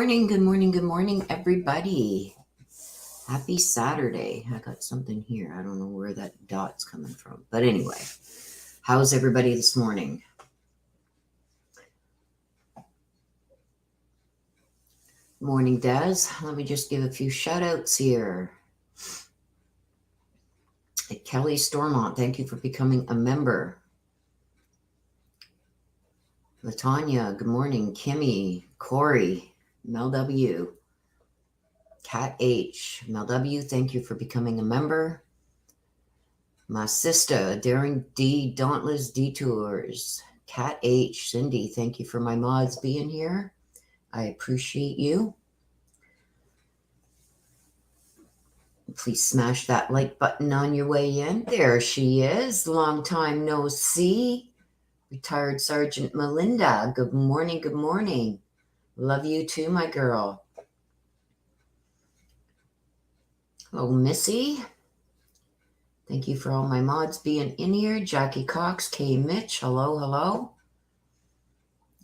morning, good morning, good morning, everybody. Happy Saturday. I got something here. I don't know where that dot's coming from. But anyway, how's everybody this morning? Morning, Des. Let me just give a few shout outs here. Kelly Stormont, thank you for becoming a member. Latanya, good morning. Kimmy, Corey, Mel W. Kat H. Mel W, thank you for becoming a member. My sister, Daring D, Dauntless Detours. Kat H, Cindy, thank you for my mods being here. I appreciate you. Please smash that like button on your way in. There she is. Long time no see. Retired Sergeant Melinda. Good morning, good morning. Love you too, my girl. Hello, Missy. Thank you for all my mods being in here. Jackie Cox, Kay Mitch, hello, hello.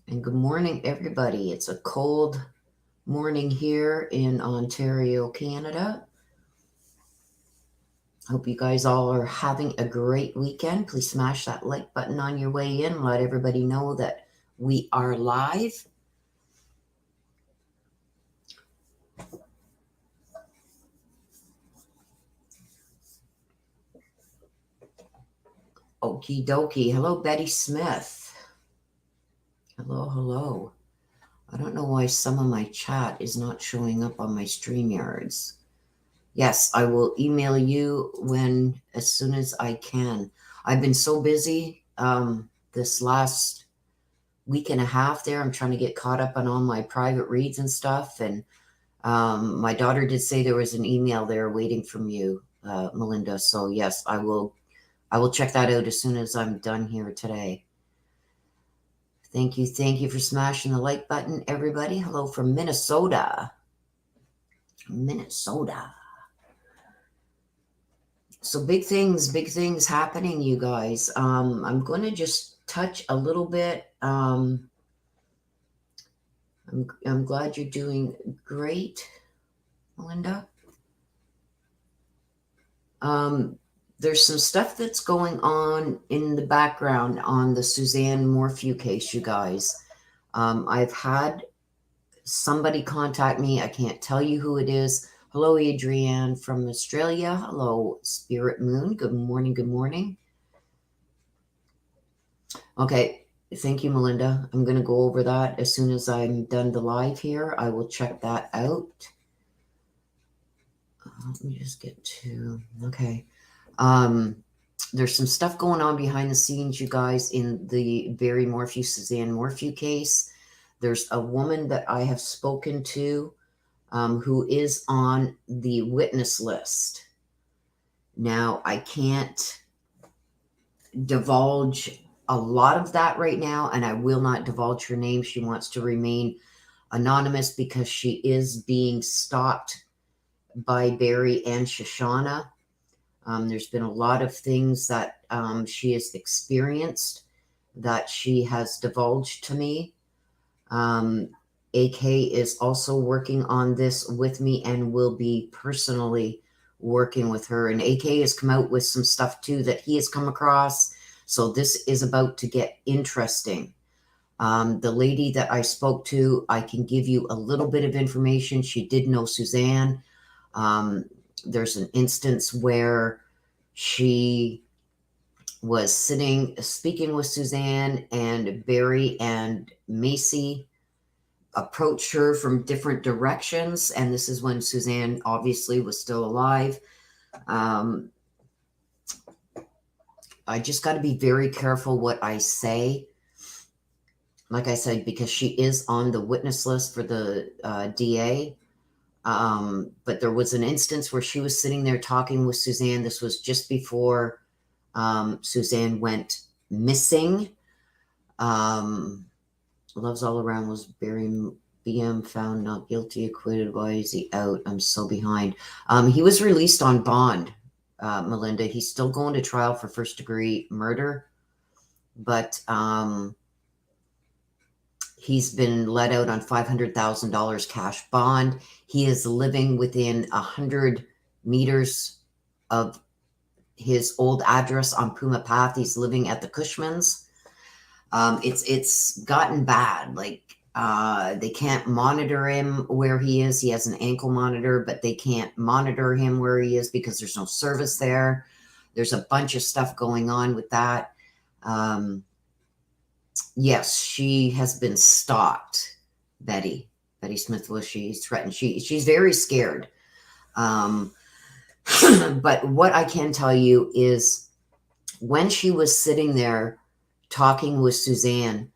And good morning, everybody. It's a cold morning here in Ontario, Canada. Hope you guys all are having a great weekend. Please smash that like button on your way in. Let everybody know that we are live. Okie dokie. Hello, Betty Smith. Hello, hello. I don't know why some of my chat is not showing up on my StreamYards. Yes, I will email you as soon as I can. I've been so busy this last week and a half there. I'm trying to get caught up on all my private reads and stuff. And my daughter did say there was an email there waiting from you, Melinda. So yes, I will check that out as soon as I'm done here today. Thank you for smashing the like button, everybody. Hello from Minnesota. Minnesota. So big things happening, you guys. I'm going to just touch a little bit. I'm glad you're doing great, Melinda. There's some stuff that's going on in the background on the Suzanne Morphew case, you guys. I've had somebody contact me. I can't tell you who it is. Hello, Adrienne from Australia. Hello, Spirit Moon. Good morning, good morning. Okay, thank you, Melinda. I'm going to go over that as soon as I'm done the live here. I will check that out. Let me just get to, okay. There's some stuff going on behind the scenes, you guys, in the Barry Morphew, Suzanne Morphew case. There's a woman that I have spoken to who is on the witness list. Now, I can't divulge a lot of that right now, and I will not divulge her name. She wants to remain anonymous because she is being stalked by Barry and Shoshana. There's been a lot of things that she has experienced that she has divulged to me. AK is also working on this with me and will be personally working with her. And AK has come out with some stuff too that he has come across. So this is about to get interesting. The lady that I spoke to, I can give you a little bit of information. She did know Suzanne. There's an instance where she was speaking with Suzanne, and Barry and Macy approached her from different directions. And this is when Suzanne obviously was still alive. I just got to be very careful what I say. Like I said, because she is on the witness list for the DA. But there was an instance where she was sitting there talking with Suzanne. This was just before Suzanne went missing. Loves All Around was Barry BM found not guilty, acquitted. Why is he out? I'm so behind. He was released on bond, Melinda. He's still going to trial for first-degree murder. But He's been let out on $500,000 cash bond. He is living within 100 meters of his old address on Puma Path. He's living at the Cushmans. It's gotten bad. Like, they can't monitor him where he is. He has an ankle monitor, but they can't monitor him where he is because there's no service there. There's a bunch of stuff going on with that. Yes, she has been stalked, Betty Smith. Was she's threatened? She's very scared. But what I can tell you is when she was sitting there talking with Suzanne,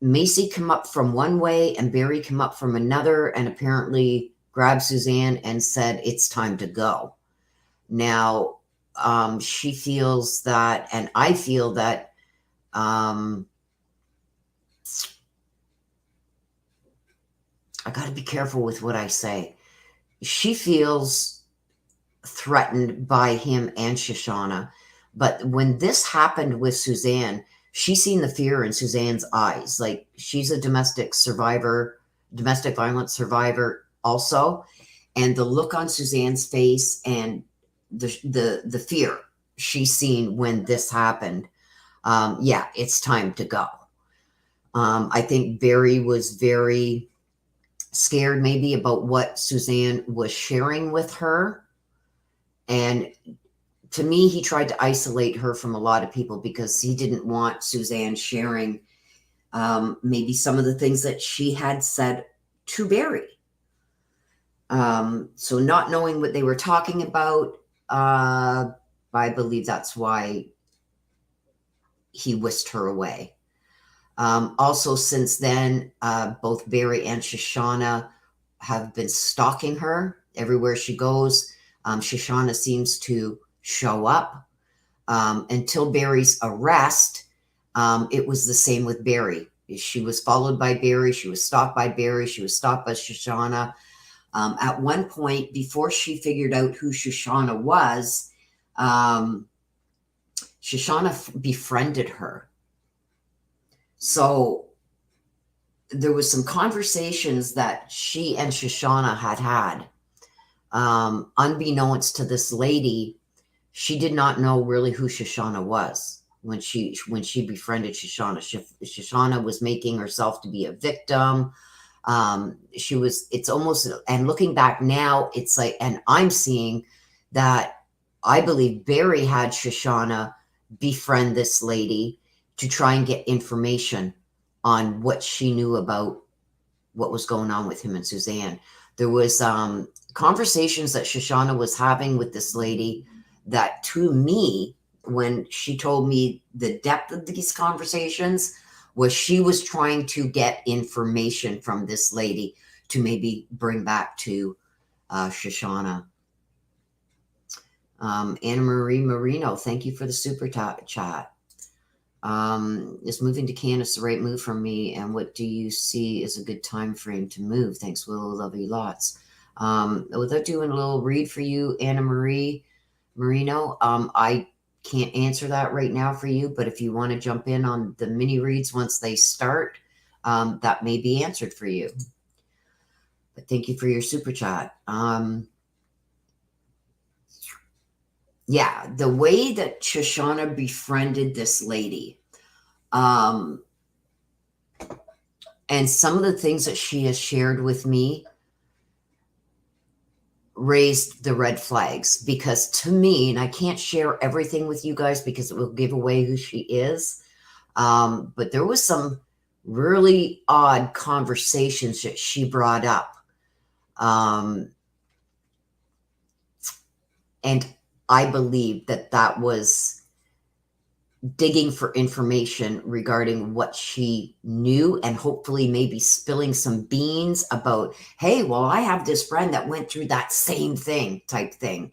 Macy came up from one way and Barry came up from another and apparently grabbed Suzanne and said, it's time to go. Now, she feels that, and I feel that, I got to be careful with what I say. She feels threatened by him and Shoshana. But when this happened with Suzanne, she's seen the fear in Suzanne's eyes. Like, she's a domestic survivor, domestic violence survivor also. And the look on Suzanne's face and the fear she's seen when this happened. Yeah, it's time to go. I think Barry was very scared maybe about what Suzanne was sharing with her. And to me, he tried to isolate her from a lot of people because he didn't want Suzanne sharing maybe some of the things that she had said to Barry. So not knowing what they were talking about, I believe that's why he whisked her away. Also, since then, both Barry and Shoshana have been stalking her everywhere she goes. Shoshana seems to show up. Until Barry's arrest, it was the same with Barry. She was followed by Barry. She was stalked by Barry. She was stalked by Shoshana. At one point, before she figured out who Shoshana was, Shoshana befriended her. So there was some conversations that she and Shoshana had. Unbeknownst to this lady, she did not know really who Shoshana was when she befriended Shoshana. Shoshana was making herself to be a victim. It's almost, and looking back now, it's like, and I'm seeing that I believe Barry had Shoshana befriend this lady to try and get information on what she knew about what was going on with him and Suzanne. There was conversations that Shoshana was having with this lady that, to me, when she told me the depth of these conversations, was she was trying to get information from this lady to maybe bring back to Shoshana. Anna Marie Marino, thank you for the super chat. Is moving to Canada the right move for me? And what do you see as a good time frame to move? Thanks, Willow. Love you lots. Without doing a little read for you, Anna Marie Marino, I can't answer that right now for you, but if you want to jump in on the mini reads once they start, that may be answered for you. But thank you for your super chat. Yeah, the way that Shoshana befriended this lady, and some of the things that she has shared with me raised the red flags, because to me, and I can't share everything with you guys because it will give away who she is, but there was some really odd conversations that she brought up. And I believe that was digging for information regarding what she knew, and hopefully maybe spilling some beans about, hey, well, I have this friend that went through that same thing type thing.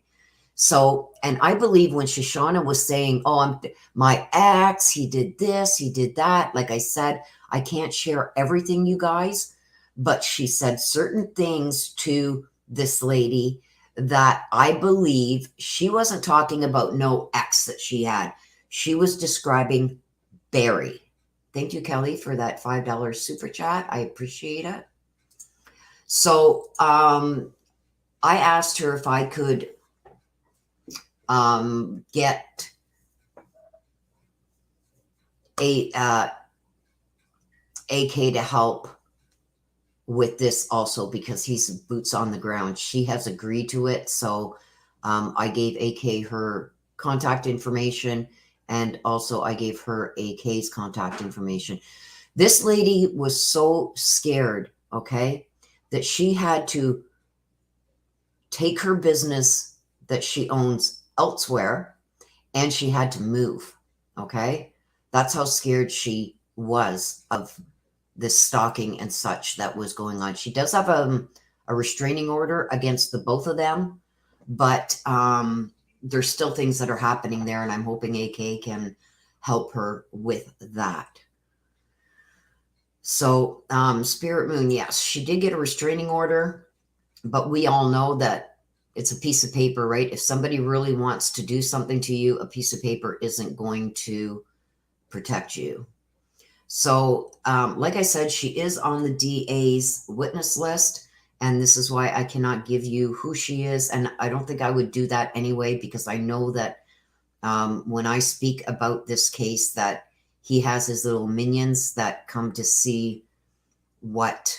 So, and I believe when Shoshana was saying, oh, my ex, he did this, he did that. Like I said, I can't share everything, you guys, but she said certain things to this lady that I believe she wasn't talking about no ex that she had. She was describing Barry. Thank you, Kelly, for that $5 super chat. I appreciate it. So I asked her if I could get a AK to help with this also, because he's boots on the ground. She has agreed to it. So I gave AK her contact information, and also I gave her AK's contact information. This lady was so scared, okay, that she had to take her business that she owns elsewhere, and she had to move, okay? That's how scared she was of this stalking and such that was going on. She does have a restraining order against the both of them, but there's still things that are happening there, and I'm hoping AK can help her with that. So Spirit Moon, yes, she did get a restraining order, but we all know that it's a piece of paper, right? If somebody really wants to do something to you, a piece of paper isn't going to protect you. So, like I said, she is on the DA's witness list, and this is why I cannot give you who she is. And I don't think I would do that anyway, because I know that when I speak about this case, that he has his little minions that come to see what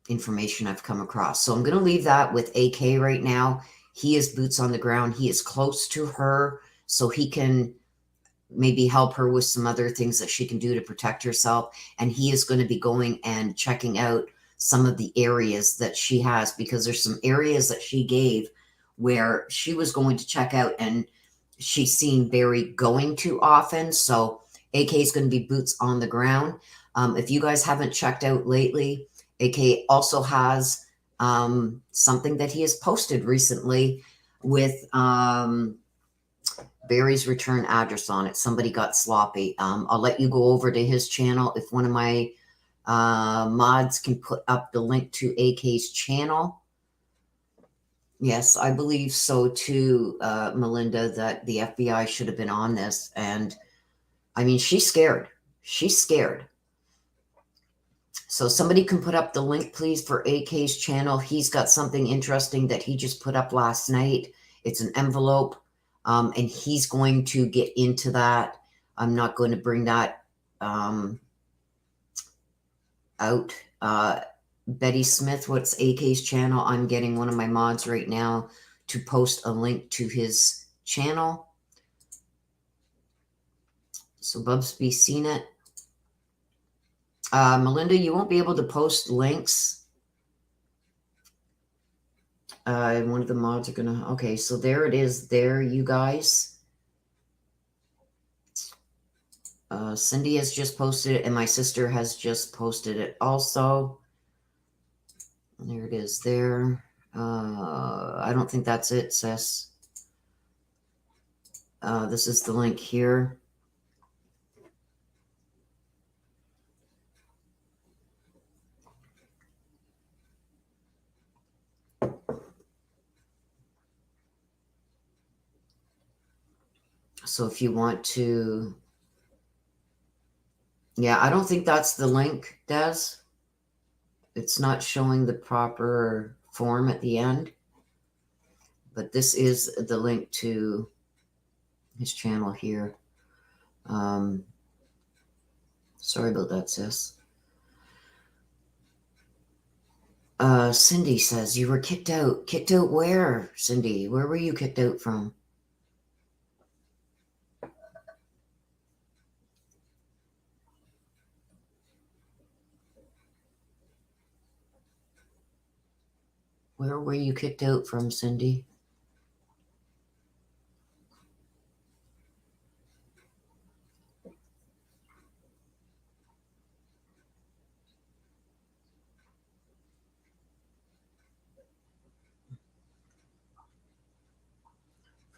information I've come across. So I'm going to leave that with AK right now. He is boots on the ground. He is close to her, so he can maybe help her with some other things that she can do to protect herself. And he is going to be going and checking out some of the areas that she has, because there's some areas that she gave where she was going to check out, and she's seen Barry going to often. So AK is going to be boots on the ground. If you guys haven't checked out lately, AK also has something that he has posted recently with Barry's return address on it. Somebody got sloppy. I'll let you go over to his channel. If one of my mods can put up the link to AK's channel. Yes, I believe so too, Melinda, that the FBI should have been on this. And I mean, she's scared. She's scared. So somebody can put up the link, please, for AK's channel. He's got something interesting that he just put up last night. It's an envelope, and he's going to get into that. I'm not going to bring that out. Betty Smith, what's AK's channel? I'm getting one of my mods right now to post a link to his channel. So Bubsby seen it. Melinda, you won't be able to post links. One of the mods are gonna, okay, so there it is there, you guys. Cindy has just posted it, and my sister has just posted it also. And there it is there. I don't think that's it, sis. This is the link here. So if you want to, yeah, I don't think that's the link, Des. It's not showing the proper form at the end. But this is the link to his channel here. Sorry about that, sis. Cindy says you were kicked out. Kicked out where, Cindy? Where were you kicked out from? Where were you kicked out from, Cindy?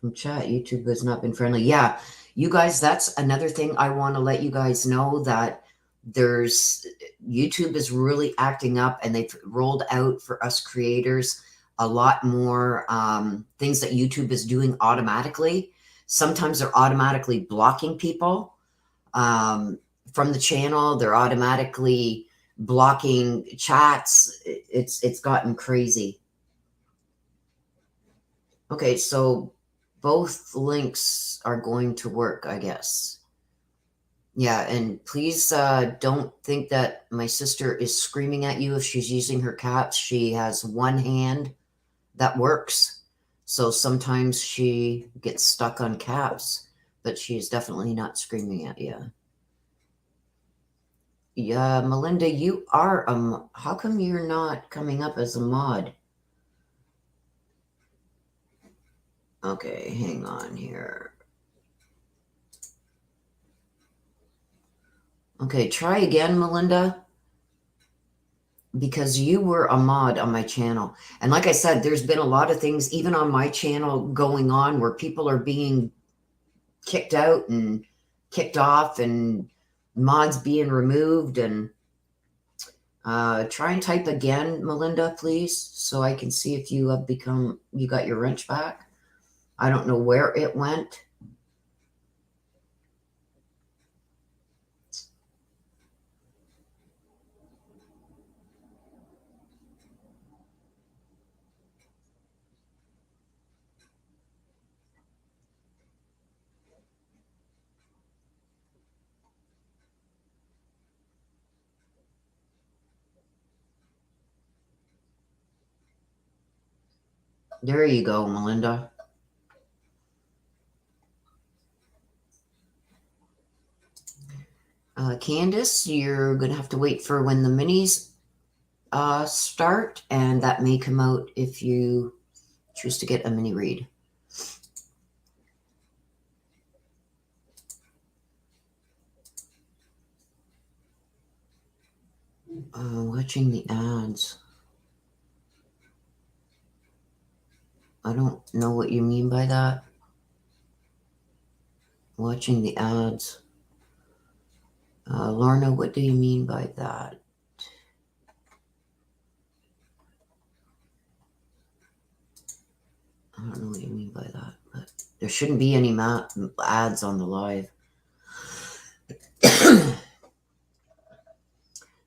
From chat, YouTube has not been friendly. Yeah, you guys, that's another thing I want to let you guys know, that YouTube is really acting up, and they've rolled out for us creators a lot more things that YouTube is doing automatically. Sometimes they're automatically blocking people from from the channel. They're automatically blocking chats. It's gotten crazy. Okay, so both links are going to work, I guess. Yeah, and please don't think that my sister is screaming at you if she's using her caps. She has one hand that works. So sometimes she gets stuck on caps, but she's definitely not screaming at you. Yeah, Melinda, you are how come you're not coming up as a mod? Okay, hang on here. Okay, try again, Melinda, because you were a mod on my channel. And like I said, there's been a lot of things, even on my channel, going on where people are being kicked out and kicked off and mods being removed. And try and type again, Melinda, please, so I can see if you have you got your wrench back. I don't know where it went. There you go, Melinda. Candace, you're going to have to wait for when the minis start, and that may come out if you choose to get a mini read. Watching the ads. I don't know what you mean by that. Watching the ads. Lorna, what do you mean by that? I don't know what you mean by that, but there shouldn't be any ads on the live.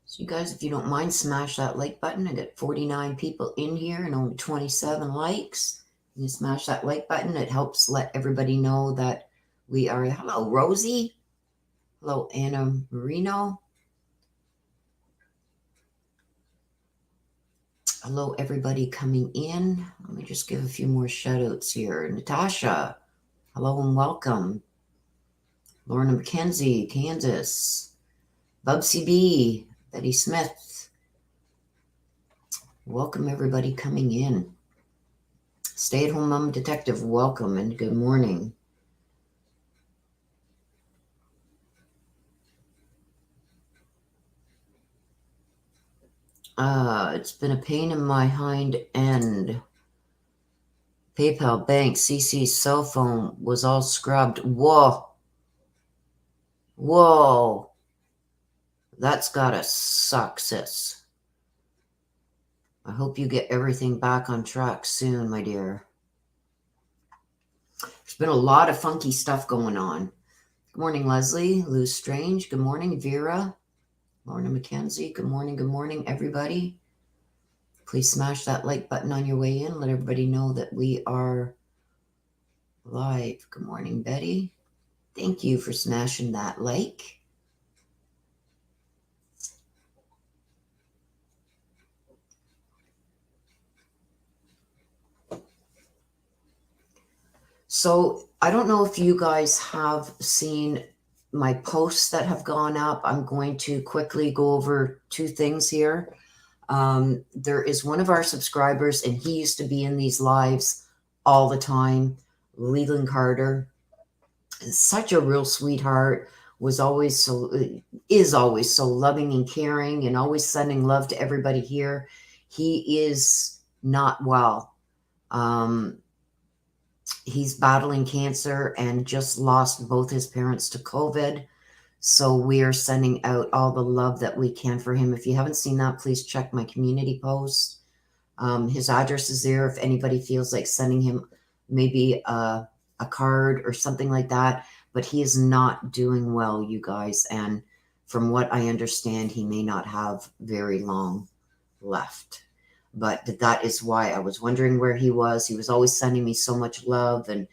So you guys, if you don't mind, smash that like button. I got 49 people in here and only 27 likes. You smash that like button. It helps let everybody know that we are. Hello, Rosie. Hello, Anna Marino. Hello, everybody coming in. Let me just give a few more shout outs here. Natasha, hello and welcome. Lorna McKenzie, Kansas. Bubsy B, Betty Smith. Welcome, everybody coming in. Stay-at-home mom detective, welcome and good morning. It's been a pain in my hind end. PayPal, bank, CC's cell phone was all scrubbed. Whoa. Whoa. That's gotta suck, sis. I hope you get everything back on track soon, my dear. There's been a lot of funky stuff going on. Good morning, Leslie. Lou Strange. Good morning, Vera. Lorna McKenzie. Good morning, everybody. Please smash that like button on your way in. Let everybody know that we are live. Good morning, Betty. Thank you for smashing that like. So I don't know if you guys have seen my posts that have gone up. I'm going to quickly go over two things here. There is one of our subscribers, and he used to be in these lives all the time, Leland Carter. Such a real sweetheart, is always so loving and caring and always sending love to everybody here. He is not well. He's battling cancer and just lost both his parents to COVID. So we are sending out all the love that we can for him. If you haven't seen that, please check my community post. His address is there if anybody feels like sending him maybe a card or something like that. But he is not doing well, you guys. And from what I understand, he may not have very long left. But that is why I was wondering where he was. He was always sending me so much love and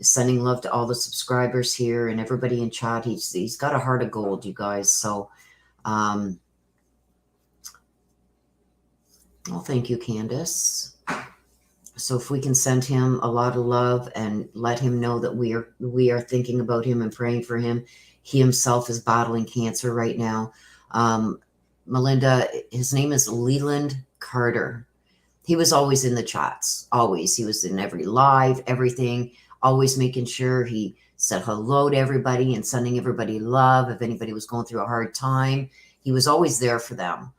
sending love to all the subscribers here and everybody in chat. He's got a heart of gold, you guys. So, well, thank you, Candace. So if we can send him a lot of love and let him know that we are thinking about him and praying for him. He himself is battling cancer right now. Melinda, his name is Leland Carter. He was always in the chats, always. He was in every live, everything, always making sure he said hello to everybody and sending everybody love. If anybody was going through a hard time, he was always there for them.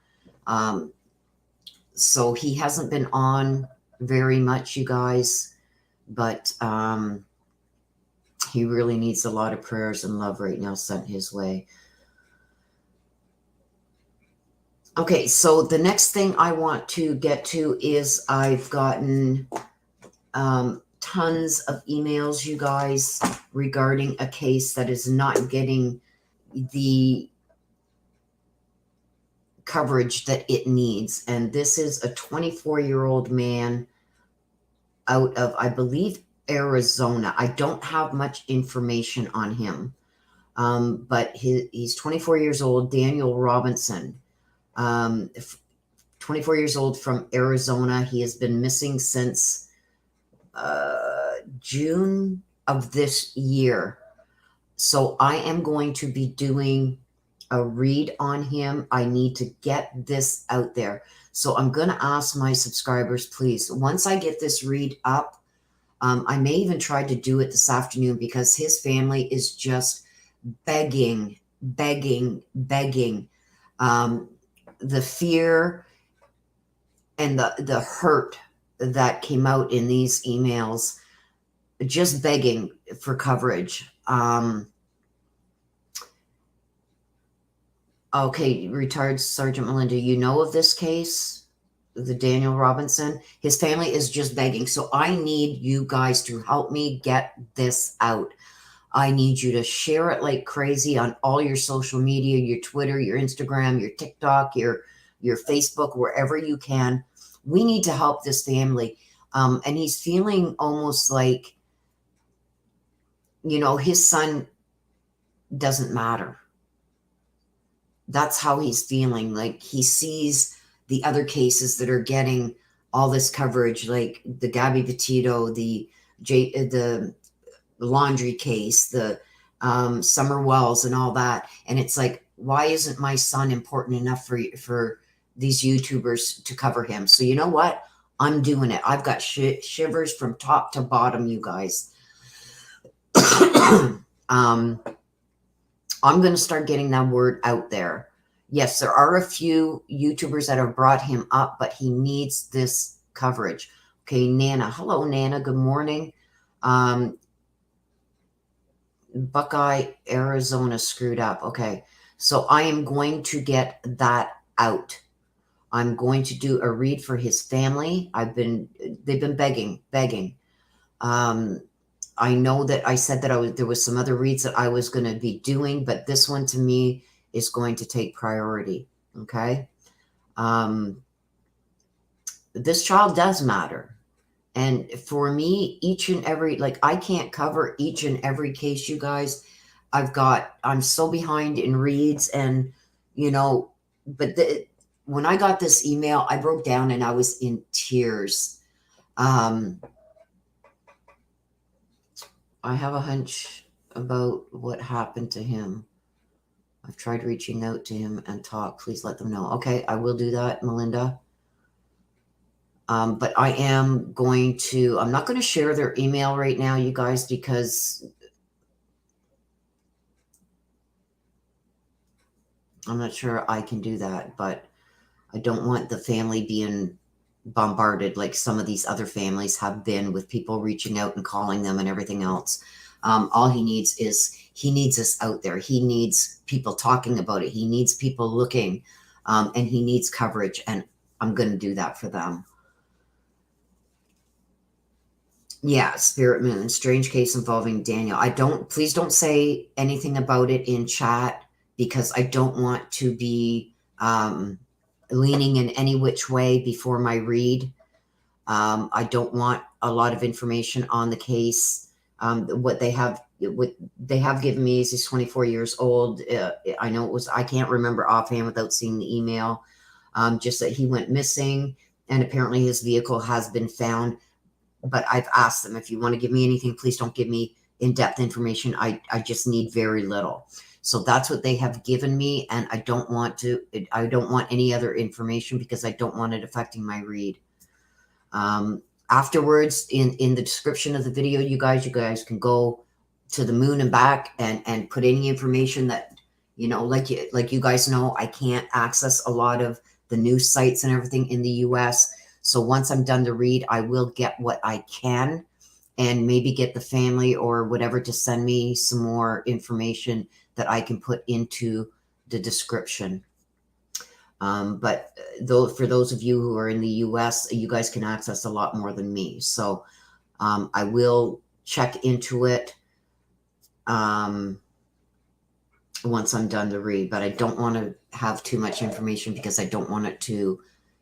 So he hasn't been on very much, you guys, but he really needs a lot of prayers and love right now sent his way. Okay, so the next thing I want to get to is I've gotten tons of emails, you guys, regarding a case that is not getting the coverage that it needs. And this is a 24-year-old man out of, I believe, Arizona. I don't have much information on him, but he's 24 years old, Daniel Robinson. 24 years old from Arizona. He has been missing since June of this year. So I am going to be doing a read on him. I need to get this out there. So I'm going to ask my subscribers, please, once I get this read up, I may even try to do it this afternoon because his family is just begging. The fear and the hurt that came out in these emails, just begging for coverage. Okay, retired Sergeant Melinda, you know of this case, the Daniel Robinson? His family is just begging. So I need you guys to help me get this out. I need you to share it like crazy on all your social media, your Twitter, your Instagram, your TikTok, your Facebook, wherever you can. We need to help this family. And he's feeling almost like, you know, his son doesn't matter. That's how he's feeling. Like he sees the other cases that are getting all this coverage, like the Gabby Petito, the laundry case, the Summer Wells and all that. And it's like, why isn't my son important enough for these YouTubers to cover him? So you know what? I'm doing it. I've got shivers from top to bottom, you guys. I'm going to start getting that word out there. Yes, there are a few YouTubers that have brought him up, but he needs this coverage. Okay, Nana. Hello, Nana. Good morning. Buckeye, Arizona screwed up. Okay, so I am going to get that out. I'm going to do a read for his family. They've been begging. I know that I said that there was some other reads that I was going to be doing, but this one to me is going to take priority. Okay. This child does matter. And for me, each and every, like, I can't cover each and every case, you guys. I'm so behind in reads and, you know, but when I got this email, I broke down and I was in tears. I have a hunch about what happened to him. I've tried reaching out to him and talk. Please let them know. Okay, I will do that, Melinda. But I am going to, I'm not going to share their email right now, you guys, because I'm not sure I can do that, but I don't want the family being bombarded like some of these other families have been with people reaching out and calling them and everything else. All he needs us out there. He needs people talking about it. He needs people looking, and he needs coverage. And I'm going to do that for them. Yeah, Spirit Moon, strange case involving Daniel. Please don't say anything about it in chat. because I don't want to be leaning in any which way before my read. I don't want a lot of information on the case. What they have given me is he's 24 years old. I know I can't remember offhand without seeing the email. Just that he went missing, and apparently his vehicle has been found. But I've asked them, if you want to give me anything, please don't give me in-depth information. I just need very little. So that's what they have given me, and I don't want any other information because I don't want it affecting my read. Afterwards, in the description of the video, you guys can go to the moon and back and put any information that, like you guys know, I can't access a lot of the news sites and everything in the US. So once I'm done to read, I will get what I can and maybe get the family or whatever to send me some more information that I can put into the description. But for those of you who are in the US, you guys can access a lot more than me. So I will check into it once I'm done to read, but I don't want to have too much information because I don't want it to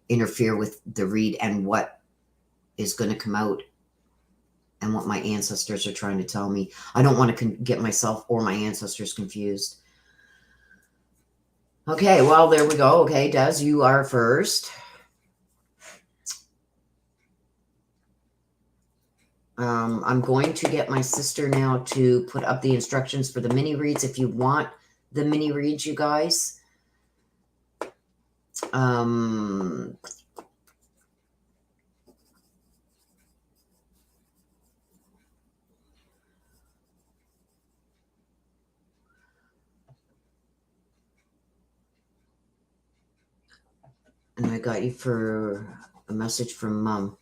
interfere with the read and what is going to come out and what my ancestors are trying to tell me. I don't want to get myself or my ancestors confused. Okay, well, there we go. Okay, Des, you are first. I'm going to get my sister now to put up the instructions for the mini reads if you want the mini reads, you guys. And I got you for a message from Mom.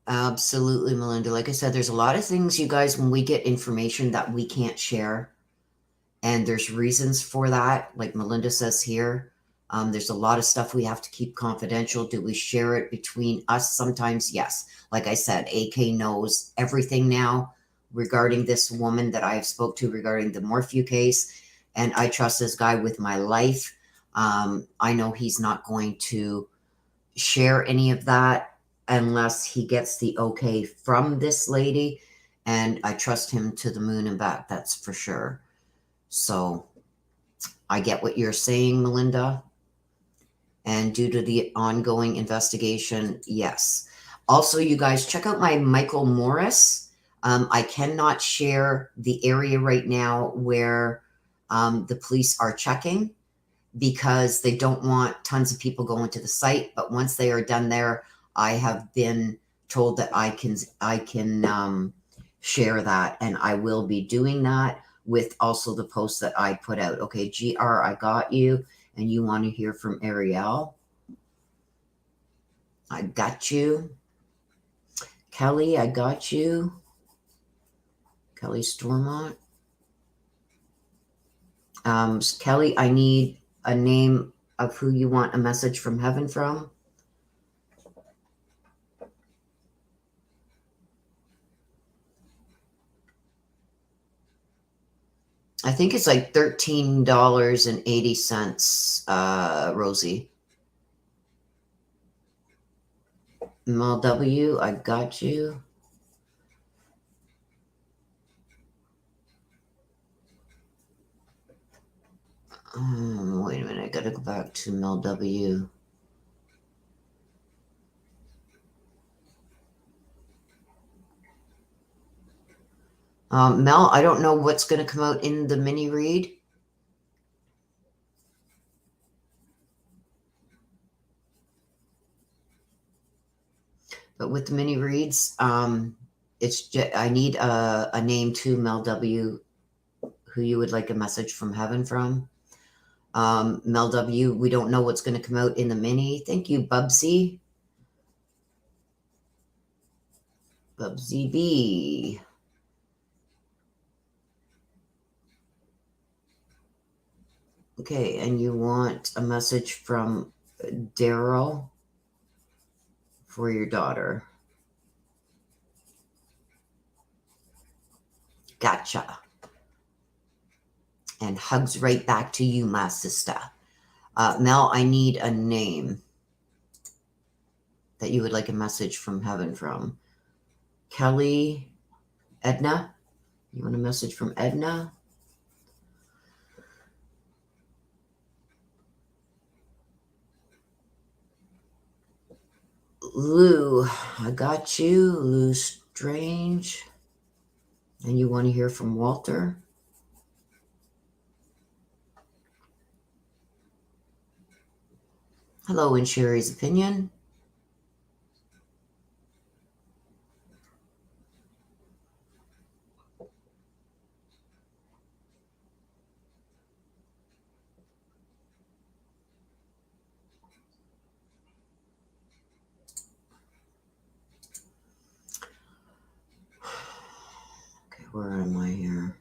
Absolutely, Melinda. Like I said, there's a lot of things, you guys, when we get information that we can't share. And there's reasons for that. Like Melinda says here, there's a lot of stuff we have to keep confidential. Do we share it between us? Sometimes, yes. Like I said, AK knows everything now regarding this woman that I have spoke to regarding the Morphew case. And I trust this guy with my life. I know he's not going to share any of that unless he gets the okay from this lady. And I trust him to the moon and back. That's for sure. So I get what you're saying, Melinda. And due to the ongoing investigation, yes. Also, you guys, check out my Michael Morris. I cannot share the area right now where the police are checking because they don't want tons of people going to the site. But once they are done there, I have been told that I can share that, and I will be doing that with also the post that I put out. Okay, GR, I got you, and you want to hear from Ariel. I got you. Kelly, I got you. Kelly Stormont. Kelly, I need a name of who you want a message from heaven from. I think it's like $13.80, Rosie. Mel W, I got you. Wait a minute, I gotta go back to Mel W. Mel, I don't know what's going to come out in the mini read. But with the mini reads, it's just, I need a name to Mel W, who you would like a message from heaven from. Mel W, we don't know what's going to come out in the mini. Thank you, Bubsy. Bubsy B. Okay, and you want a message from Daryl. for your daughter. Gotcha. And hugs right back to you, my sister. Mel, I need a name that you would like a message from heaven from. Kelly, Edna? You want a message from Edna? Lou, I got you. Lou Strange. And you want to hear from Walter? Hello, in Sherry's opinion. Okay, where am I here?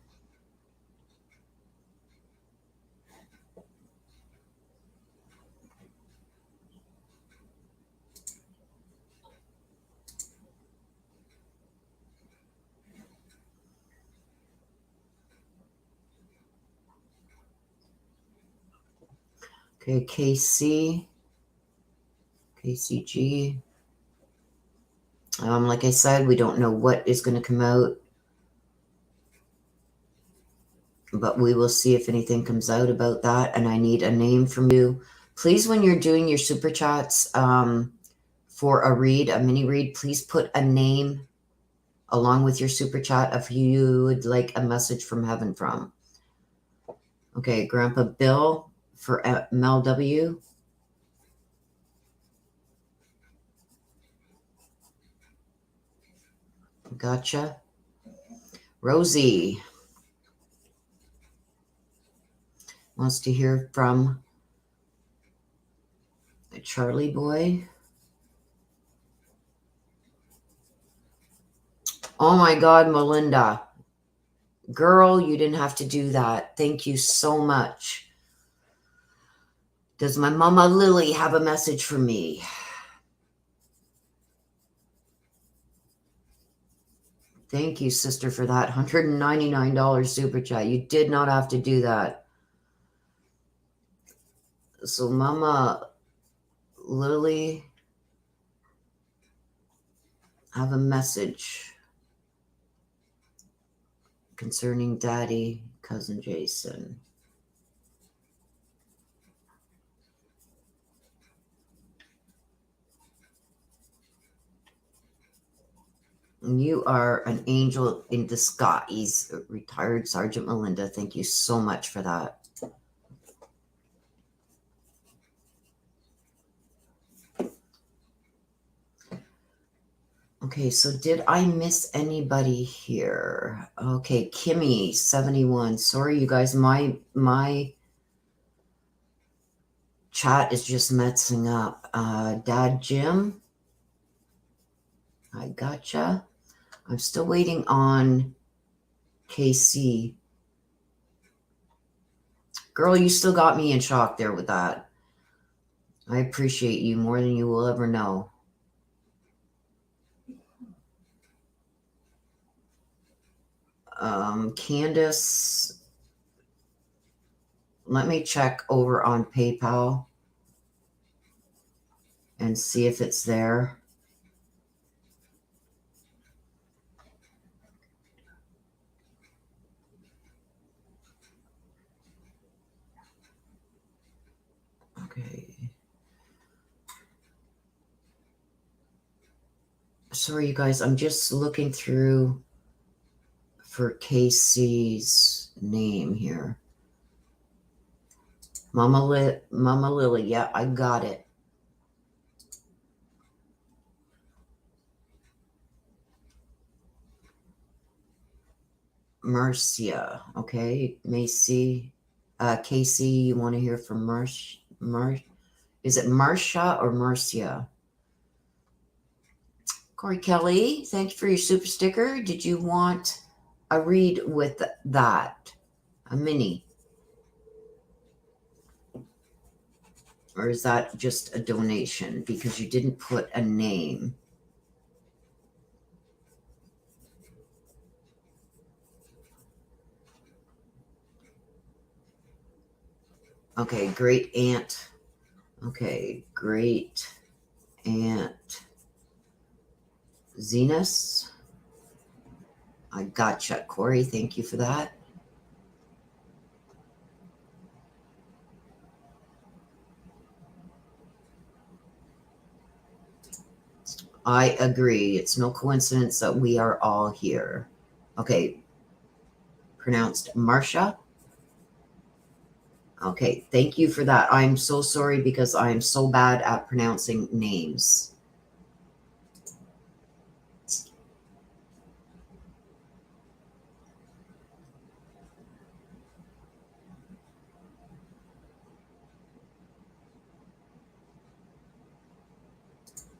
Okay, KCG. Like I said, we don't know what is going to come out, but we will see if anything comes out about that. And I need a name from you. Please, when you're doing your super chats for a mini read, please put a name along with your super chat of who you would like a message from heaven from. Okay, Grandpa Bill for Mel W. Gotcha. Rosie wants to hear from Charlie Boy. Oh my God, Melinda. Girl, you didn't have to do that. Thank you so much. Does my mama Lily have a message for me? Thank you, sister, for that $199 super chat. You did not have to do that. So Mama Lily, have a message concerning Daddy, Cousin Jason. You are an angel in disguise, retired Sergeant Melinda. Thank you so much for that. Okay, so did I miss anybody here? Okay, Kimmy, 71. Sorry, you guys, my chat is just messing up. Dad Jim, I gotcha. I'm still waiting on KC. Girl, you still got me in shock there with that. I appreciate you more than you will ever know. Candace, let me check over on PayPal and see if it's there. Okay. Sorry, you guys. I'm just looking through for Casey's name here. Mama Lily. Yeah, I got it. Marcia. Okay. Macy. Casey, you want to hear from is it Marcia or Marcia? Corey Kelly, thank you for your super sticker. Did you want a read with that? A mini? Or is that just a donation? Because you didn't put a name. Okay, great aunt. Okay, great aunt Zenas. I gotcha, Corey. Thank you for that. I agree. It's no coincidence that we are all here. Okay, pronounced Marcia. Okay, thank you for that. I'm so sorry because I'm so bad at pronouncing names.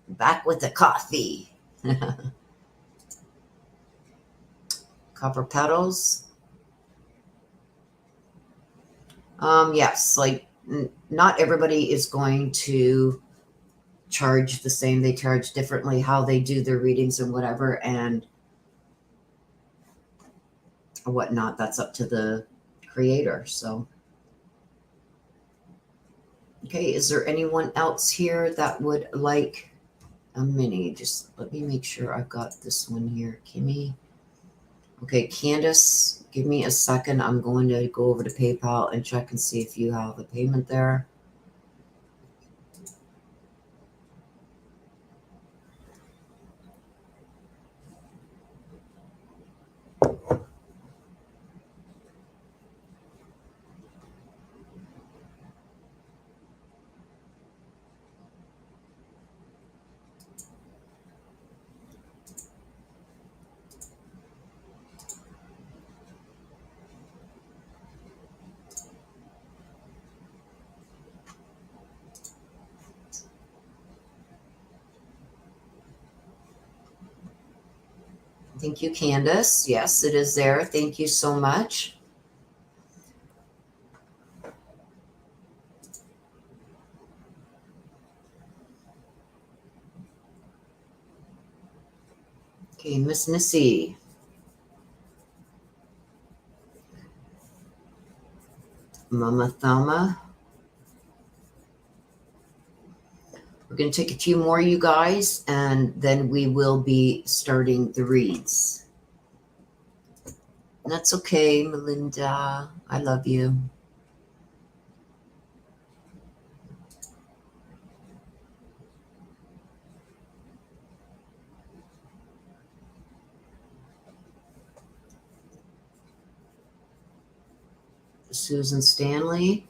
Back with the coffee. Copper petals. Yes, like not everybody is going to charge the same. They charge differently how they do their readings and whatever and whatnot. That's up to the creator. So, okay, is there anyone else here that would like a mini? Just let me make sure I've got this one here. Kimmy. Okay, Candace, give me a second. I'm going to go over to PayPal and check and see if you have a payment there. Thank you, Candace. Yes, it is there. Thank you so much. Okay, Miss Missy. Mama Thelma. We're going to take a few more, you guys, and then we will be starting the reads. That's okay, Melinda. I love you. Susan Stanley.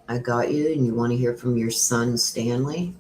I got you, and you want to hear from your son, Stanley?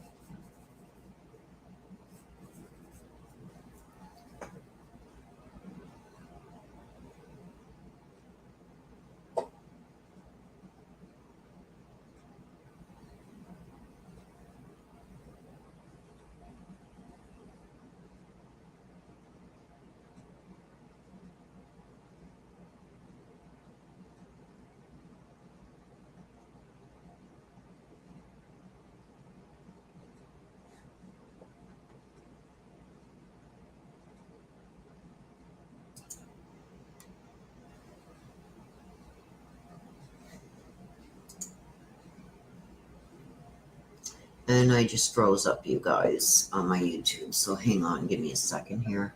And I just froze up, you guys, on my YouTube. So hang on, give me a second here.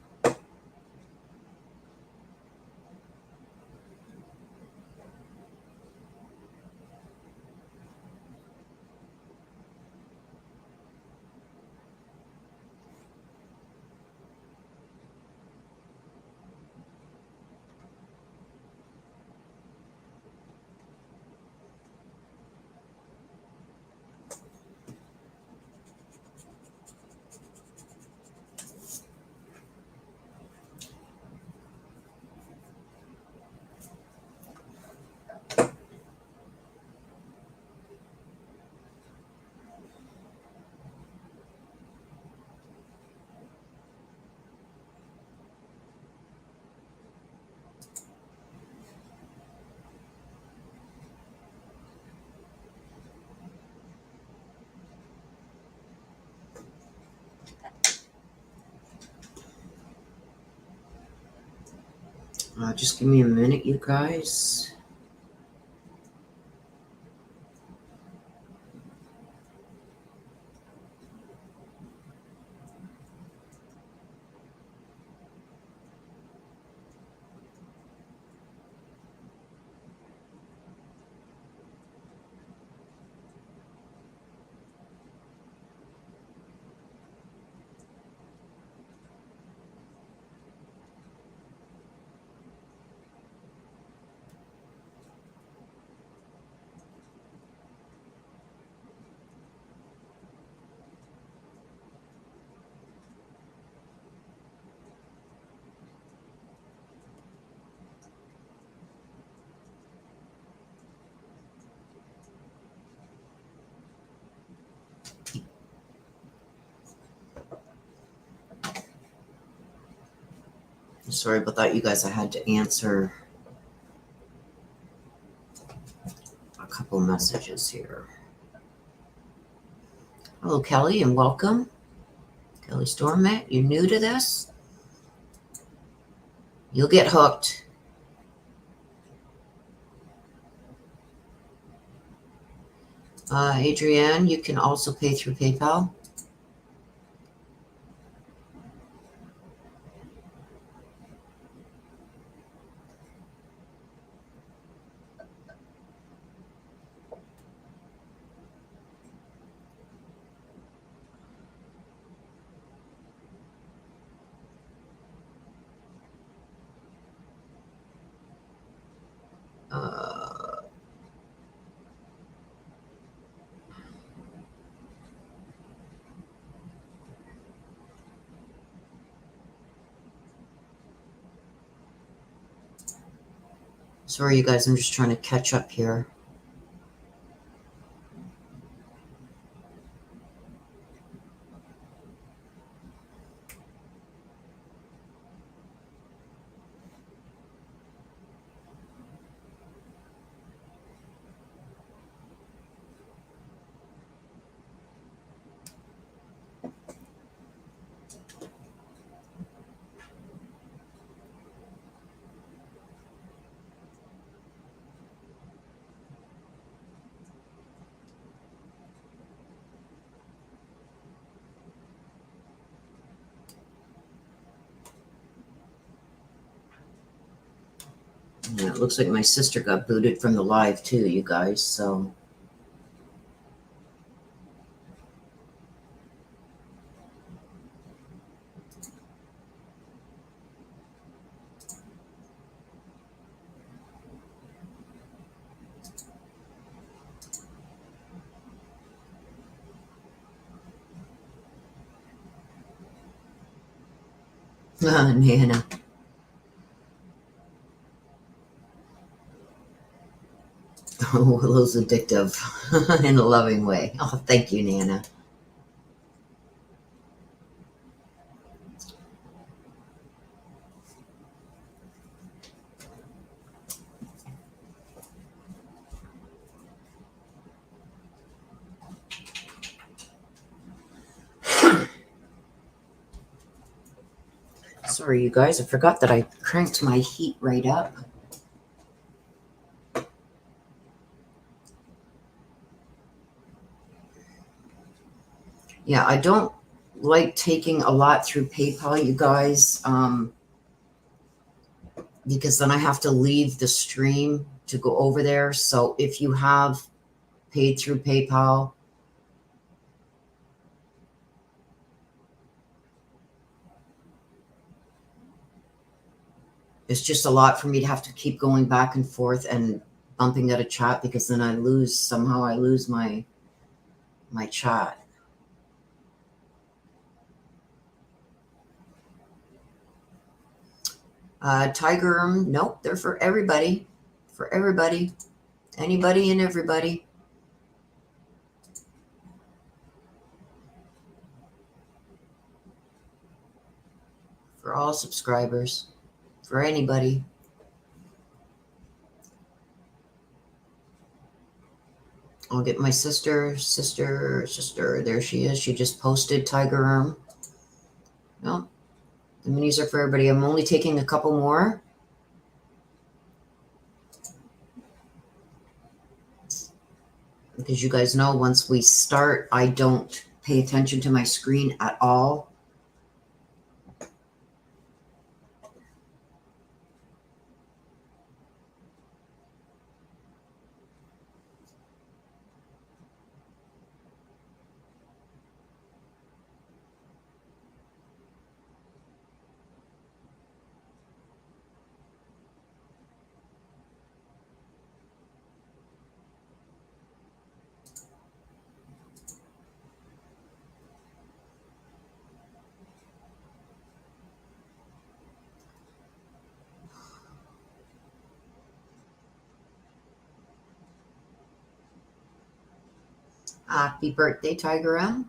Just give me a minute, you guys. Sorry about that, you guys. I had to answer a couple messages here. Hello, Kelly, and welcome. Kelly Stormat, you're new to this? You'll get hooked. Adrienne, you can also pay through PayPal. Sorry, you guys, I'm just trying to catch up here. Yeah, it looks like my sister got booted from the live too, you guys, so. Nana. Oh, Willow's addictive in a loving way. Oh, thank you, Nana. Sorry, you guys, I forgot that I cranked my heat right up. Yeah, I don't like taking a lot through PayPal, you guys, because then I have to leave the stream to go over there. So if you have paid through PayPal, it's just a lot for me to have to keep going back and forth and bumping out a chat, because then I lose my chat. Tiger, nope, they're for everybody. For everybody. Anybody and everybody. For all subscribers. For anybody. I'll get my sister. There she is. She just posted Tiger. No, the minis are for everybody. I'm only taking a couple more. because you guys know once we start, I don't pay attention to my screen at all. Happy birthday, Tiger M.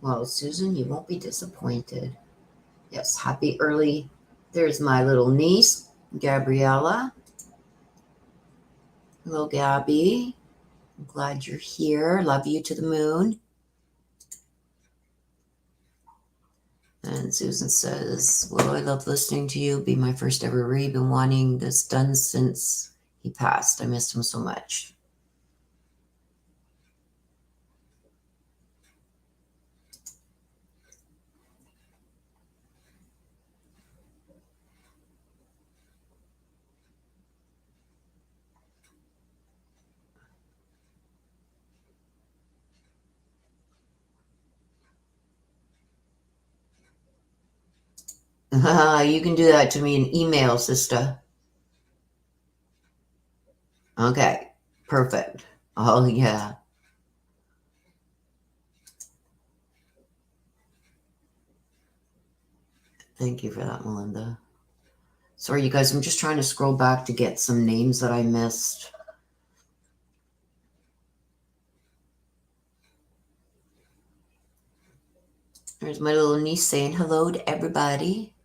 Well, Susan, you won't be disappointed. Yes, happy early. There's my little niece, Gabriella. Hello, Gabby. I'm glad you're here. Love you to the moon. And Susan says, well, I love listening to you. Be my first ever read. Been wanting this done since he passed. I missed him so much. You can do that to me in email, sister. Okay, perfect. Oh, yeah. Thank you for that, Melinda. Sorry, you guys, I'm just trying to scroll back to get some names that I missed. There's my little niece saying hello to everybody.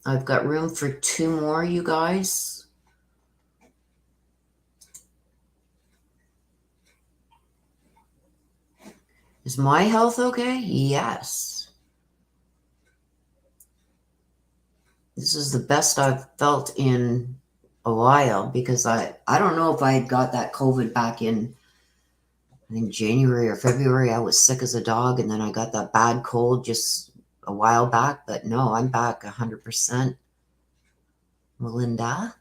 I've got room for 2 more, you guys. Is my health okay? Yes. This is the best I've felt in a while because I don't know if I had got that COVID back in, I think January or February. I was sick as a dog, and then I got that bad cold just a while back. But no, I'm back 100%. Melinda.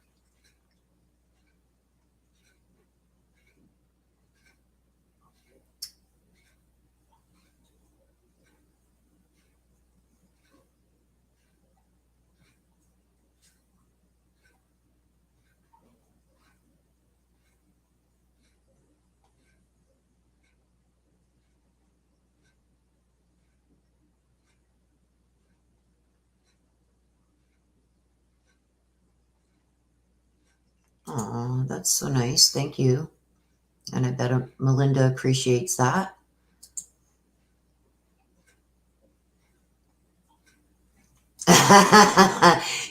Oh, that's so nice. Thank you. And I bet Melinda appreciates that.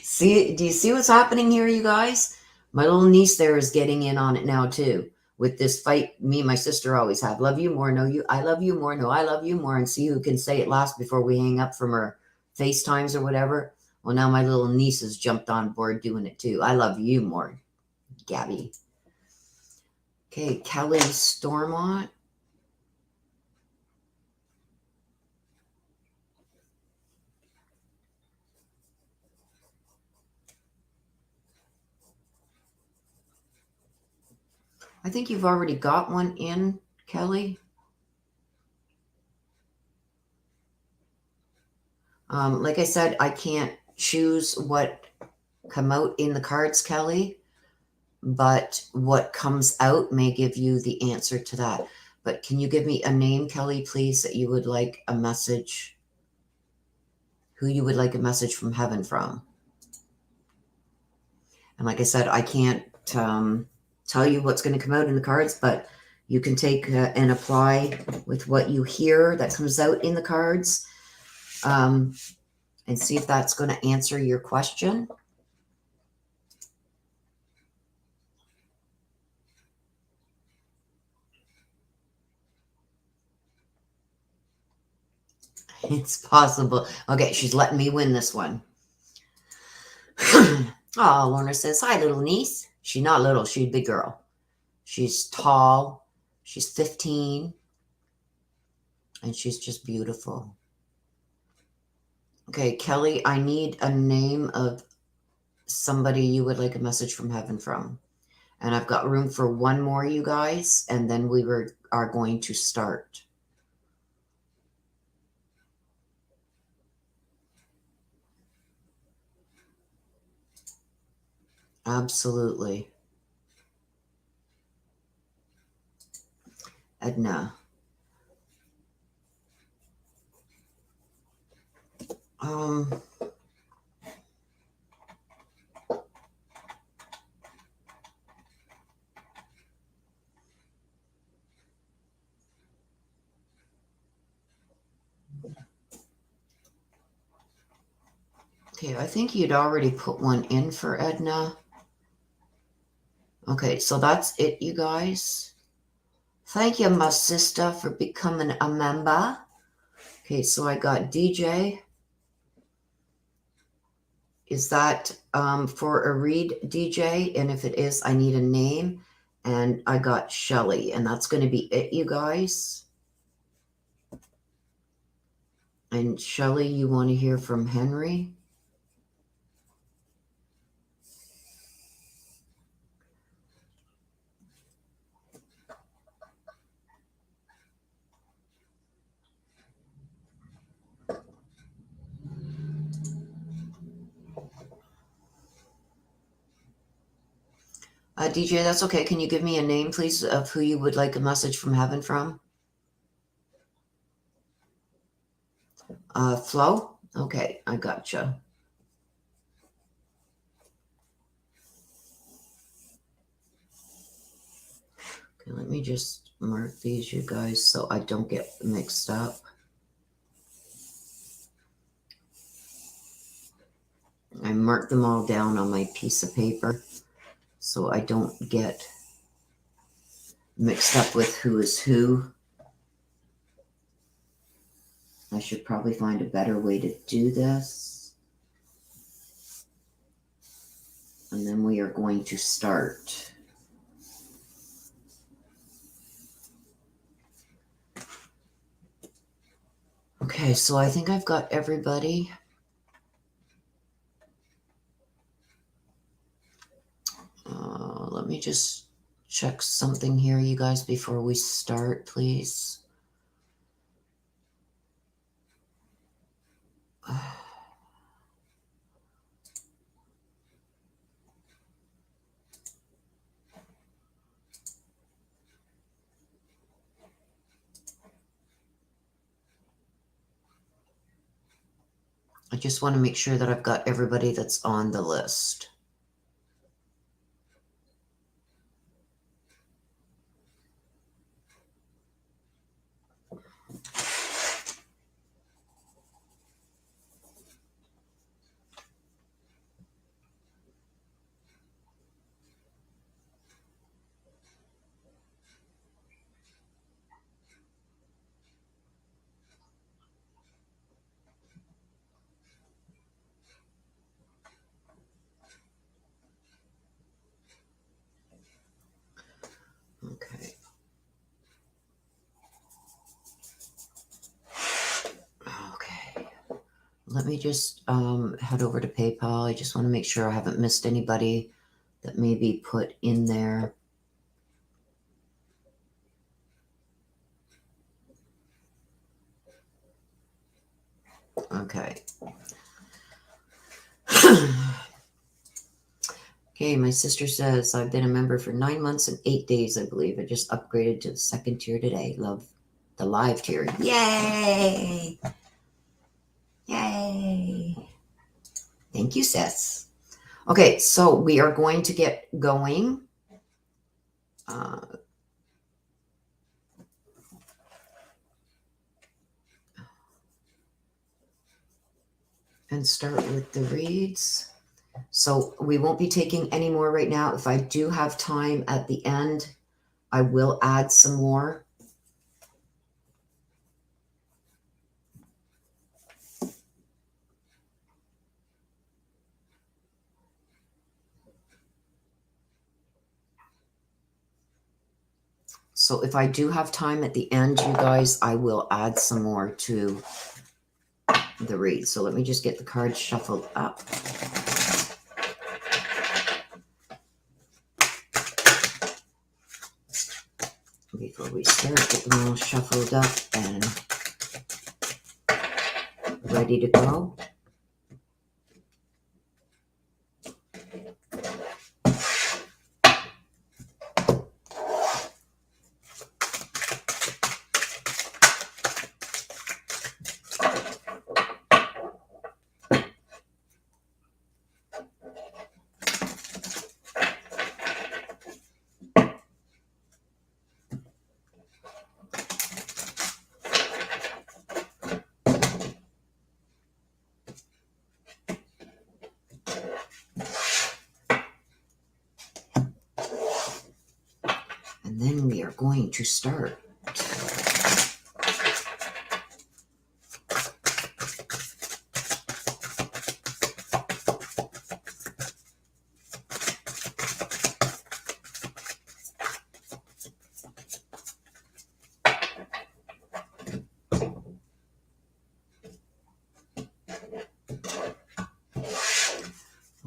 See, do you see what's happening here, you guys? My little niece there is getting in on it now too. With this fight, me and my sister always have. Love you more, no you. I love you more, no I love you more, and see who can say it last before we hang up from our FaceTimes or whatever. Well, now my little niece has jumped on board doing it too. I love you more, Gabby. Okay, Kelly Stormont. I think you've already got one in, Kelly. Like I said, I can't choose what come out in the cards, Kelly, but what comes out may give you the answer to that. But can you give me a name, Kelly, please, that you would like a message, who you would like a message from heaven from? And like I said, I can't tell you what's going to come out in the cards, but you can take and apply with what you hear that comes out in the cards, and see if that's going to answer your question. It's possible. Okay, she's letting me win this one. Oh, Lorna says, hi, little niece. She's not little. She's a big girl. She's tall. She's 15. And she's just beautiful. Okay, Kelly, I need a name of somebody you would like a message from heaven from. And I've got room for one more, you guys, and then we are going to start. Absolutely. Edna. Okay, I think you'd already put one in for Edna. Okay, so that's it, you guys. Thank you, my sister, for becoming a member. Okay, so I got DJ. Is that for a read, DJ? And if it is, I need a name. And I got Shelly, and that's going to be it, you guys. And Shelly, you want to hear from Henry? DJ, that's okay. Can you give me a name, please, of who you would like a message from heaven from? Flo? Okay, I gotcha. Okay, let me just mark these, you guys, so I don't get mixed up. I marked them all down on my piece of paper so I don't get mixed up with who is who. I should probably find a better way to do this. And then we are going to start. Okay, so I think I've got everybody. Let me just check something here, you guys, before we start, please. I just want to make sure that I've got everybody that's on the list. Okay. Okay. Let me just head over to PayPal. I just want to make sure I haven't missed anybody that may be put in there. Okay. Okay, my sister says, I've been a member for 9 months and 8 days, I believe. I just upgraded to the second tier today. Love the live tier. Yay! Yay! Thank you, sis. Okay, so we are going to get going. And start with the reads. So we won't be taking any more right now. If I do have time at the end, I will add some more. So if I do have time at the end, you guys, I will add some more to the read. So let me just get the cards shuffled up. Before we start, get them all shuffled up and ready to go. And then we are going to start.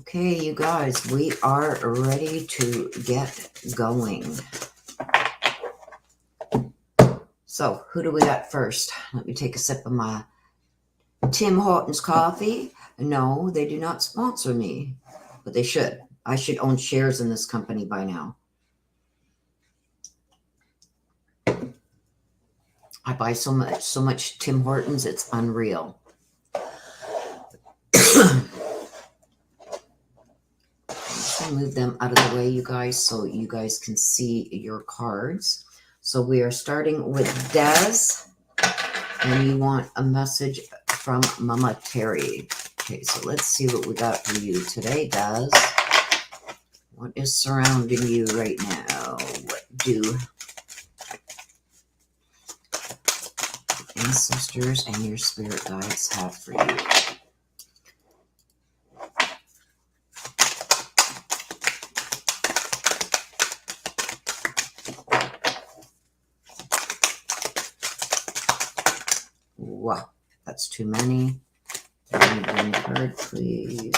Okay, you guys, we are ready to get going. So, who do we got first? Let me take a sip of my Tim Hortons coffee. No, they do not sponsor me, but they should. I should own shares in this company by now. I buy so much Tim Hortons, it's unreal. Move them out of the way, you guys, so you guys can see your cards. So we are starting with Des, and you want a message from Mama Terry. Okay, so let's see what we got for you today, Des. What is surrounding you right now? What do ancestors and your spirit guides have for you? Wow, that's too many. One card, please.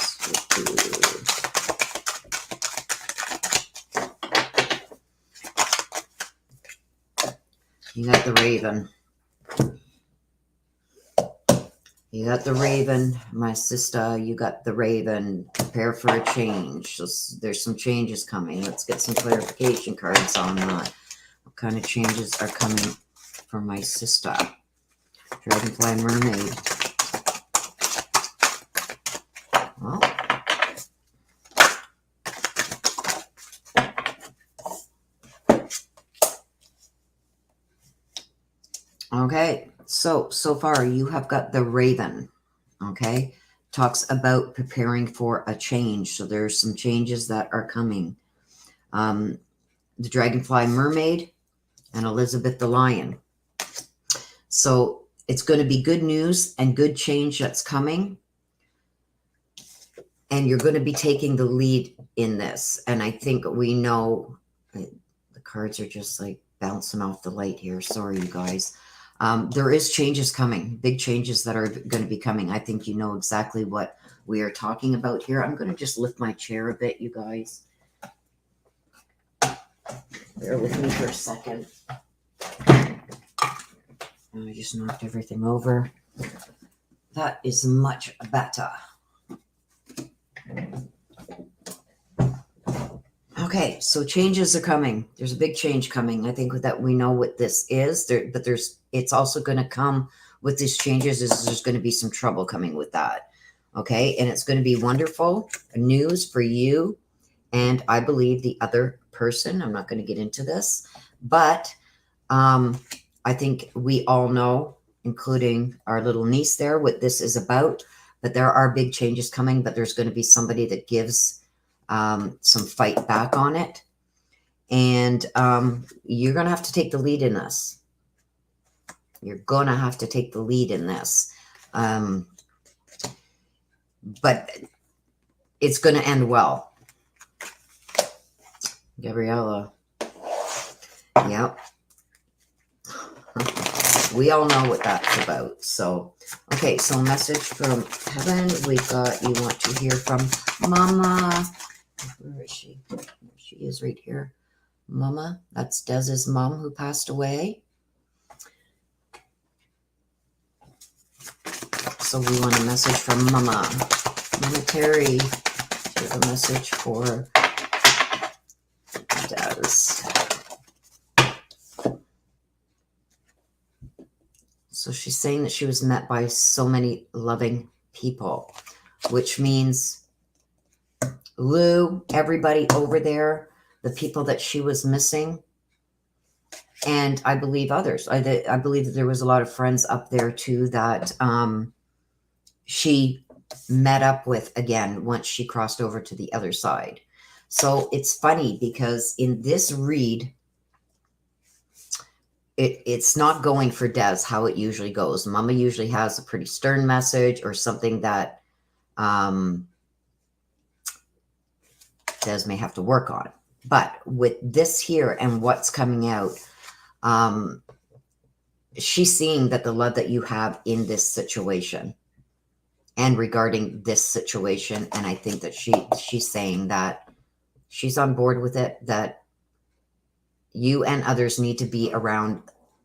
You got the Raven. You got the Raven, my sister. You got the Raven. Prepare for a change. There's some changes coming. Let's get some clarification cards on that. What kind of changes are coming for my sister? Dragonfly Mermaid. Well, okay, so far you have got the Raven, okay? Talks about preparing for a change. So there's some changes that are coming. The Dragonfly Mermaid and Elizabeth the Lion. So it's going to be good news and good change that's coming. And you're going to be taking the lead in this. And I think we know, the cards are just like bouncing off the light here. Sorry, you guys. There is changes coming, big changes that are going to be coming. I think you know exactly what we are talking about here. I'm going to just lift my chair a bit, you guys. Bear with me for a second. I just knocked everything over. That is much better. Okay, so changes are coming. There's a big change coming. I think that we know what this is, but it's also going to come with these changes. There's going to be some trouble coming with that. Okay, and it's going to be wonderful news for you, and I believe the other person. I'm not going to get into this, but I think we all know, including our little niece there, what this is about. But there are big changes coming, but there's going to be somebody that gives some fight back on it. And you're going to have to take the lead in this. You're going to have to take the lead in this. But it's going to end well. Gabriella. Yep. We all know what that's about. So, okay, so message from heaven. We've got, you want to hear from Mama. Where is she? She is right here. Mama, that's Dez's mom who passed away. So we want a message from Mama. Mama Terry, do you have a message for Dez? So she's saying that she was met by so many loving people, which means Lou, everybody over there, the people that she was missing, and I believe others. I believe that there was a lot of friends up there too that she met up with again once she crossed over to the other side. So it's funny because in this read, it's not going for Des how it usually goes. Mama usually has a pretty stern message or something that Des may have to work on. But with this here and what's coming out, she's seeing that the love that you have in this situation and regarding this situation. And I think that she's saying that she's on board with it, that you and others need to be around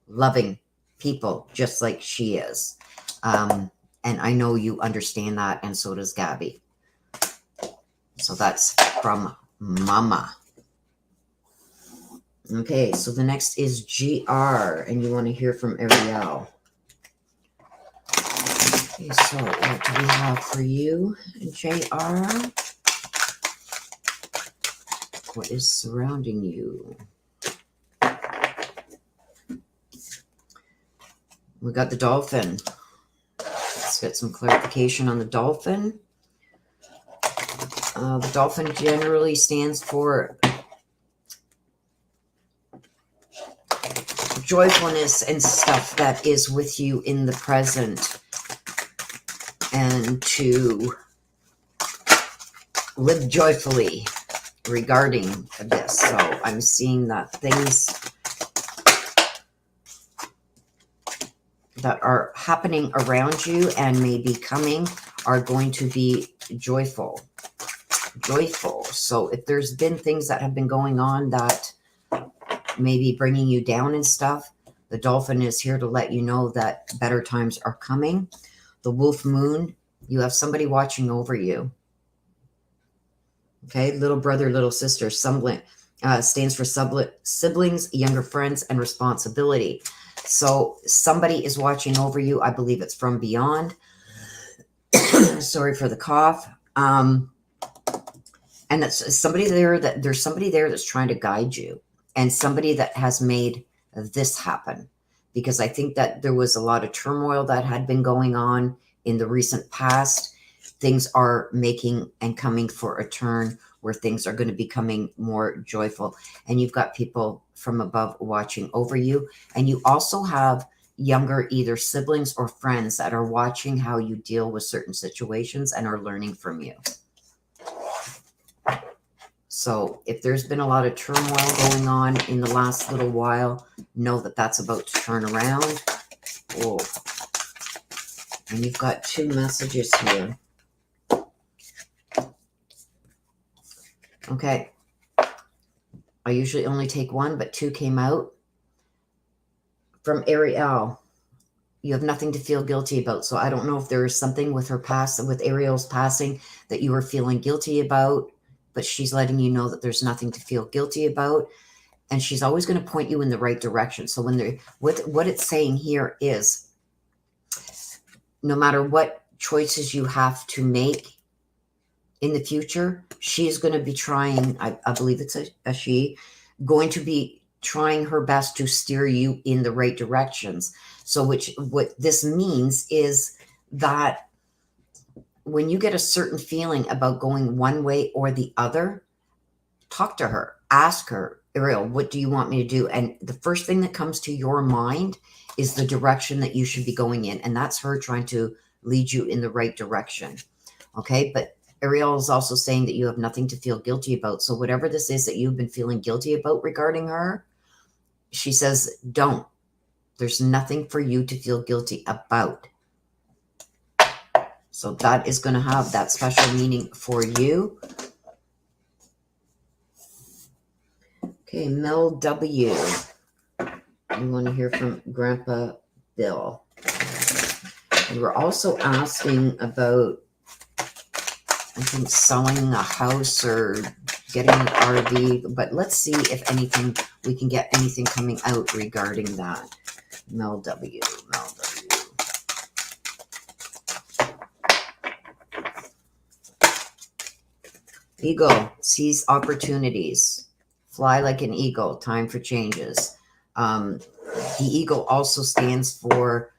loving people just like she is. And I know you understand that, and so does Gabby. So that's from Mama. Okay, so the next is GR, and you want to hear from Ariel. Okay, so what do we have for you, JR? What is surrounding you? We got the dolphin. Let's get some clarification on the dolphin. The dolphin generally stands for joyfulness and stuff that is with you in the present, and to live joyfully regarding this. So I'm seeing that things that are happening around you and may be coming are going to be joyful. So if there's been things that have been going on that may be bringing you down and stuff, the dolphin is here to let you know that better times are coming. The wolf moon, you have somebody watching over you. Okay, little brother, little sister, stands for siblings, younger friends, and responsibility. So somebody is watching over you. I believe it's from beyond. Sorry for the cough. And that's somebody there, that there's somebody there that's trying to guide you, and somebody that has made this happen, because I think that there was a lot of turmoil that had been going on in the recent past. Things are making and coming for a turn where things are going to be becoming more joyful. And you've got people from above watching over you. And you also have younger either siblings or friends that are watching how you deal with certain situations and are learning from you. So if there's been a lot of turmoil going on in the last little while, know that that's about to turn around. Oh. And you've got two messages here. Okay. I usually only take one, but two came out. From Ariel, you have nothing to feel guilty about. So I don't know if there is something with her past, with Ariel's passing, that you were feeling guilty about, but she's letting you know that there's nothing to feel guilty about. And she's always going to point you in the right direction. So when what it's saying here is, no matter what choices you have to make in the future, she's going to be trying, I believe it's a she, going to be trying her best to steer you in the right directions. So what this means is that when you get a certain feeling about going one way or the other, talk to her, ask her, Ariel, what do you want me to do? And the first thing that comes to your mind is the direction that you should be going in. And that's her trying to lead you in the right direction. Okay. But Ariel is also saying that you have nothing to feel guilty about. So whatever this is that you've been feeling guilty about regarding her, she says, don't. There's nothing for you to feel guilty about. So that is going to have that special meaning for you. Okay, Mel W. You want to hear from Grandpa Bill. And we're also asking about, I think, selling a house or getting an RV. But let's see if anything, we can get anything coming out regarding that. Mel W. Mel W. Eagle sees opportunities. Fly like an eagle. Time for changes. The eagle also stands for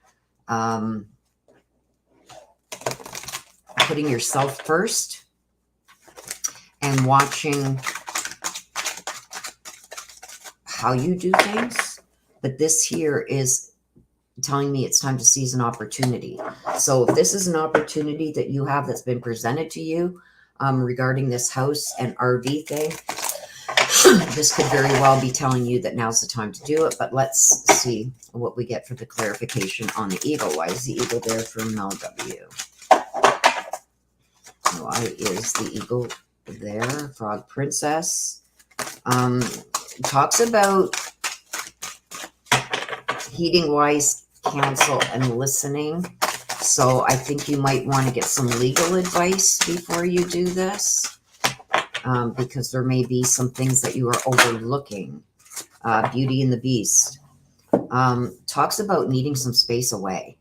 putting yourself first and watching how you do things. But this here is telling me it's time to seize an opportunity. So if this is an opportunity that you have that's been presented to you regarding this house and RV thing, this could very well be telling you that now's the time to do it. But let's see what we get for the clarification on the eagle. Why is the eagle there for Mel W? Why is the eagle there? Frog Princess. Talks about heeding wise counsel and listening. So I think you might want to get some legal advice before you do this, because there may be some things that you are overlooking. Beauty and the Beast. Talks about needing some space away.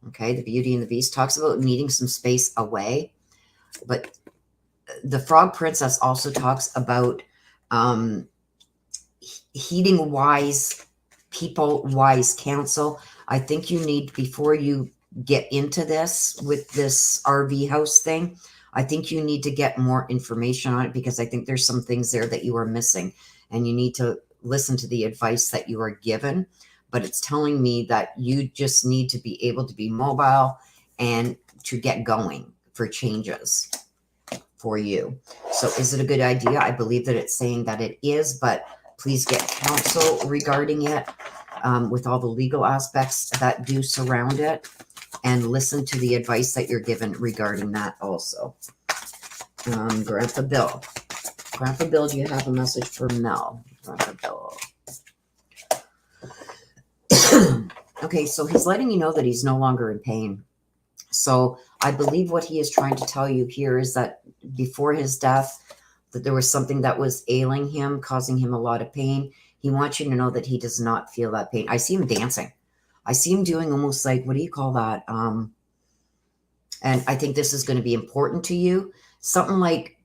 Okay, the Beauty and the Beast talks about needing some space away. But the Frog Princess also talks about heeding wise people, wise counsel. I think you need, before you get into this with this RV house thing, I think you need to get more information on it, because I think there's some things there that you are missing, and you need to listen to the advice that you are given. But it's telling me that you just need to be able to be mobile and to get going for changes for you. So is it a good idea? I believe that it's saying that it is, but please get counsel regarding it, with all the legal aspects that do surround it, and listen to the advice that you're given regarding that also. Grandpa Bill. Grandpa Bill, do you have a message for Mel? Grandpa Bill. Okay, so he's letting you know that he's no longer in pain. So I believe what he is trying to tell you here is that before his death, that there was something that was ailing him, causing him a lot of pain. He wants you to know that he does not feel that pain. I see him dancing. I see him doing almost like, what do you call that? And I think this is going to be important to you. Something like,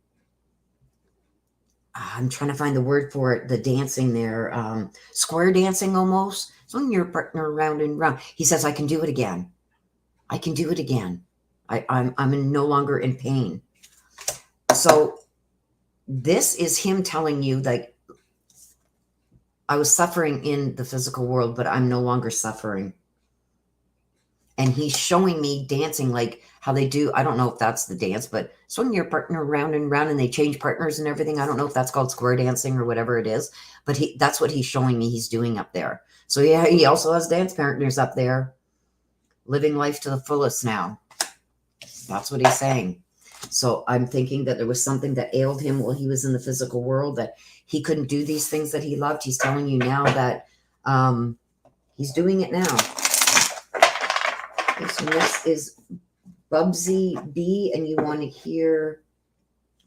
I'm trying to find the word for it, the dancing there, square dancing almost. Swing your partner round and round. He says, I can do it again. I can do it again. I'm no longer in pain. So this is him telling you, like, I was suffering in the physical world, but I'm no longer suffering. And he's showing me dancing like how they do. I don't know if that's the dance, but swing your partner round and round, and they change partners and everything. I don't know if that's called square dancing or whatever it is, but that's what he's showing me he's doing up there. So yeah, he also has dance partners up there, living life to the fullest now. That's what he's saying. So I'm thinking that there was something that ailed him while he was in the physical world, that he couldn't do these things that he loved. He's telling you now that he's doing it now. Okay, so next is Bubsy B, and you want to hear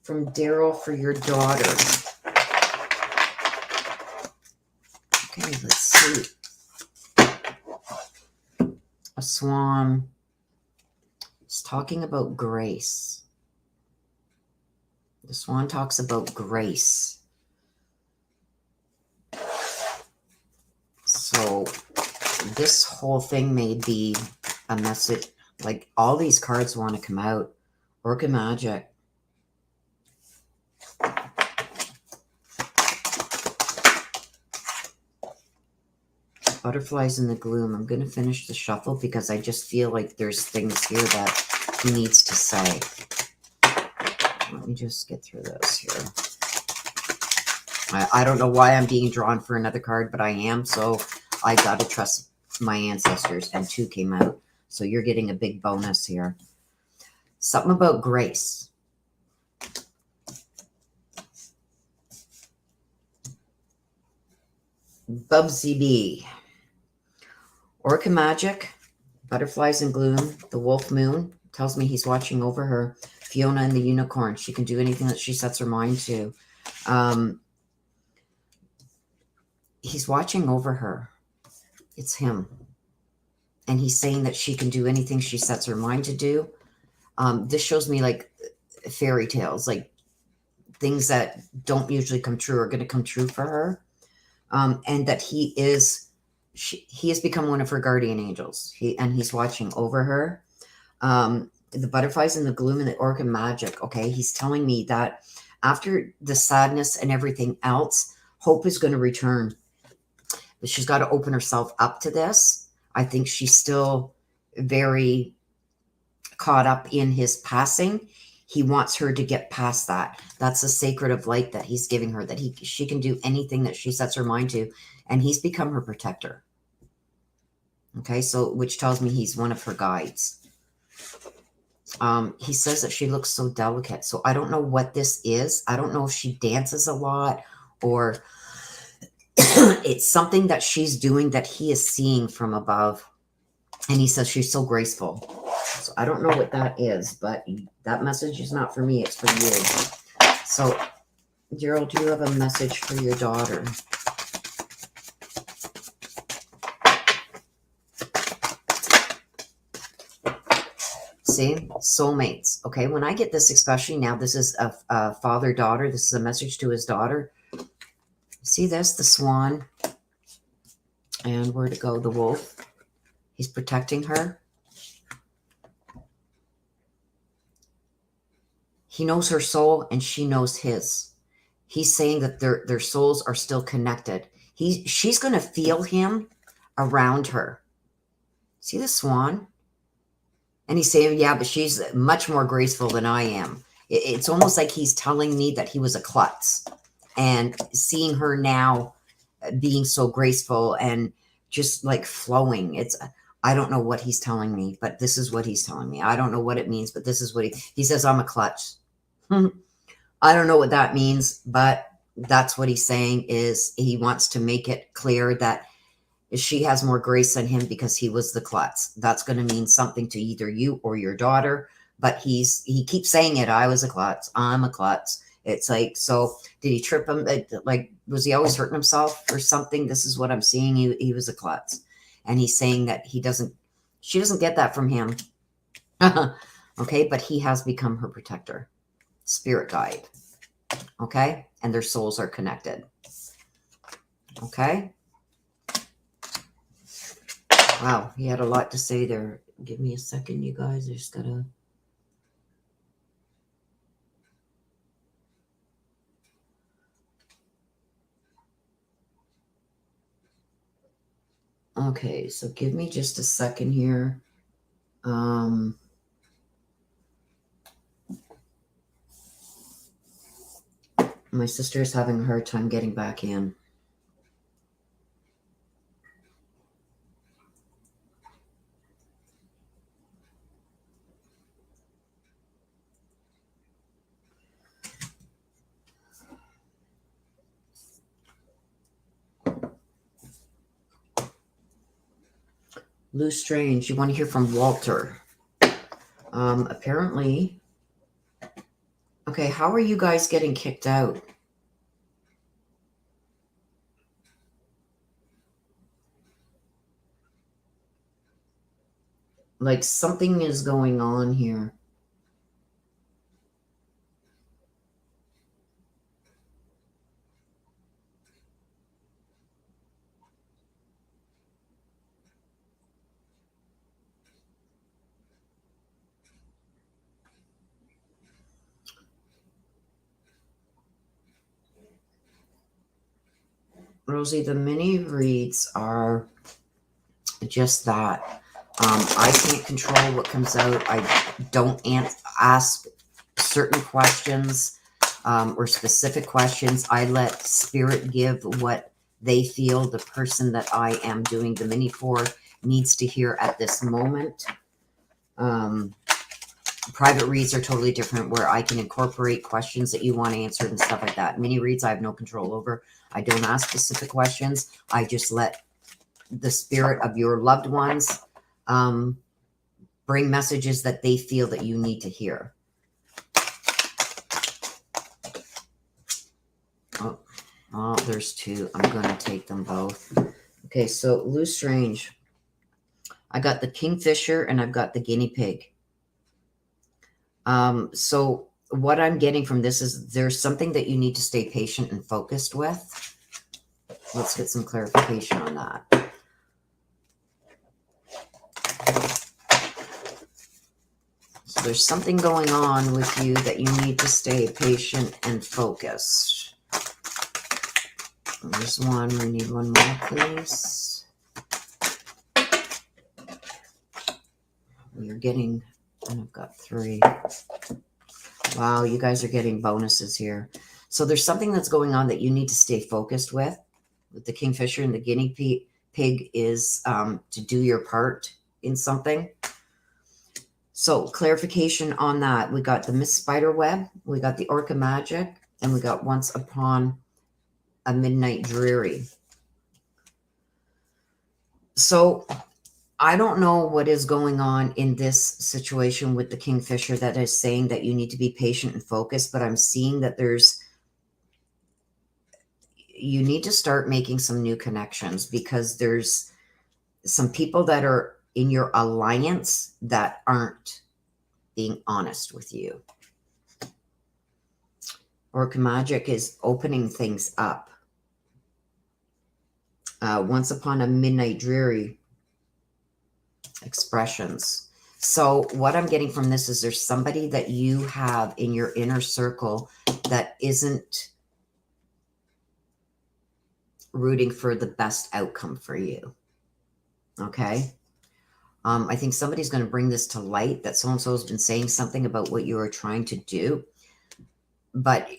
from Daryl for your daughter. Okay, let's see. A swan is talking about grace. The swan talks about grace. So this whole thing may be a message, like all these cards want to come out. Orca Magic. Butterflies in the Gloom. I'm going to finish the shuffle because I just feel like there's things here that he needs to say. Let me just get through this here. I don't know why I'm being drawn for another card, but I am. So I got to trust my ancestors, and 2 came out. So you're getting a big bonus here. Something about grace. Bubsy Bee. Orca magic. Butterflies and gloom. The wolf moon tells me he's watching over her. Fiona and the unicorn. She can do anything that she sets her mind to. He's watching over her. It's him. And he's saying that she can do anything she sets her mind to do. This shows me like fairy tales, like things that don't usually come true are going to come true for her. And that he has become one of her guardian angels. He's watching over her. The butterflies and the gloom and the orca magic. Okay. He's telling me that after the sadness and everything else, hope is going to return. But she's got to open herself up to this. I think she's still very caught up in his passing. He wants her to get past that. That's the sacred of light that he's giving her, that she can do anything that she sets her mind to. And he's become her protector. Okay, so which tells me he's one of her guides. He says that she looks so delicate. So I don't know what this is. I don't know if she dances a lot or it's something that she's doing that he is seeing from above. And he says she's so graceful. So I don't know what that is, but that message is not for me. It's for you. So, Gerald, do you have a message for your daughter? See, soulmates. Okay, when I get this, especially now, this is a father-daughter. This is a message to his daughter. See this, the swan. And where'd it go? The wolf. He's protecting her. He knows her soul and she knows his. He's saying that their souls are still connected. She's going to feel him around her. See the swan? And he's saying, yeah, but she's much more graceful than I am. It's almost like he's telling me that he was a klutz. And seeing her now being so graceful and just like flowing. I don't know what he's telling me, but this is what he's telling me. I don't know what it means, but this is what he says. I'm a klutz. I don't know what that means, but that's what he's saying is he wants to make it clear that she has more grace than him because he was the klutz. That's going to mean something to either you or your daughter, but he keeps saying it. I was a klutz. I'm a klutz. It's like, so did he trip him? Like, was he always hurting himself or something? This is what I'm seeing. He was a klutz. And he's saying that she doesn't get that from him. Okay. But he has become her protector, spirit guide. Okay. And their souls are connected. Okay. Wow. He had a lot to say there. Give me a second, you guys. I just gotta. Okay, so give me just a second here. My sister is having a hard time getting back in. Lou Strange, you want to hear from Walter. Apparently. Okay, how are you guys getting kicked out? Like something is going on here. Rosie, the mini reads are just that. I can't control what comes out. I don't ask certain questions or specific questions. I let spirit give what they feel the person that I am doing the mini for needs to hear at this moment. Private reads are totally different, where I can incorporate questions that you want answered and stuff like that. Mini reads I have no control over. I don't ask specific questions. I just let the spirit of your loved ones bring messages that they feel that you need to hear. Oh, there's two. I'm going to take them both. Okay, so loose range. I got the kingfisher and I've got the guinea pig. So what I'm getting from this is there's something that you need to stay patient and focused with. Let's get some clarification on that. So there's something going on with you that you need to stay patient and focused. There's one. We need one more, please. You're getting, and I've got three. Wow, you guys are getting bonuses here. So there's something that's going on that you need to stay focused with the kingfisher and the guinea pig is to do your part in something. So clarification on that. We got the Miss Spiderweb, we got the Orca Magic, and we got Once Upon a Midnight Dreary. So I don't know what is going on in this situation with the kingfisher that is saying that you need to be patient and focused, but I'm seeing that you need to start making some new connections, because there's some people that are in your alliance that aren't being honest with you. Orca Magic is opening things up. Once Upon a Midnight Dreary expressions. So what I'm getting from this is there's somebody that you have in your inner circle that isn't rooting for the best outcome for you. Okay. I think somebody's going to bring this to light, that so-and-so has been saying something about what you are trying to do, but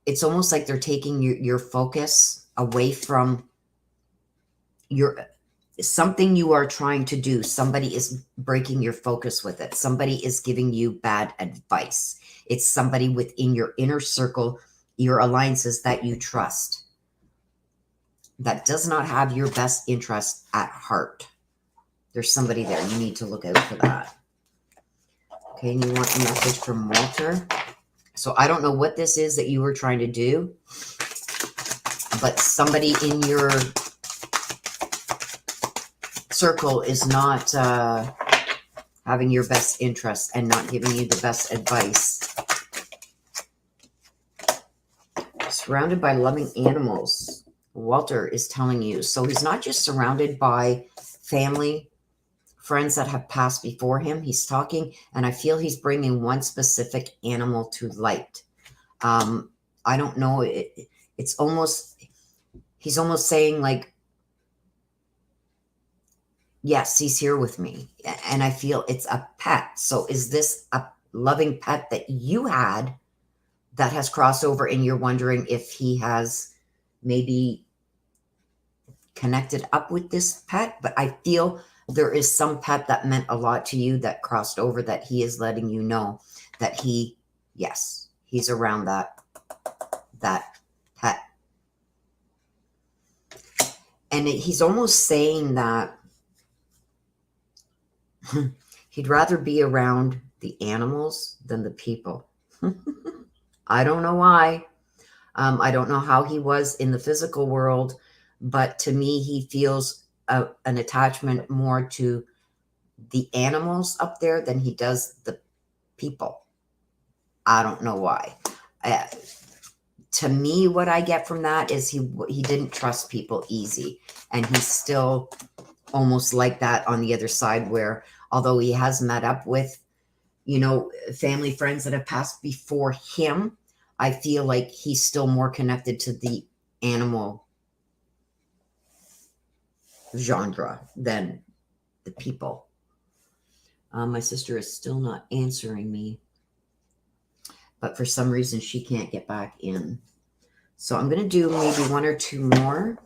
it's almost like they're taking your focus away from something you are trying to do. Somebody is breaking your focus with it. Somebody is giving you bad advice. It's somebody within your inner circle, your alliances that you trust, that does not have your best interest at heart. There's somebody there. You need to look out for that. Okay, and you want a message from Walter. So I don't know what this is that you were trying to do, but somebody in your circle is not having your best interest and not giving you the best advice. Surrounded by loving animals, Walter is telling you. So he's not just surrounded by family, friends that have passed before him. He's talking, and I feel he's bringing one specific animal to light. I don't know. It's almost, he's almost saying like, yes, he's here with me. And I feel it's a pet. So is this a loving pet that you had that has crossed over, and you're wondering if he has maybe connected up with this pet? But I feel there is some pet that meant a lot to you that crossed over, that he is letting you know that yes, he's around that pet. And he's almost saying that he'd rather be around the animals than the people. I don't know why. I don't know how he was in the physical world, but to me, he feels an attachment more to the animals up there than he does the people. I don't know why. To me, what I get from that is he didn't trust people easy, and he's still almost like that on the other side, where although he has met up with, family, friends that have passed before him, I feel like he's still more connected to the animal genre than the people. My sister is still not answering me, but for some reason she can't get back in. So I'm going to do maybe one or two more.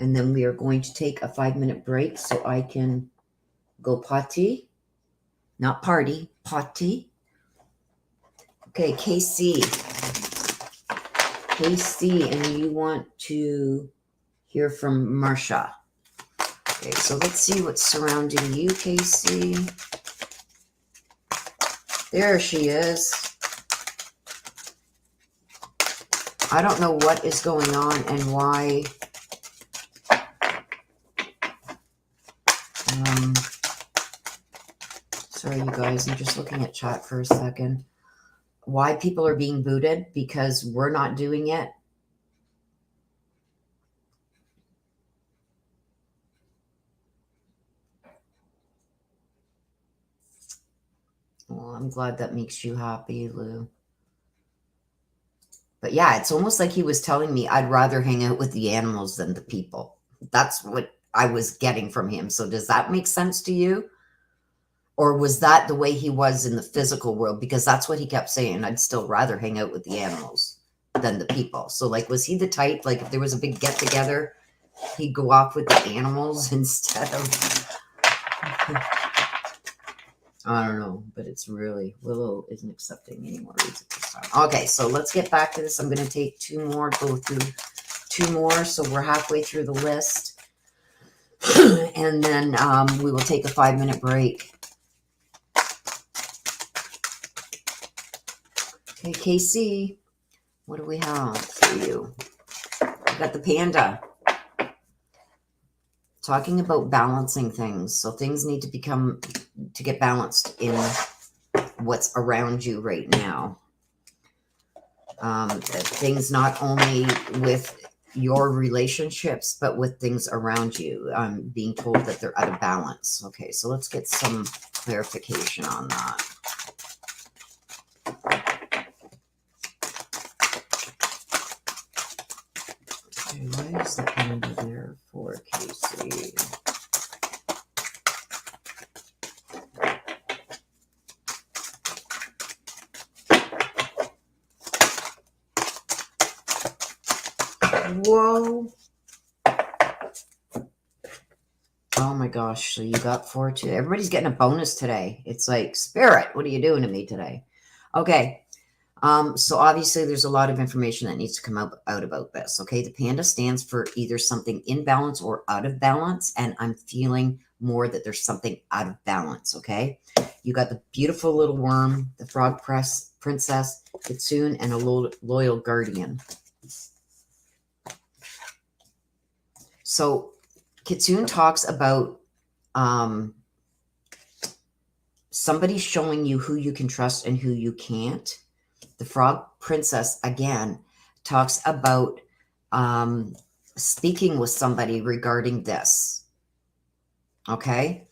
And then we are going to take a 5-minute break so I can go potty. Not party, potty. Okay, KC. KC, and you want to hear from Marsha. Okay, so let's see what's surrounding you, Casey. There she is. I don't know what is going on and why. Sorry, you guys. I'm just looking at chat for a second. Why people are being booted? Because we're not doing it. Well, I'm glad that makes you happy, Lou. But yeah, it's almost like he was telling me I'd rather hang out with the animals than the people. That's what I was getting from him. So does that make sense to you? Or was that the way he was in the physical world? Because that's what he kept saying. I'd still rather hang out with the animals than the people. So like, was he the type, like if there was a big get together, he'd go off with the animals instead of, I don't know, but it's really, Willow isn't accepting any more reads at this time. Okay, so let's get back to this. I'm going to take two more, go through two more. So we're halfway through the list. And then we will take a 5-minute break. Okay, KC, what do we have for you? We got the panda. Talking about balancing things. So things need to get balanced in what's around you right now. Things not only with your relationships, but with things around you. I'm being told that they're out of balance. Okay, so let's get some clarification on that. Okay, why is the panda there for Casey? Whoa. Oh my gosh. So you got 4 too. Everybody's getting a bonus today. It's like, Spirit, what are you doing to me today? Okay. So obviously there's a lot of information that needs to come out about this. Okay. The panda stands for either something in balance or out of balance. And I'm feeling more that there's something out of balance. Okay. You got the beautiful little worm, the frog princess, Kitsune, and a loyal guardian. So Kitsune talks about somebody showing you who you can trust and who you can't. The frog princess, again, talks about speaking with somebody regarding this. Okay?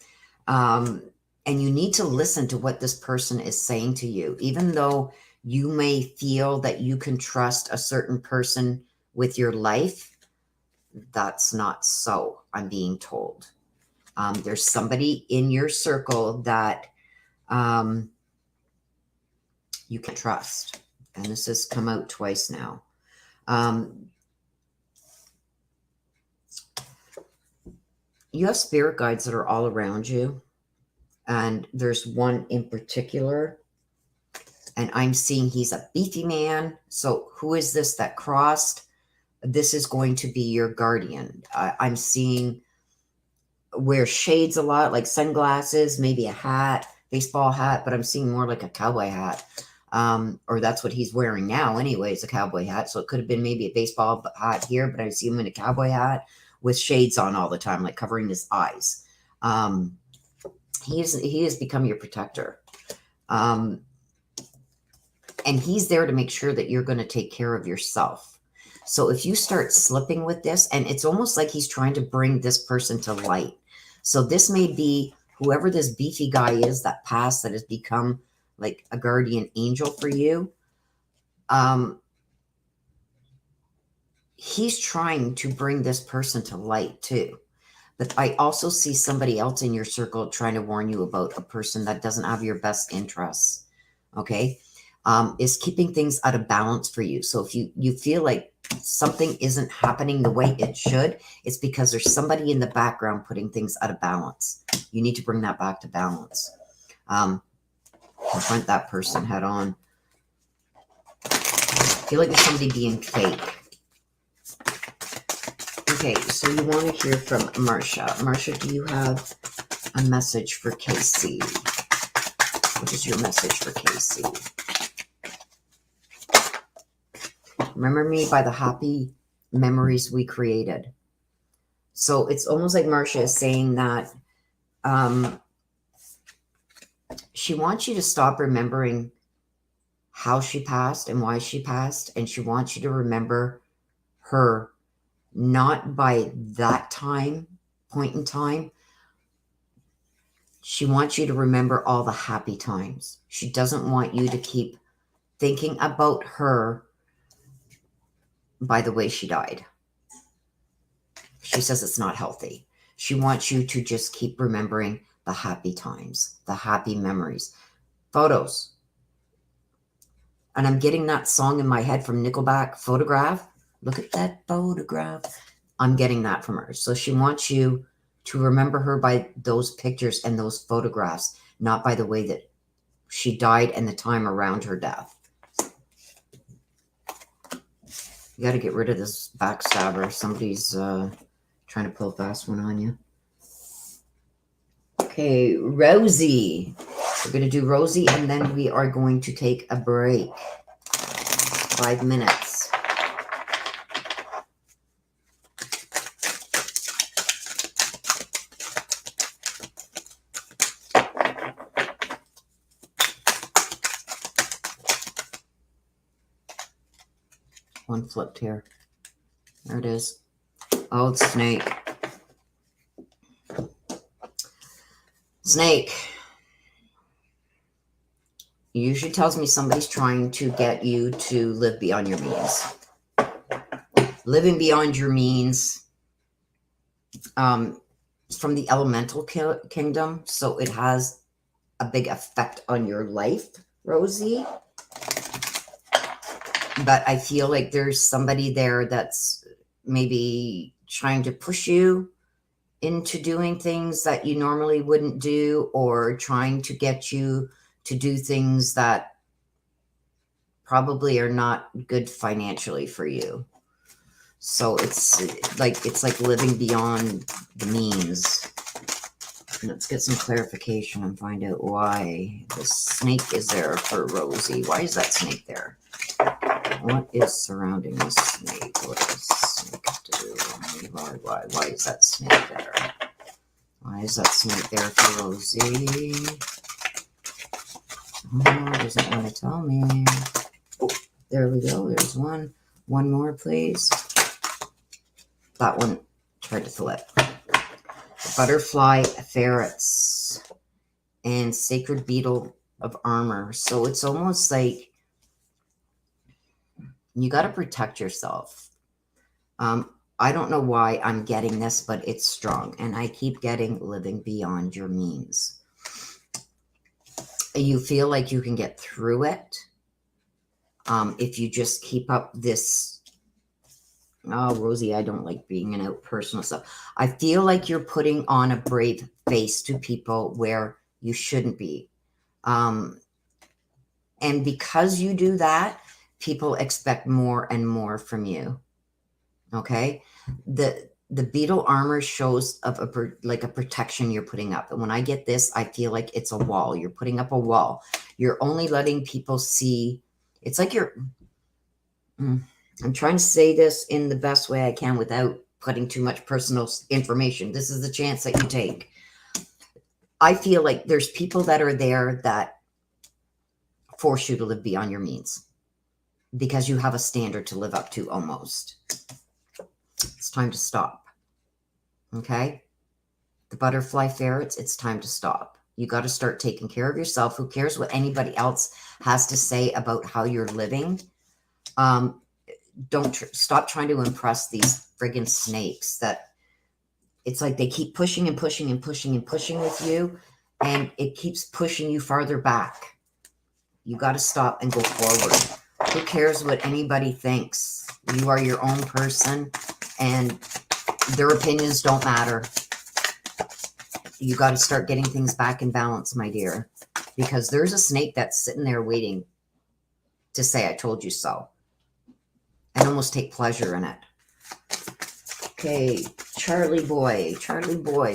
And you need to listen to what this person is saying to you. Even though you may feel that you can trust a certain person with your life, that's not so, I'm being told. There's somebody in your circle that you can trust. And this has come out twice now. You have spirit guides that are all around you. And there's one in particular. And I'm seeing he's a beefy man. So who is this that crossed? This is going to be your guardian. I'm seeing wear shades a lot, like sunglasses, maybe a hat, baseball hat, but I'm seeing more like a cowboy hat. Or that's what he's wearing now anyways, a cowboy hat. So it could have been maybe a baseball hat here, but I see him in a cowboy hat with shades on all the time, like covering his eyes. He has become your protector. And he's there to make sure that you're going to take care of yourself. So if you start slipping with this, and it's almost like he's trying to bring this person to light. So this may be whoever this beefy guy is that passed, that has become like a guardian angel for you. He's trying to bring this person to light too. But I also see somebody else in your circle trying to warn you about a person that doesn't have your best interests. Okay. is keeping things out of balance for you. So if you feel like something isn't happening the way it should, it's because there's somebody in the background putting things out of balance. You need to bring that back to balance. Confront that person head on. I feel like there's somebody being fake. Okay, so you want to hear from Marsha. Marsha, do you have a message for Casey? What is your message for Casey? Remember me by the happy memories we created. So it's almost like Marsha is saying that she wants you to stop remembering how she passed and why she passed. And she wants you to remember her not by that point in time. She wants you to remember all the happy times. She doesn't want you to keep thinking about her by the way she died. She says it's not healthy. She wants you to just keep remembering the happy times, the happy memories, photos. And I'm getting that song in my head from Nickelback, Photograph. Look at that photograph. I'm getting that from her. So she wants you to remember her by those pictures and those photographs, not by the way that she died and the time around her death. You got to get rid of this backstabber. Somebody's trying to pull a fast one on you. Okay, Rosie. We're going to do Rosie, and then we are going to take a break. 5 minutes. One flipped here. There it is. Oh, it's snake. Snake. It usually tells me somebody's trying to get you to live beyond your means. Living beyond your means from the elemental kingdom, so it has a big effect on your life, Rosie. But I feel like there's somebody there that's maybe trying to push you into doing things that you normally wouldn't do, or trying to get you to do things that probably are not good financially for you. So it's like living beyond the means. Let's get some clarification and find out why the snake is there for Rosie. Why is that snake there? What is surrounding this snake? What does snake do? Why is that snake there? Why is that snake there for Rosie? Oh, doesn't want to tell me. Oh, there we go. There's one. One more, please. That one tried to flip. Butterfly ferrets and sacred beetle of armor. So it's almost like you got to protect yourself. I don't know why I'm getting this, but it's strong. And I keep getting living beyond your means. You feel like you can get through it if you just keep up this. Oh, Rosie, I don't like being in out personal stuff. I feel like you're putting on a brave face to people where you shouldn't be. And because you do that, people expect more and more from you. Okay? The beetle armor shows of like a protection you're putting up. And when I get this, I feel like it's a wall. You're putting up a wall. You're only letting people see. It's like you're... I'm trying to say this in the best way I can without putting too much personal information. This is the chance that you take. I feel like there's people that are there that force you to live beyond your means because you have a standard to live up to almost. It's time to stop. Okay? The butterfly ferrets, it's time to stop. You got to start taking care of yourself. Who cares what anybody else has to say about how you're living? Don't stop trying to impress these friggin' snakes that it's like they keep pushing and pushing and pushing and pushing with you, and it keeps pushing you farther back. You got to stop and go forward. Who cares what anybody thinks? You are your own person, and their opinions don't matter. You got to start getting things back in balance, my dear, because there's a snake that's sitting there waiting to say, I told you so, and almost take pleasure in it. Okay, Charlie boy,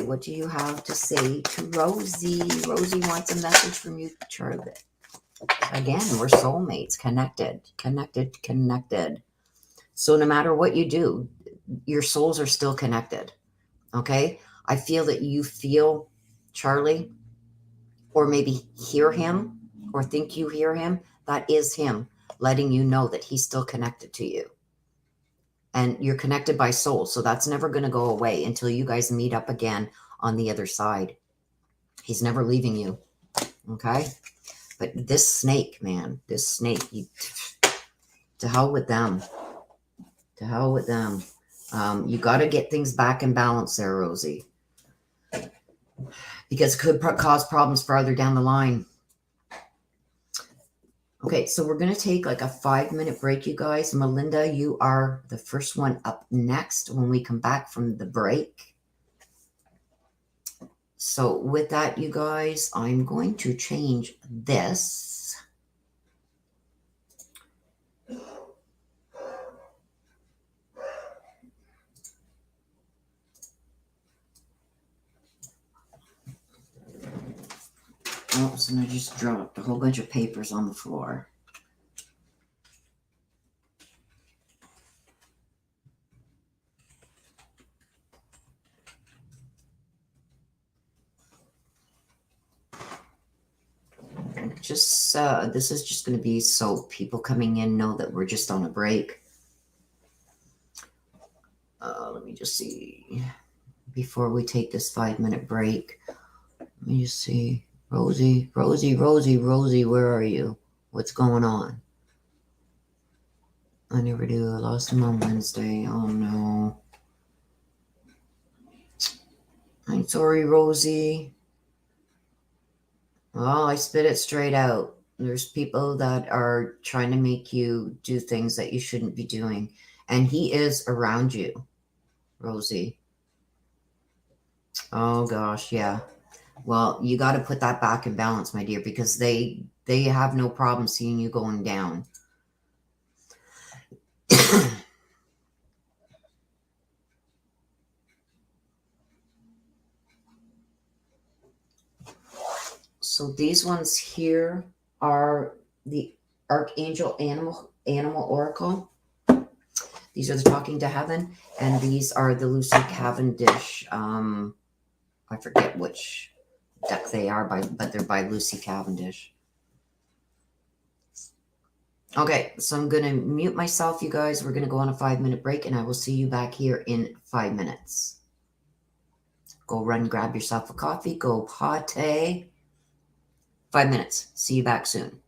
what do you have to say to Rosie? Rosie wants a message from you, Charlie. Again, we're soulmates, connected. So no matter what you do, your souls are still connected. Okay? I feel that you feel Charlie, or maybe hear him, or think you hear him. That is him letting you know that he's still connected to you. And you're connected by soul. So that's never going to go away until you guys meet up again on the other side. He's never leaving you. Okay? But this snake, man, this snake, to hell with them. To hell with them. You got to get things back in balance there, Rosie. Because it could cause problems farther down the line. Okay, so we're going to take like a 5-minute break, you guys. Melinda, you are the first one up next when we come back from the break. So with that, you guys, I'm going to change this. Oops, and I just dropped a whole bunch of papers on the floor. Just this is just going to be so people coming in know that we're just on a break. Let me just see before we take this 5-minute break. Let me just see. Rosie, where are you? What's going on? I never do. I lost him on Wednesday. Oh no. I'm sorry, Rosie. Well, I spit it straight out. There's people that are trying to make you do things that you shouldn't be doing. And he is around you, Rosie. Oh gosh, yeah. Well, you got to put that back in balance, my dear, because they have no problem seeing you going down. So these ones here are the Archangel Animal Oracle. These are the Talking to Heaven, and these are the Lucy Cavendish. I forget which deck they are by, but they're by Lucy Cavendish. Okay, so I'm going to mute myself, you guys. We're going to go on a 5-minute break, and I will see you back here in 5 minutes. Go run, grab yourself a coffee, go potty. 5 minutes. See you back soon.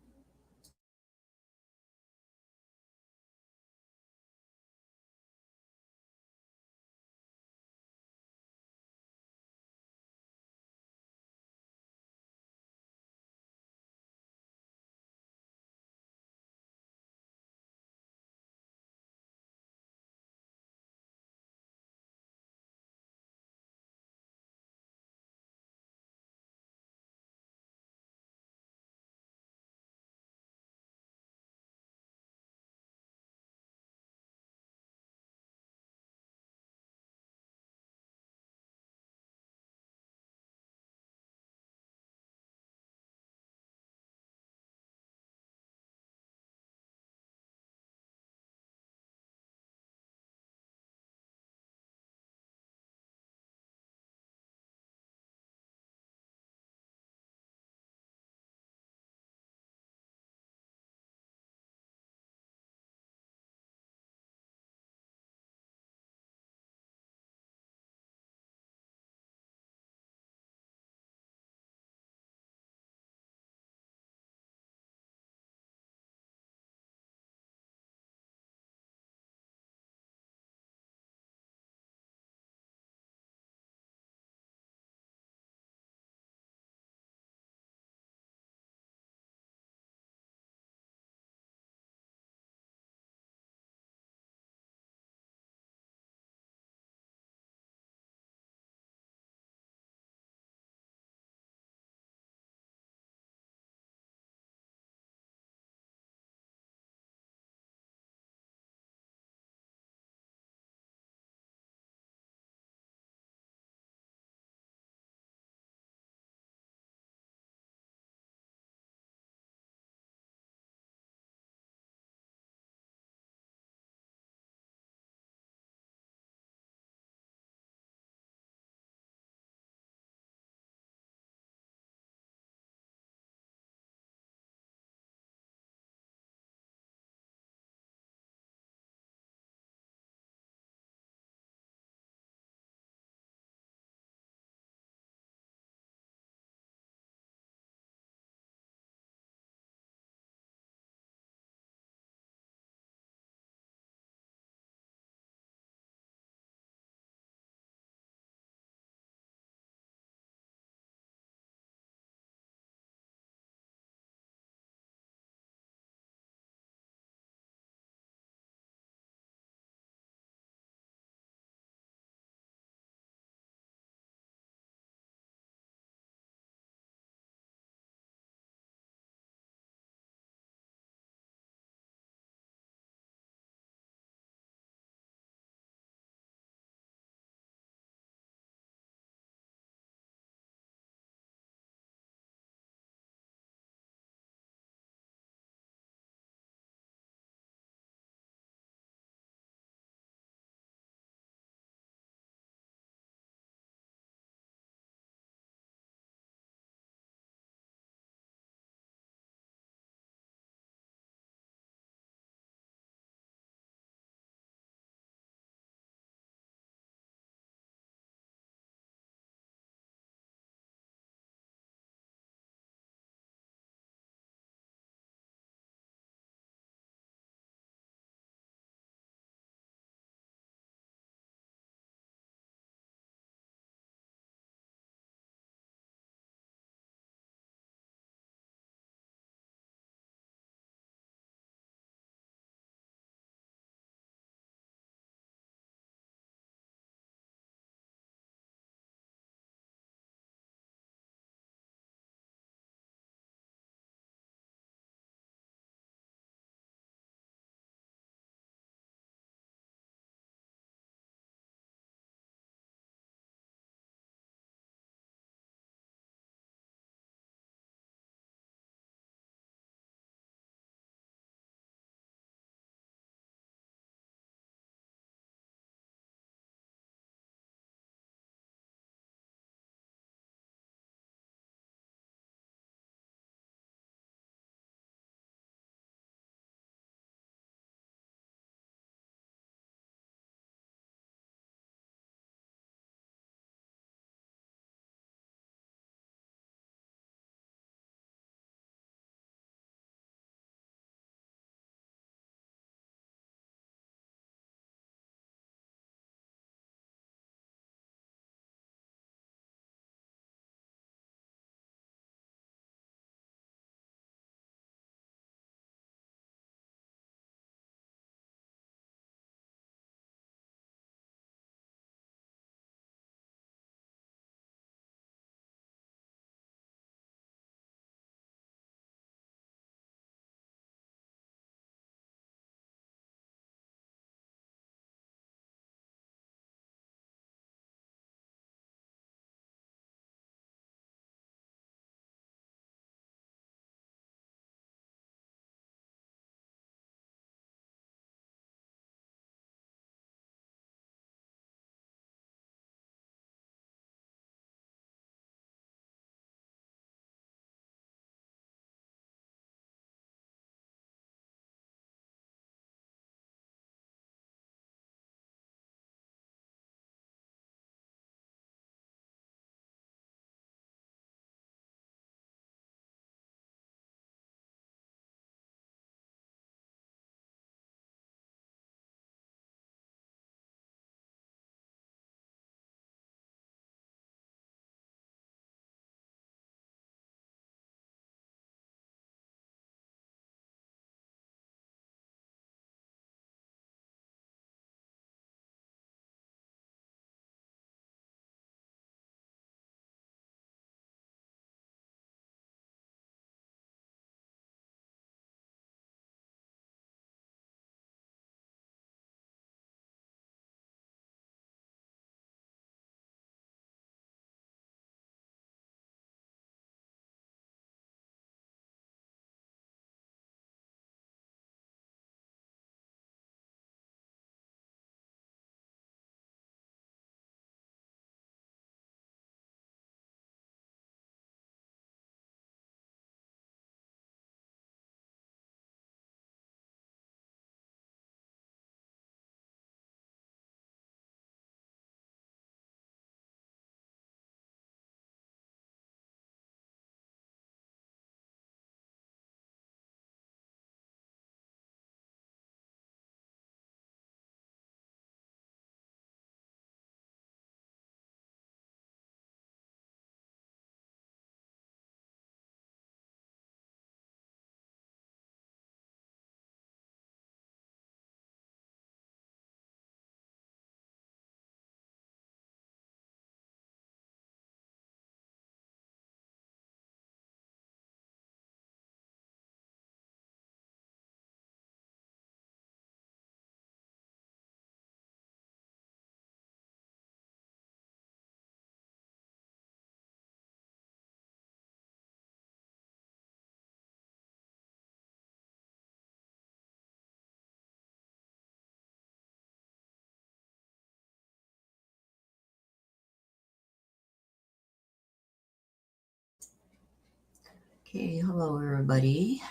Okay, hello everybody.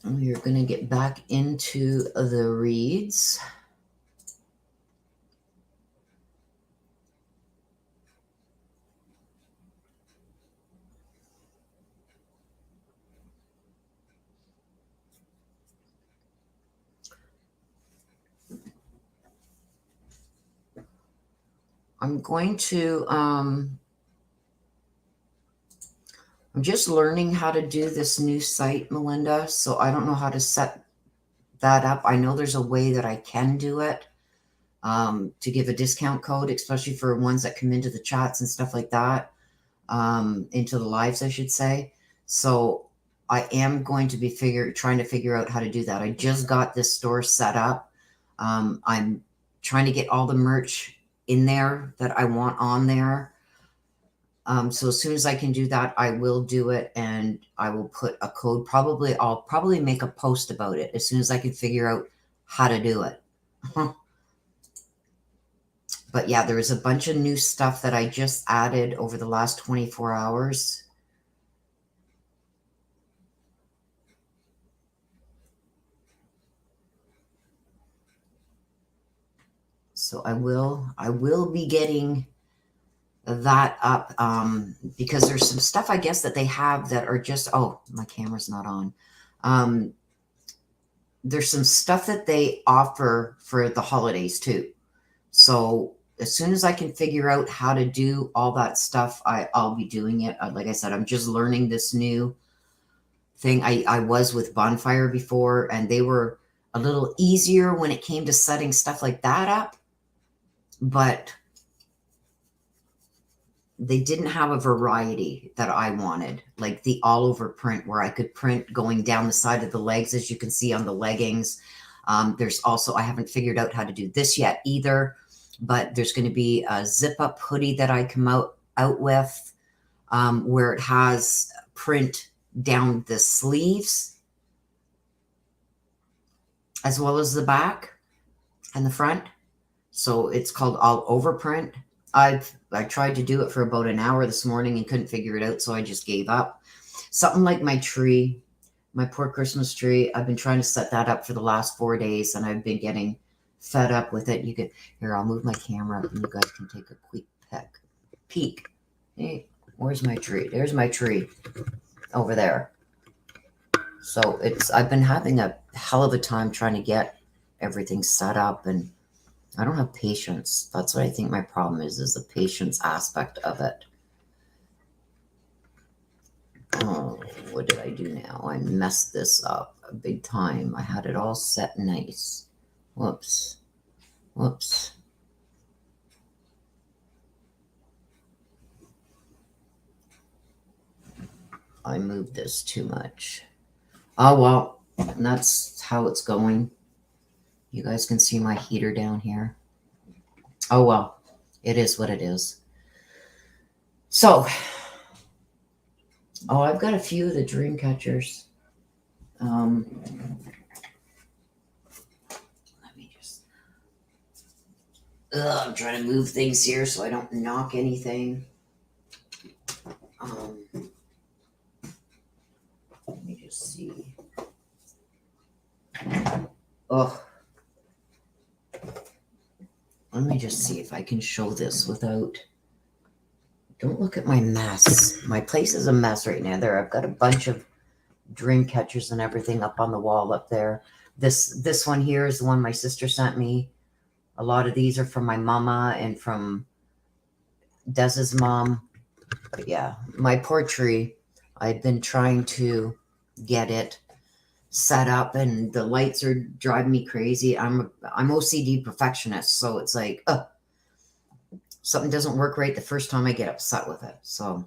We're going to get back into the reads. I'm going to, I'm just learning how to do this new site, Melinda, so I don't know how to set that up. I know there's a way that I can do it to give a discount code, especially for ones that come into the chats and stuff like that, into the lives, I should say. So I am going to be trying to figure out how to do that. I just got this store set up. I'm trying to get all the merch in there that I want on there. So as soon as I can do that, I will do it, and I will put a code. I'll probably make a post about it as soon as I can figure out how to do it. But yeah, there is a bunch of new stuff that I just added over the last 24 hours. So I will be getting that up because there's some stuff I guess that they have that are just, oh, my camera's not on. There's some stuff that they offer for the holidays too. So as soon as I can figure out how to do all that stuff, I'll be doing it. Like I said, I'm just learning this new thing. I was with Bonfire before, and they were a little easier when it came to setting stuff like that up, but they didn't have a variety that I wanted, like the all over print where I could print going down the side of the legs, as you can see on the leggings. There's also, I haven't figured out how to do this yet either, but there's going to be a zip up hoodie that I come out with where it has print down the sleeves as well as the back and the front. So it's called all over print. I tried to do it for about an hour this morning and couldn't figure it out, so I just gave up. Something like my tree, my poor Christmas tree, I've been trying to set that up for the last 4 days, and I've been getting fed up with it. You could, here, I'll move my camera up and you guys can take a quick peek. Hey, where's my tree? There's my tree over there. So I've been having a hell of a time trying to get everything set up, and I don't have patience. That's what I think my problem is the patience aspect of it. Oh, what did I do now? I messed this up big time. I had it all set nice. Whoops. Whoops. I moved this too much. Oh, well, that's how it's going. You guys can see my heater down here. Oh, well, it is what it is. So, oh, I've got a few of the dream catchers. Let me just, I'm trying to move things here so I don't knock anything. Let me just see. Oh, let me just see if I can show this without. Don't look at my mess. My place is a mess right now. I've got a bunch of dream catchers and everything up on the wall up there. This one here is the one my sister sent me. A lot of these are from my mama and from Des's mom. But yeah, my poor tree. I've been trying to get it set up, and the lights are driving me crazy. I'm OCD perfectionist, so it's like, something doesn't work right the first time I get upset with it. So,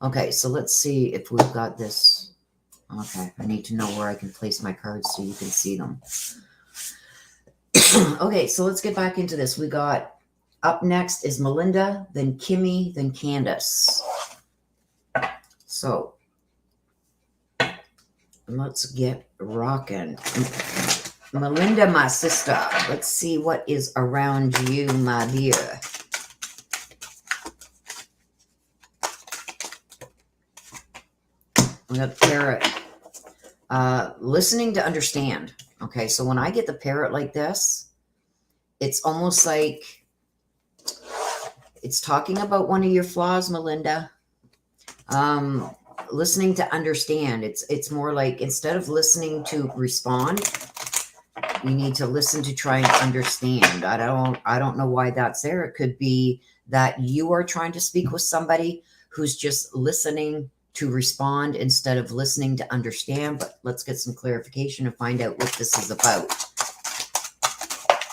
okay, so let's see if we've got this. Okay, I need to know where I can place my cards so you can see them. Okay, so let's get back into this. We got, up next is Melinda, then Kimmy, then Candace. So let's get rocking. Melinda, my sister, let's see what is around you, my dear. We got the parrot. Listening to understand. Okay, so when I get the parrot like this, it's almost like it's talking about one of your flaws, Melinda. Listening to understand. It's more like instead of listening to respond, you need to listen to try and understand. I don't know why that's there. It could be that you are trying to speak with somebody who's just listening to respond instead of listening to understand. But let's get some clarification and find out what this is about.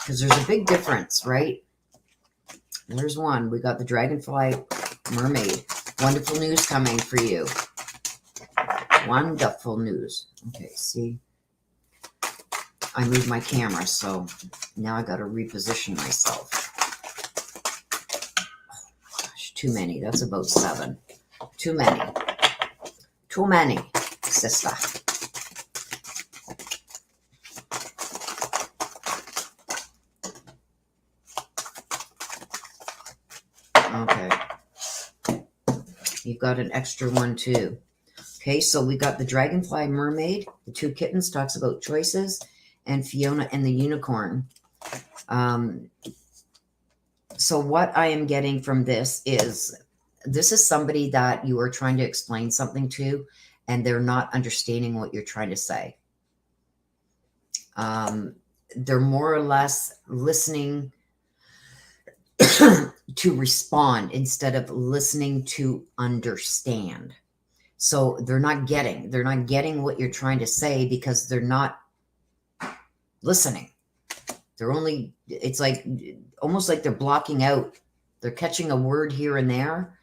Because there's a big difference, right? There's one. We got the dragonfly mermaid. Wonderful news coming for you. Wonderful news. Okay, see? I moved my camera, so now I got to reposition myself. Oh, gosh, too many. That's about 7. Too many. Too many, sister. Okay. You've got an extra one, too. Okay, so we got the dragonfly mermaid. The 2 kittens talks about choices. And Fiona and the unicorn. So what I am getting from this is somebody that you are trying to explain something to, and they're not understanding what you're trying to say. They're more or less listening to respond instead of listening to understand. So they're not getting what you're trying to say because they're not listening. They're only, it's like almost like they're blocking out. They're catching a word here and there,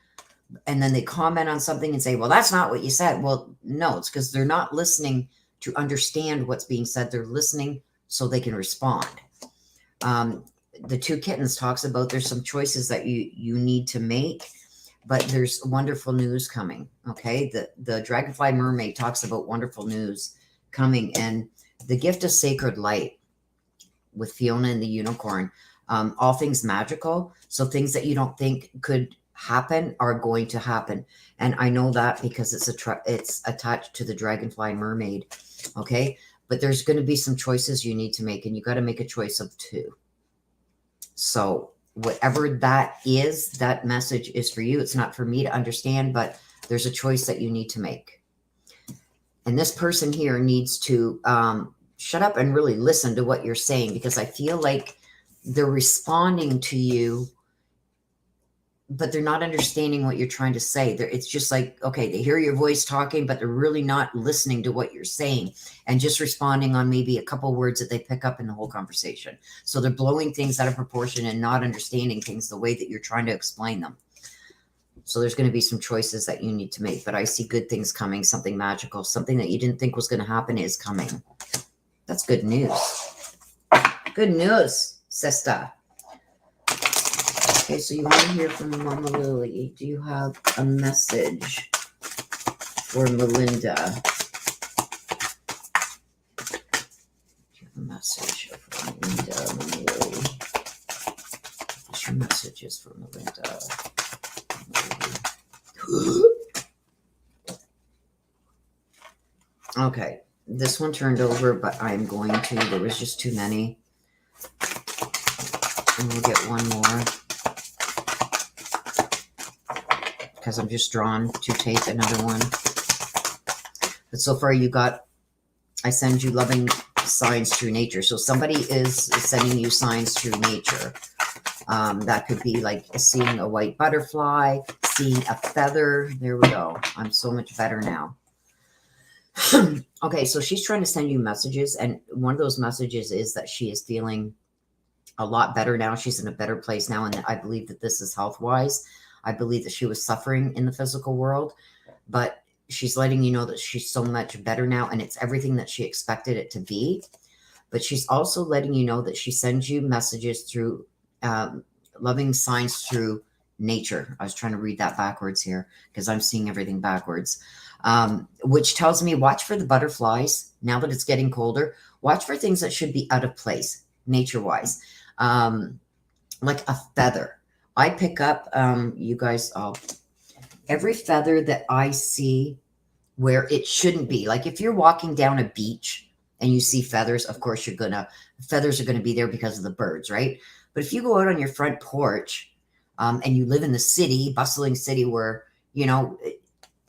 and then they comment on something and say, well, that's not what you said. Well, no, it's because they're not listening to understand what's being said. They're listening so they can respond. The 2 kittens talks about there's some choices that you need to make, but there's wonderful news coming. Okay. The dragonfly mermaid talks about wonderful news coming, and the gift of sacred light with Fiona and the unicorn. All things magical. So things that you don't think could happen are going to happen. And I know that because it's attached to the dragonfly mermaid. Okay. But there's going to be some choices you need to make, and you got to make a choice of 2. So whatever that is, that message is for you. It's not for me to understand, but there's a choice that you need to make. And this person here needs to shut up and really listen to what you're saying, because I feel like they're responding to you, but they're not understanding what you're trying to say. It's just like, okay, they hear your voice talking, but they're really not listening to what you're saying and just responding on maybe a couple words that they pick up in the whole conversation. So they're blowing things out of proportion and not understanding things the way that you're trying to explain them. So there's going to be some choices that you need to make, but I see good things coming, something magical, something that you didn't think was going to happen is coming. That's good news. Good news, sister. Okay, so you want to hear from Mama Lily. Do you have a message for Melinda? Do you have a message for Melinda, Mama Lily? What's your messages for Melinda? Okay, this one turned over, but I'm going to. There was just too many. And we'll get one more. Because I'm just drawn to take another one. But so far you got, I send you loving signs through nature. So somebody is sending you signs through nature. That could be like seeing a white butterfly, seeing a feather. There we go. I'm so much better now. Okay, so she's trying to send you messages, and one of those messages is that she is feeling a lot better now. She's in a better place now, and I believe that this is health-wise. I believe that she was suffering in the physical world, but she's letting you know that she's so much better now, and it's everything that she expected it to be. But she's also letting you know that she sends you messages through loving signs through nature. I was trying to read that backwards here because I'm seeing everything backwards. Which tells me watch for the butterflies. Now that it's getting colder, watch for things that should be out of place, nature-wise. Like a feather. I pick up, you guys, every feather that I see where it shouldn't be. Like if you're walking down a beach and you see feathers, of course feathers are going to be there because of the birds, right? But if you go out on your front porch and you live in the city, bustling city where, you know,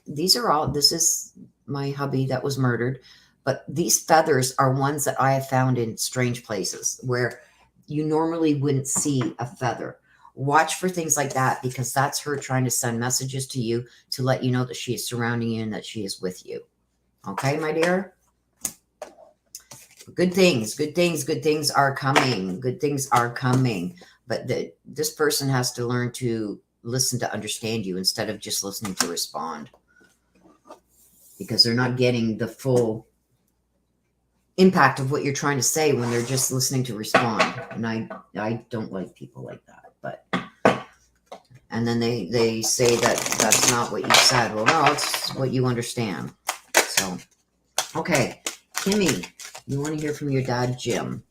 this is my hubby that was murdered, but these feathers are ones that I have found in strange places where you normally wouldn't see a feather. Watch for things like that because that's her trying to send messages to you to let you know that she is surrounding you and that she is with you. Okay, my dear? Good things are coming. Good things are coming. But this person has to learn to listen to understand you instead of just listening to respond. Because they're not getting the full impact of what you're trying to say when they're just listening to respond. And I don't like people like that. And then they say that that's not what you said. Well, no, it's what you understand. So, okay, Kimmy, you want to hear from your dad, Jim.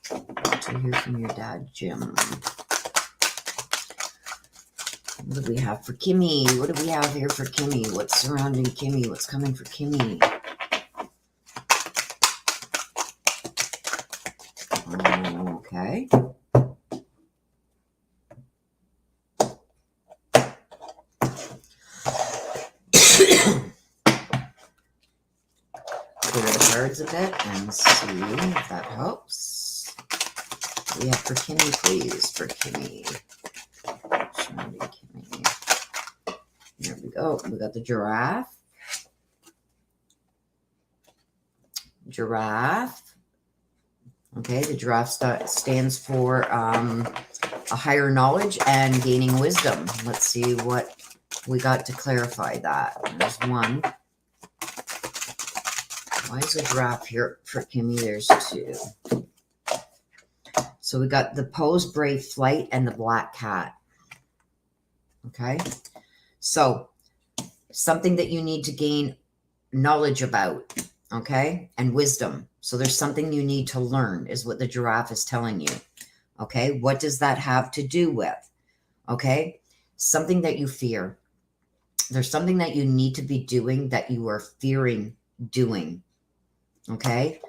To hear from your dad, Jim. What do we have for Kimmy? What do we have here for Kimmy? What's surrounding Kimmy? What's coming for Kimmy? Okay. Clear the cards a bit and see if that helps. What do we have for Kimmy, please? For Kimmy. Surrounding Kimmy. There we go. We got the giraffe. Giraffe. Okay, the giraffe stands for a higher knowledge and gaining wisdom. Let's see what we got to clarify that. There's one. Why is a giraffe here for Kimmy? There's two. So we got the pose, brave flight, and the black cat. Okay, so something that you need to gain knowledge about, okay, and wisdom. So there's something you need to learn is what the giraffe is telling you. Okay, what does that have to do with? Okay, something that you fear. There's something that you need to be doing that you are fearing doing. Okay,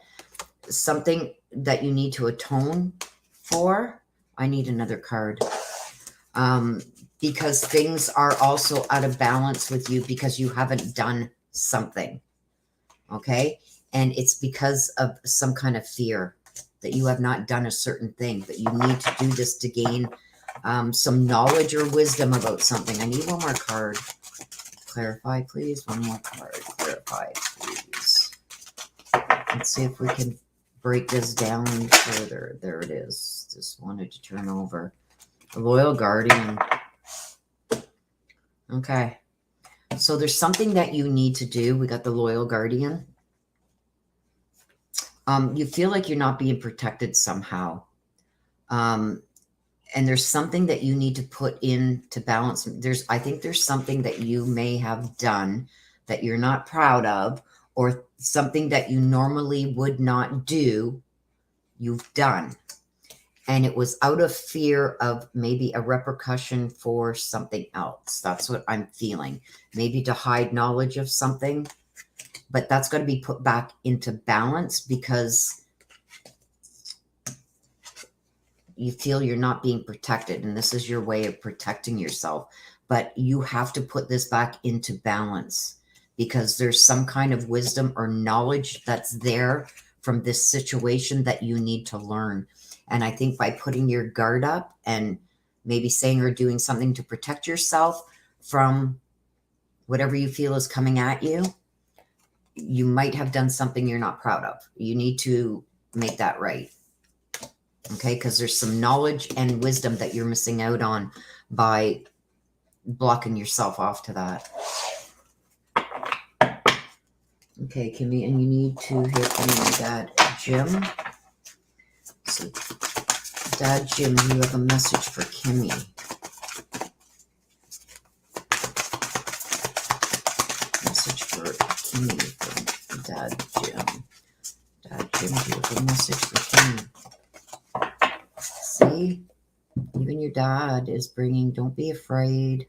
something that you need to atone for. I need another card. Because things are also out of balance with you because you haven't done something. Okay, and it's because of some kind of fear that you have not done a certain thing, but you need to do this to gain some knowledge or wisdom about something. I need one more card. Clarify, please. One more card. Clarify, please. Let's see if we can break this down further. There it is. Just wanted to turn over. The Loyal Guardian. Okay. So there's something that you need to do. We got the Loyal Guardian. You feel like you're not being protected somehow. And there's something that you need to put in to balance. I think there's something that you may have done that you're not proud of, or something that you normally would not do, you've done. And it was out of fear of maybe a repercussion for something else. That's what I'm feeling. Maybe to hide knowledge of something. But that's got to be put back into balance because you feel you're not being protected. And this is your way of protecting yourself. But you have to put this back into balance because there's some kind of wisdom or knowledge that's there from this situation that you need to learn. And I think by putting your guard up and maybe saying or doing something to protect yourself from whatever you feel is coming at you, you might have done something you're not proud of. You need to make that right. Okay, because there's some knowledge and wisdom that you're missing out on by blocking yourself off to that. Okay, Kimmy, and you need to hear from your dad, Jim. Dad Jim, you have a message for Kimmy. Message for Kimmy from Dad Jim. Dad Jim, you have a message for Kimmy. See? Even your dad is bringing, don't be afraid.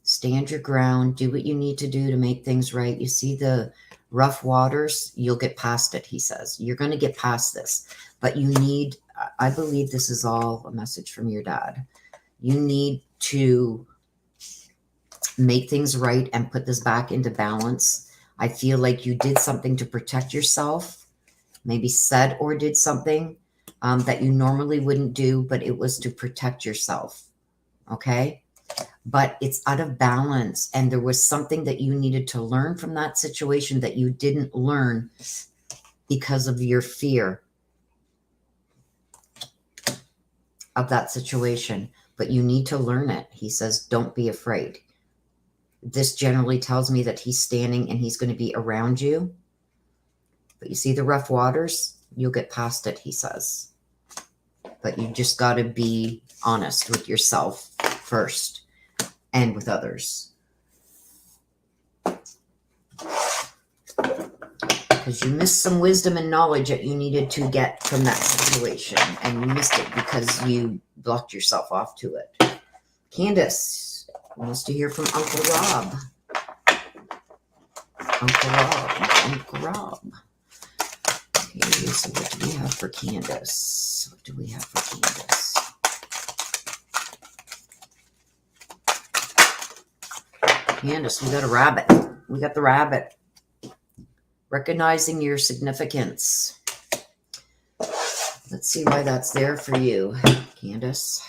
Stand your ground. Do what you need to do to make things right. You see the rough waters, you'll get past it, he says. You're going to get past this. But you need, I believe this is all a message from your dad. You need to make things right and put this back into balance. I feel like you did something to protect yourself, maybe said or did something that you normally wouldn't do, but it was to protect yourself. Okay? But it's out of balance, and there was something that you needed to learn from that situation that you didn't learn because of your fear of that situation. But you need to learn it. He says, don't be afraid. This generally tells me that he's standing and he's going to be around you. But you see the rough waters? You'll get past it, he says. But you just got to be honest with yourself first. And with others. Because you missed some wisdom and knowledge that you needed to get from that situation. And you missed it because you blocked yourself off to it. Candace wants to hear from Uncle Rob. Uncle Rob. Uncle Rob. Okay, so what do we have for Candace? What do we have for Candace? Candace, we got a rabbit. We got the rabbit. Recognizing your significance. Let's see why that's there for you, Candace.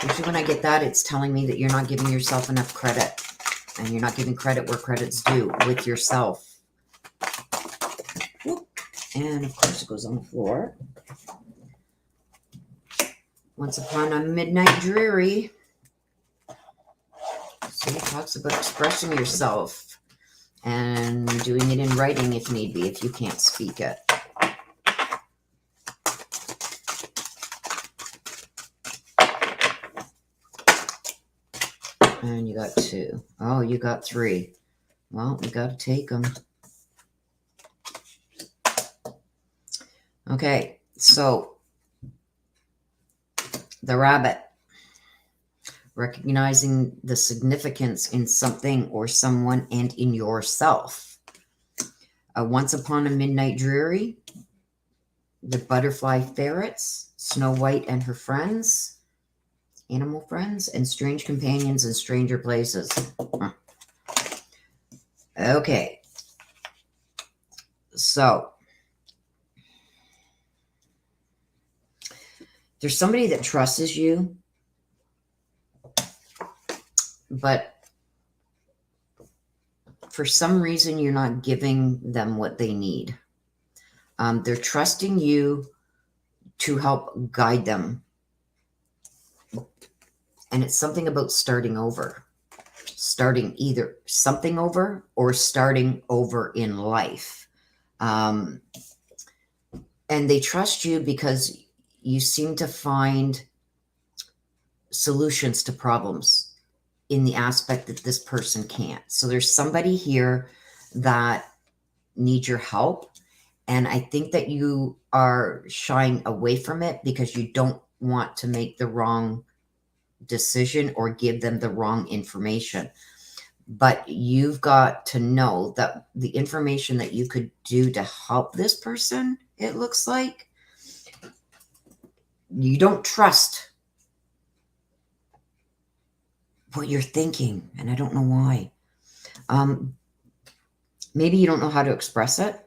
Usually when I get that, it's telling me that you're not giving yourself enough credit. And you're not giving credit where credit's due with yourself. Whoop. And of course it goes on the floor. Once upon a midnight dreary. So he talks about expressing yourself and doing it in writing if need be, if you can't speak it. And you got 2. Oh, you got 3. Well, you got to take them. Okay, so the rabbit. Recognizing the significance in something or someone and in yourself. Once upon a midnight dreary, the butterfly ferrets, Snow White and her friends, animal friends, and strange companions in stranger places. Okay. So, there's somebody that trusts you, but for some reason, you're not giving them what they need. They're trusting you to help guide them. And it's something about starting over. Starting either something over or starting over in life. And they trust you because you seem to find solutions to problems in the aspect that this person can't. So there's somebody here that needs your help. And I think that you are shying away from it because you don't want to make the wrong decision or give them the wrong information. But you've got to know that the information that you could do to help this person, it looks like, you don't trust what you're thinking, and I don't know why. Maybe you don't know how to express it,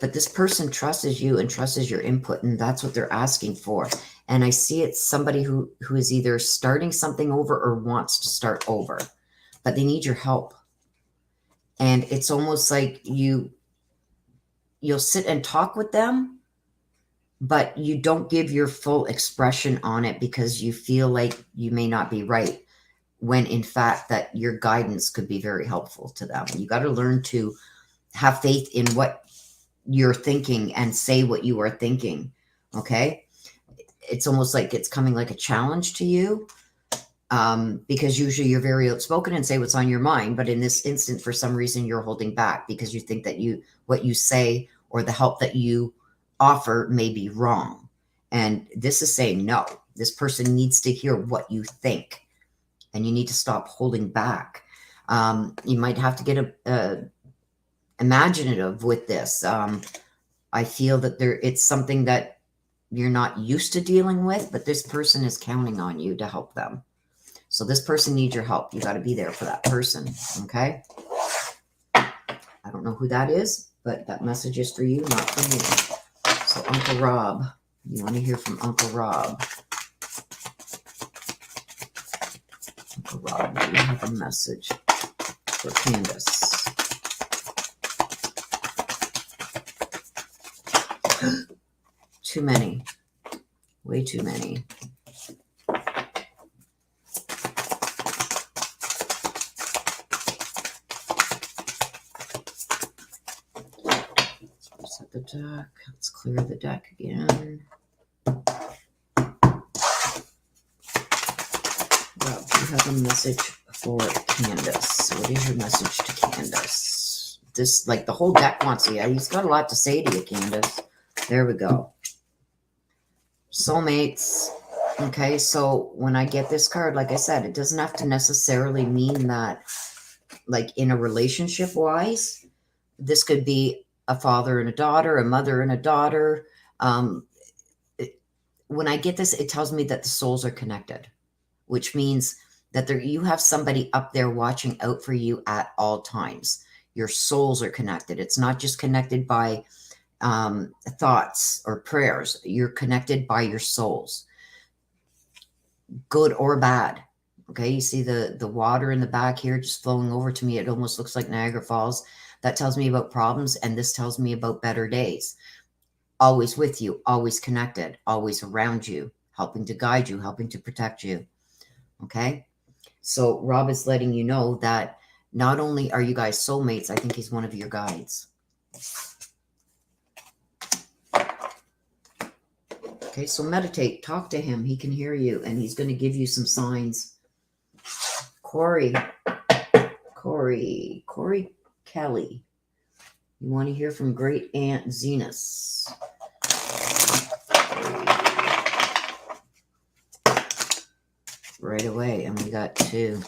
but this person trusts you and trusts your input, and that's what they're asking for. And I see it's somebody who is either starting something over or wants to start over, but they need your help. And it's almost like you'll sit and talk with them, but you don't give your full expression on it because you feel like you may not be right, when in fact that your guidance could be very helpful to them. You got to learn to have faith in what your thinking and say what you are thinking. Okay. It's almost like it's coming like a challenge to you, because usually you're very outspoken and say what's on your mind. But in this instant, for some reason, you're holding back because you think that what you say or the help that you offer may be wrong. And this is saying, no, this person needs to hear what you think, and you need to stop holding back. You might have to get imaginative with this. I feel that it's something that you're not used to dealing with, but this person is counting on you to help them. So this person needs your help. You got to be there for that person. Okay. I don't know who that is, but that message is for you, not for me. So Uncle Rob, you want to hear from Uncle Rob. Uncle Rob, do you have a message for Candace? Too many. Way too many. Set the deck. Let's clear the deck again. Rob, do you have a message for Candace? What is your message to Candace? This, like, the whole deck wants you. He's got a lot to say to you, Candace. There we go. Soulmates. Okay, so when I get this card, like I said, it doesn't have to necessarily mean that, like, in a relationship wise, this could be a father and a daughter, a mother and a daughter. When I get this, it tells me that the souls are connected, which means that you have somebody up there watching out for you at all times. Your souls are connected. It's not just connected by thoughts or prayers. You're connected by your souls, good or bad. Okay, you see the water in the back here just flowing over to me. It almost looks like Niagara Falls. That tells me about problems, and this tells me about better days. Always with you, always connected, always around you, helping to guide you, helping to protect you. Okay, so Rob is letting you know that not only are you guys soulmates, I think he's one of your guides. Okay, so meditate, talk to him. He can hear you, and he's going to give you some signs. Corey Kelly. You want to hear from Great Aunt Zenas. Right away, and we got 2.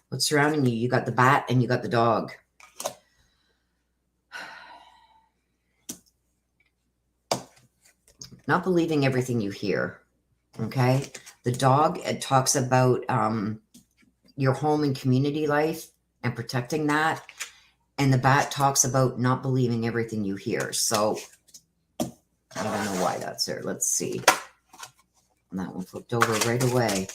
What's surrounding you? You got the bat and you got the dog. Not believing everything you hear. Okay, the dog, it talks about your home and community life and protecting that, and the bat talks about not believing everything you hear. So I don't know why that's there. Let's see. And that one flipped over right away.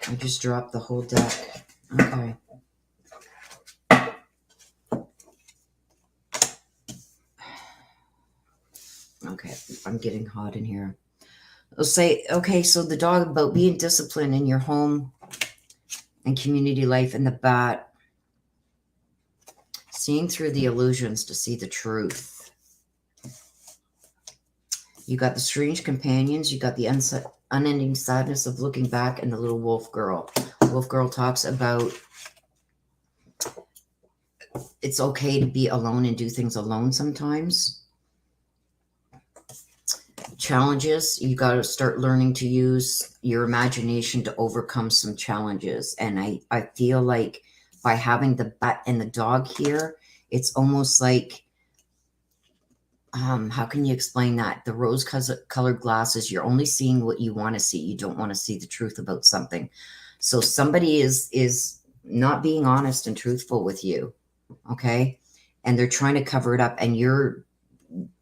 I just dropped the whole deck. Okay. Okay, I'm getting hot in here. I'll say, okay, so the dog about being disciplined in your home and community life, and the bat seeing through the illusions to see the truth. You got the strange companions. You got the unending sadness of looking back, and the little wolf girl. Wolf girl talks about it's okay to be alone and do things alone sometimes. Challenges, you got to start learning to use your imagination to overcome some challenges. And I feel like by having the bat and the dog here, it's almost like, how can you explain that? The rose-colored glasses, you're only seeing what you want to see. You don't want to see the truth about something. So somebody is not being honest and truthful with you, okay? And they're trying to cover it up, and you're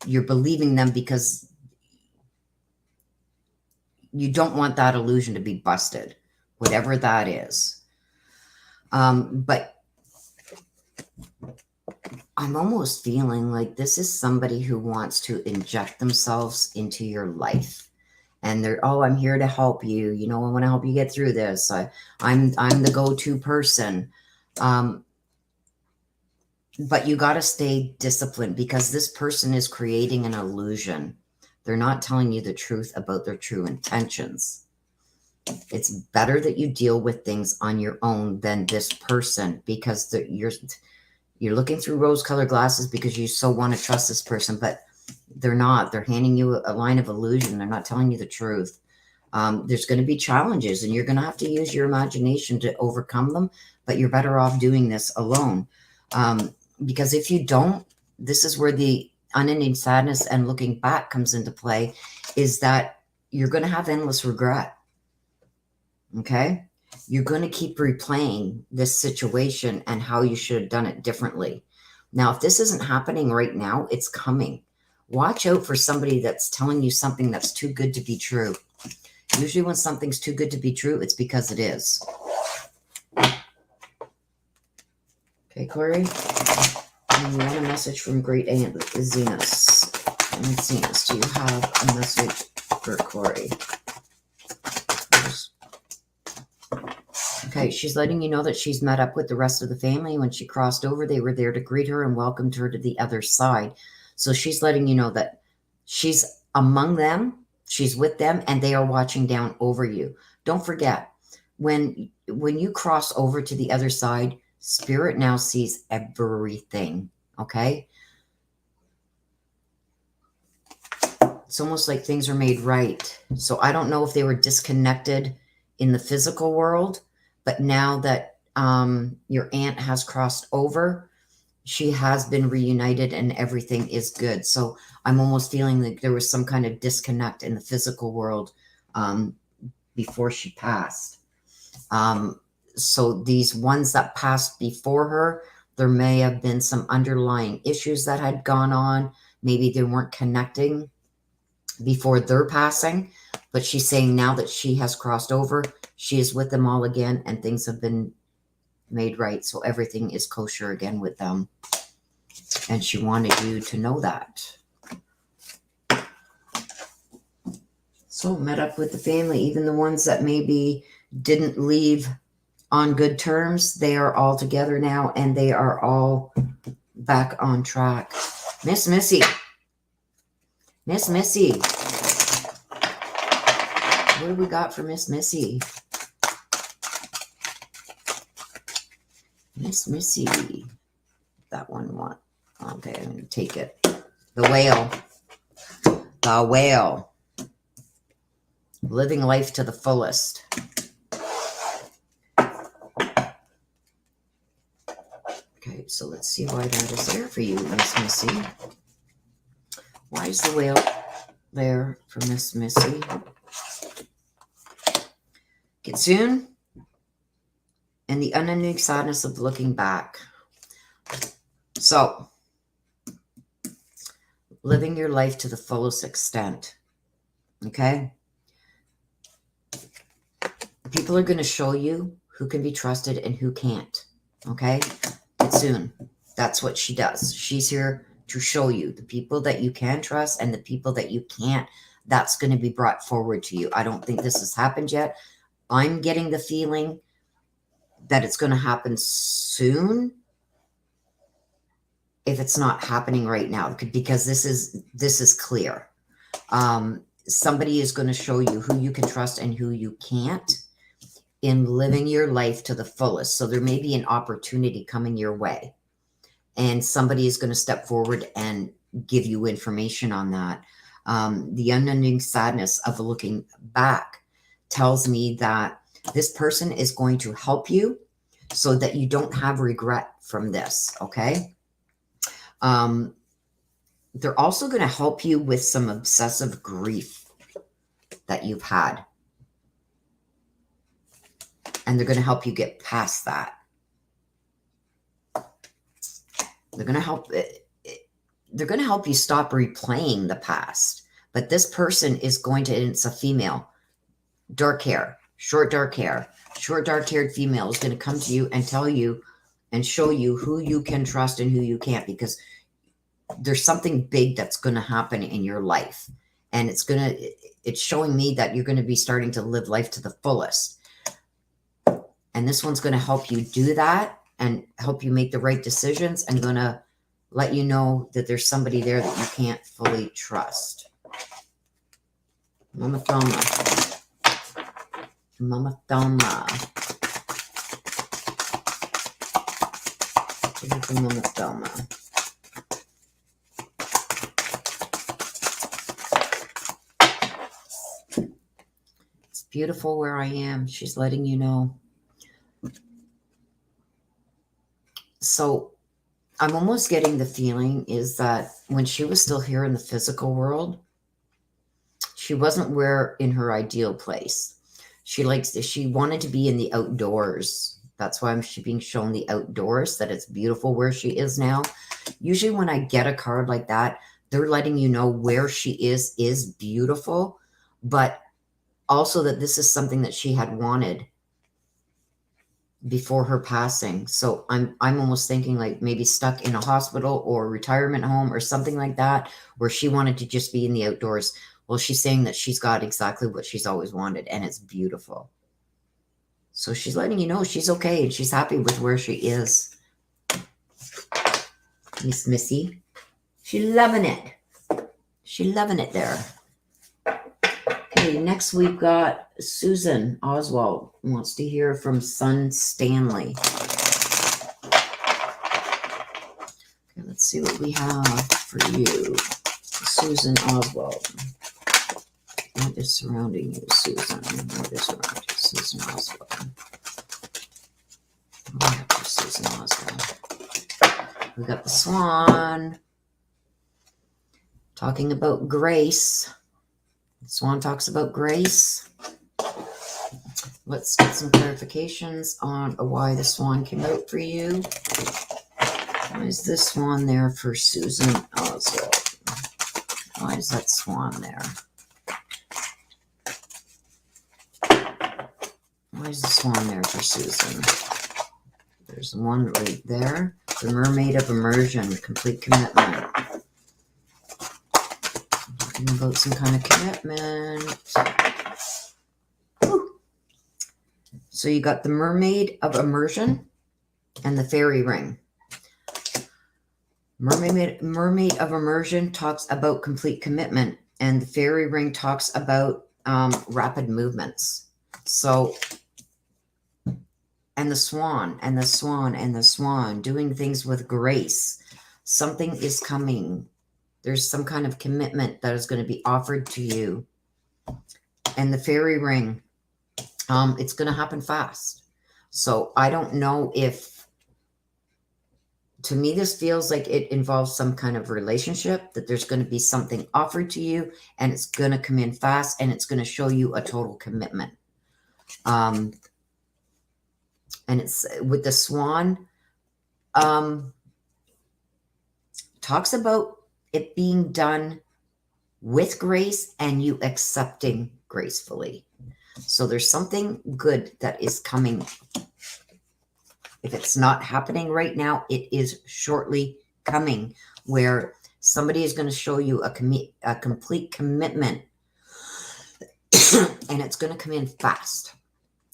believing them because you don't want that illusion to be busted, whatever that is. But I'm almost feeling like this is somebody who wants to inject themselves into your life. And they're, oh, I'm here to help you. You know, I want to help you get through this. I'm the go-to person. But you got to stay disciplined because this person is creating an illusion. They're not telling you the truth about their true intentions. It's better that you deal with things on your own than this person, because you're looking through rose-colored glasses because you so want to trust this person, but they're not. They're handing you a line of illusion. They're not telling you the truth. There's going to be challenges, and you're going to have to use your imagination to overcome them, but you're better off doing this alone. Because if you don't, this is where the unending sadness and looking back comes into play, is that you're going to have endless regret. Okay? You're going to keep replaying this situation and how you should have done it differently. Now, if this isn't happening right now, it's coming. Watch out for somebody that's telling you something that's too good to be true. Usually when something's too good to be true, it's because it is. Okay, Corey? And you want a message from Great Aunt Zenus. Aunt Zenus, do you have a message for Corey? Okay, she's letting you know that she's met up with the rest of the family. When she crossed over, they were there to greet her and welcomed her to the other side. So she's letting you know that she's among them, she's with them, and they are watching down over you. Don't forget, when you cross over to the other side, Spirit now sees everything, okay? It's almost like things are made right. So I don't know if they were disconnected in the physical world, but now that your aunt has crossed over, she has been reunited and everything is good. So I'm almost feeling like there was some kind of disconnect in the physical world before she passed. So these ones that passed before her, there may have been some underlying issues that had gone on. Maybe they weren't connecting before their passing, but she's saying now that she has crossed over, she is with them all again and things have been made right. So everything is kosher again with them. And she wanted you to know that. So met up with the family, even the ones that maybe didn't leave on good terms, they are all together now and they are all back on track. Miss Missy. Miss Missy. What do we got for Miss Missy? Miss Missy. That one want. Okay, I'm going to take it. The whale. The whale. Living life to the fullest. Okay, so let's see why that is there for you, Miss Missy. Why is the whale there for Miss Missy? Get soon. And the unending sadness of looking back. So, living your life to the fullest extent. Okay? People are going to show you who can be trusted and who can't. Okay? Get soon. That's what she does. She's here to show you the people that you can trust and the people that you can't. That's going to be brought forward to you. I don't think this has happened yet. I'm getting the feeling that it's going to happen soon. If it's not happening right now, because this is clear. Somebody is going to show you who you can trust and who you can't in living your life to the fullest. So there may be an opportunity coming your way, and somebody is going to step forward and give you information on that. The unending sadness of looking back tells me that this person is going to help you so that you don't have regret from this, okay? They're also going to help you with some obsessive grief that you've had. And they're going to help you get past that. They're going to help you stop replaying the past. But this person is going to, and it's a female, dark hair, short dark hair, short dark haired female is going to come to you and tell you and show you who you can trust and who you can't, because there's something big that's going to happen in your life. And it's showing me that you're going to be starting to live life to the fullest. And this one's going to help you do that and help you make the right decisions, and going to let you know that there's somebody there that you can't fully trust. Mama Thoma. Mama Thoma. Mama Thoma. It's beautiful where I am. She's letting you know. So I'm almost getting the feeling is that when she was still here in the physical world, she wasn't in her ideal place. She wanted to be in the outdoors. That's why she's being shown the outdoors, that it's beautiful where she is now. Usually when I get a card like that, they're letting you know where she is beautiful, but also that this is something that she had wanted before her passing. So I'm almost thinking like maybe stuck in a hospital or retirement home or something like that, where she wanted to just be in the outdoors. Well, she's saying that she's got exactly what she's always wanted, and it's beautiful. So she's letting you know she's okay and she's happy with where she is. Miss Missy, she's loving it. She's loving it there. Okay, next we've got Susan Oswald wants to hear from Son Stanley. Okay, let's see what we have for you, Susan Oswald. What is surrounding you, Susan? What is surrounding you, Susan Oswald? What do we have for Susan Oswald? We got the Swan talking about grace. The Swan talks about grace. Let's get some clarifications on why the Swan came out for you. Why is this Swan there for Susan Oswald? Why is that Swan there? Why is the Swan there for Susan? There's one right there. The Mermaid of Immersion, complete commitment. Talking about some kind of commitment. Woo. So you got the Mermaid of Immersion and the Fairy Ring. Mermaid of Immersion talks about complete commitment, and the Fairy Ring talks about rapid movements. So, and the Swan, and the Swan, and the Swan, doing things with grace. Something is coming. There's some kind of commitment that is going to be offered to you. And the Fairy Ring, it's going to happen fast. So I don't know if, to me, this feels like it involves some kind of relationship, that there's going to be something offered to you, and it's going to come in fast, and it's going to show you a total commitment. And it's with the Swan, talks about it being done with grace and you accepting gracefully. So there's something good that is coming. If it's not happening right now, it is shortly coming, where somebody is going to show you a complete commitment, and it's going to come in fast.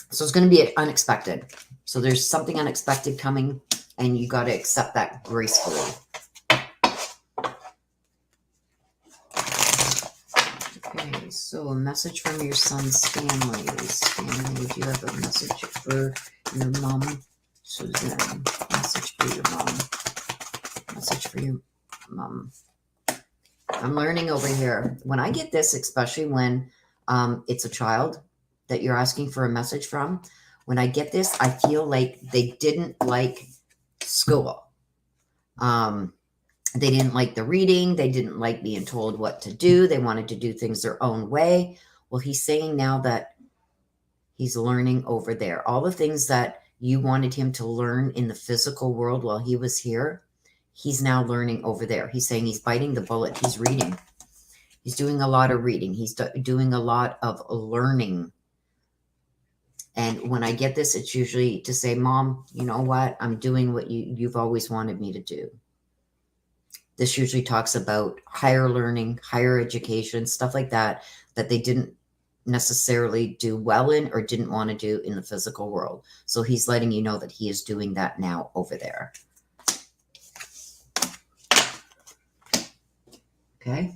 So it's going to be unexpected. So there's something unexpected coming, and you got to accept that gracefully. Okay, so a message from your son, Stanley. Stanley, do you have a message for your mom, Suzanne? Message for your mom. Message for your mom. I'm learning over here. When I get this, especially when it's a child that you're asking for a message from, when I get this, I feel like they didn't like school. They didn't like the reading. They didn't like being told what to do. They wanted to do things their own way. Well, he's saying now that he's learning over there. All the things that you wanted him to learn in the physical world while he was here, he's now learning over there. He's saying he's biting the bullet. He's reading. He's doing a lot of reading. He's doing a lot of learning. And when I get this, it's usually to say, Mom, you know what? I'm doing what you've always wanted me to do. This usually talks about higher learning, higher education, stuff like that, that they didn't necessarily do well in or didn't want to do in the physical world. So he's letting you know that he is doing that now over there. Okay.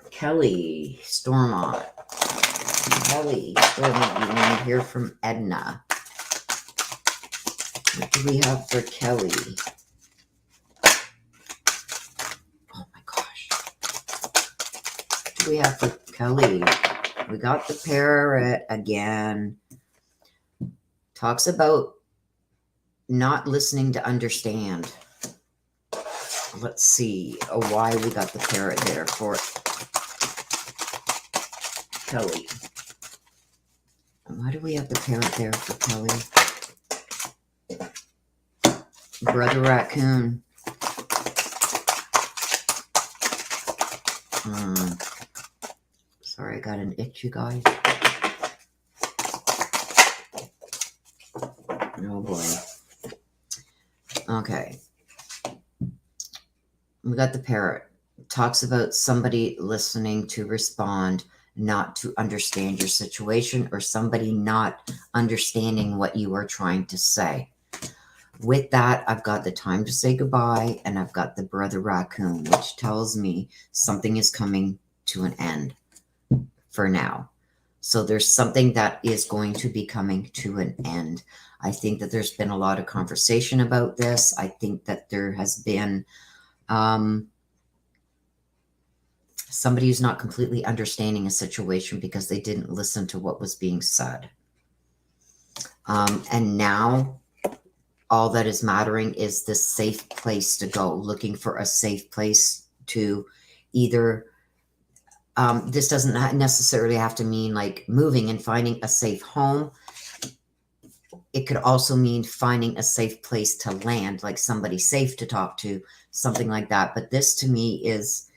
Kelly Stormont. Kelly Stormont, you want to hear from Edna. What do we have for Kelly? Oh my gosh. What do we have for Kelly? We got the parrot again. Talks about not listening to understand. Let's see why we got the parrot there for Kelly. Why do we have the parrot there for Kelly? Brother Raccoon. Sorry, I got an itch, you guys. Oh boy. Okay. We got the parrot. Talks about somebody listening to respond, not to understand your situation, or somebody not understanding what you are trying to say. With that, I've got the time to say goodbye, and I've got the Brother Raccoon, which tells me something is coming to an end for now. So there's something that is going to be coming to an end. I think that there's been a lot of conversation about this. I think that there has been somebody who's not completely understanding a situation because they didn't listen to what was being said. And now all that is mattering is this safe place to go, looking for a safe place to either, this doesn't necessarily have to mean like moving and finding a safe home. It could also mean finding a safe place to land, like somebody safe to talk to, something like that. But this to me is,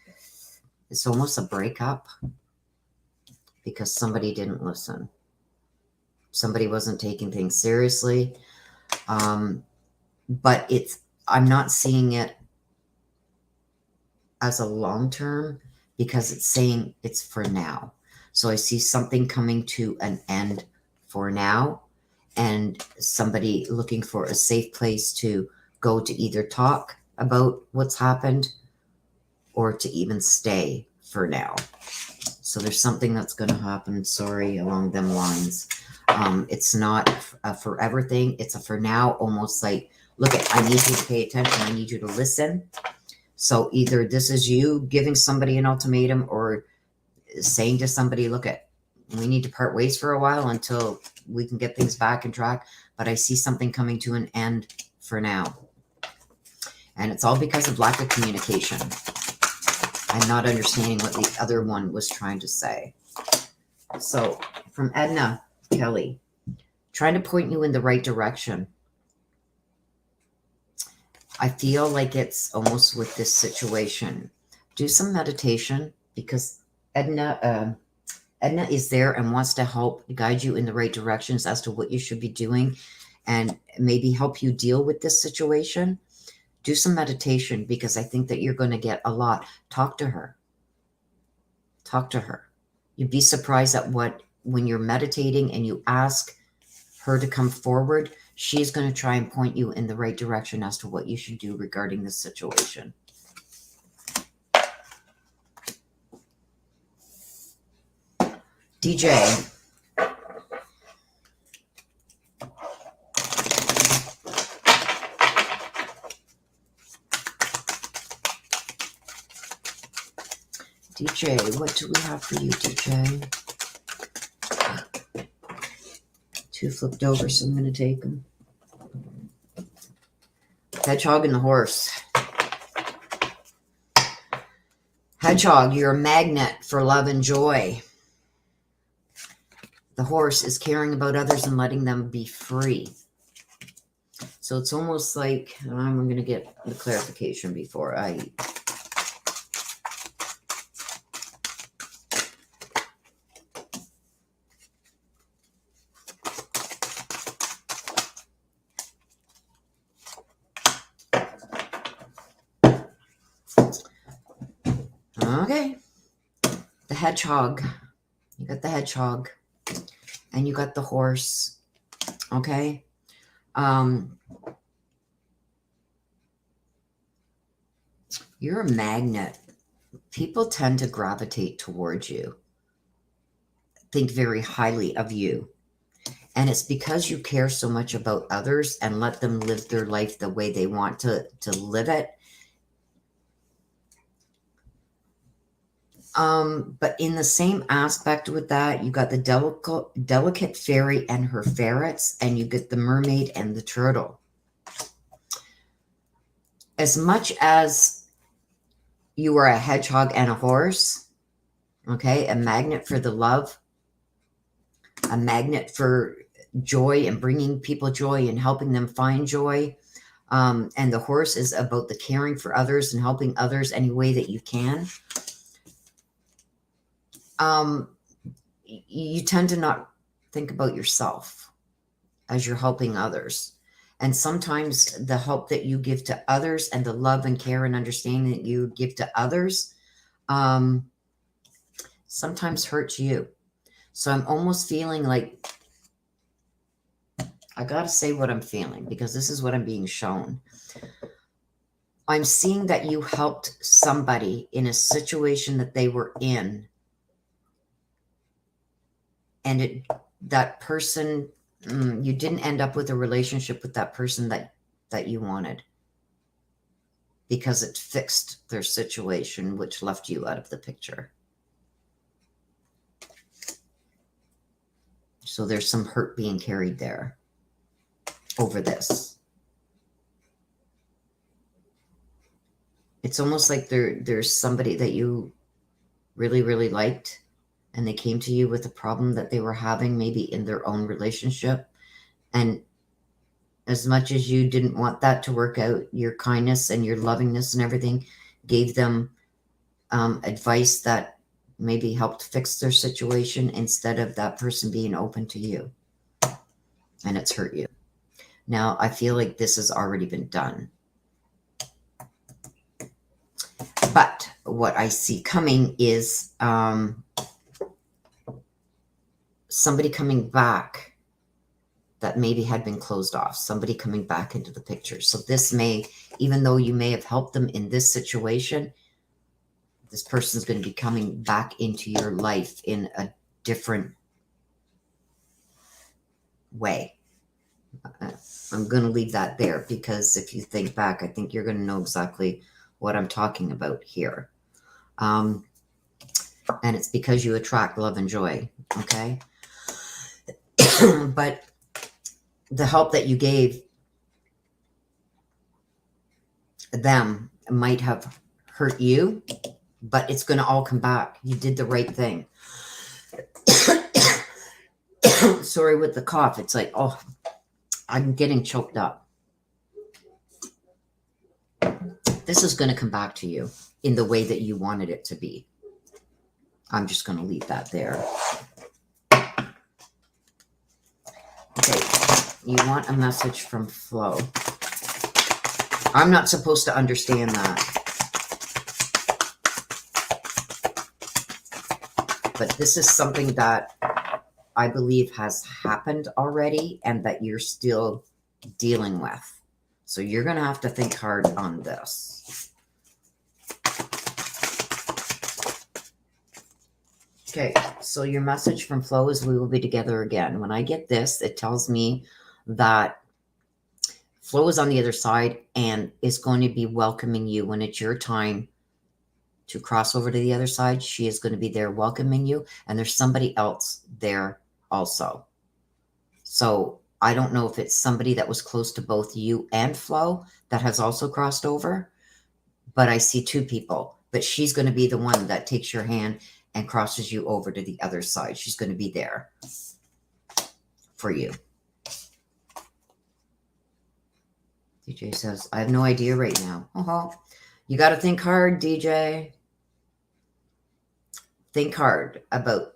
it's almost a breakup because somebody didn't listen. Somebody wasn't taking things seriously. But I'm not seeing it as a long term because it's saying it's for now. So I see something coming to an end for now, and somebody looking for a safe place to go to either talk about what's happened or to even stay for now. So there's something that's going to happen, sorry, along them lines. It's not a forever thing. It's a for now, almost like, look, I need you to pay attention. I need you to listen. So either this is you giving somebody an ultimatum or saying to somebody, look, we need to part ways for a while until we can get things back on track. But I see something coming to an end for now. And it's all because of lack of communication. I'm not understanding what the other one was trying to say. So from Edna, Kelly, trying to point you in the right direction. I feel like it's almost with this situation. Do some meditation because Edna is there and wants to help guide you in the right directions as to what you should be doing and maybe help you deal with this situation. Do some meditation because I think that you're going to get a lot. Talk to her. Talk to her. You'd be surprised at when you're meditating and you ask her to come forward, she's going to try and point you in the right direction as to what you should do regarding this situation. DJ. DJ, what do we have for you, DJ? 2 flipped over, so I'm going to take them. Hedgehog and the horse. Hedgehog, you're a magnet for love and joy. The horse is caring about others and letting them be free. So it's almost like, I'm going to get the clarification before I... hedgehog. You got the hedgehog. And you got the horse. Okay? You're a magnet. People tend to gravitate towards you. Think very highly of you. And it's because you care so much about others and let them live their life the way they want to live it. But in the same aspect with that, you got the delicate fairy and her ferrets, and you get the mermaid and the turtle. As much as you are a hedgehog and a horse, okay, a magnet for the love, a magnet for joy and bringing people joy and helping them find joy. And the horse is about the caring for others and helping others any way that you can. You tend to not think about yourself as you're helping others. And sometimes the help that you give to others and the love and care and understanding that you give to others sometimes hurts you. So I'm almost feeling like I got to say what I'm feeling because this is what I'm being shown. I'm seeing that you helped somebody in a situation that they were in. And that person, you didn't end up with a relationship with that person that you wanted because it fixed their situation, which left you out of the picture. So there's some hurt being carried there over this. It's almost like there's somebody that you really, really liked, and they came to you with a problem that they were having maybe in their own relationship. And as much as you didn't want that to work out, your kindness and your lovingness and everything gave them advice that maybe helped fix their situation instead of that person being open to you. And it's hurt you. Now, I feel like this has already been done. But what I see coming is somebody coming back that maybe had been closed off, somebody coming back into the picture. So this may, even though you may have helped them in this situation, this person's going to be coming back into your life in a different way. I'm going to leave that there because if you think back, I think you're going to know exactly what I'm talking about here. And it's because you attract love and joy, okay? But the help that you gave them might have hurt you, but it's going to all come back. You did the right thing. Sorry with the cough. It's like, oh, I'm getting choked up. This is going to come back to you in the way that you wanted it to be. I'm just going to leave that there. Okay, you want a message from Flo. I'm not supposed to understand that. But this is something that I believe has happened already and that you're still dealing with. So you're going to have to think hard on this. Okay, so your message from Flo is we will be together again. When I get this, it tells me that Flo is on the other side and is going to be welcoming you when it's your time to cross over to the other side. She is going to be there welcoming you, and there's somebody else there also. So I don't know if it's somebody that was close to both you and Flo that has also crossed over, but I see two people. But she's going to be the one that takes your hand and crosses you over to the other side. She's going to be there for you. DJ says, I have no idea right now. You got to think hard, DJ. Think hard about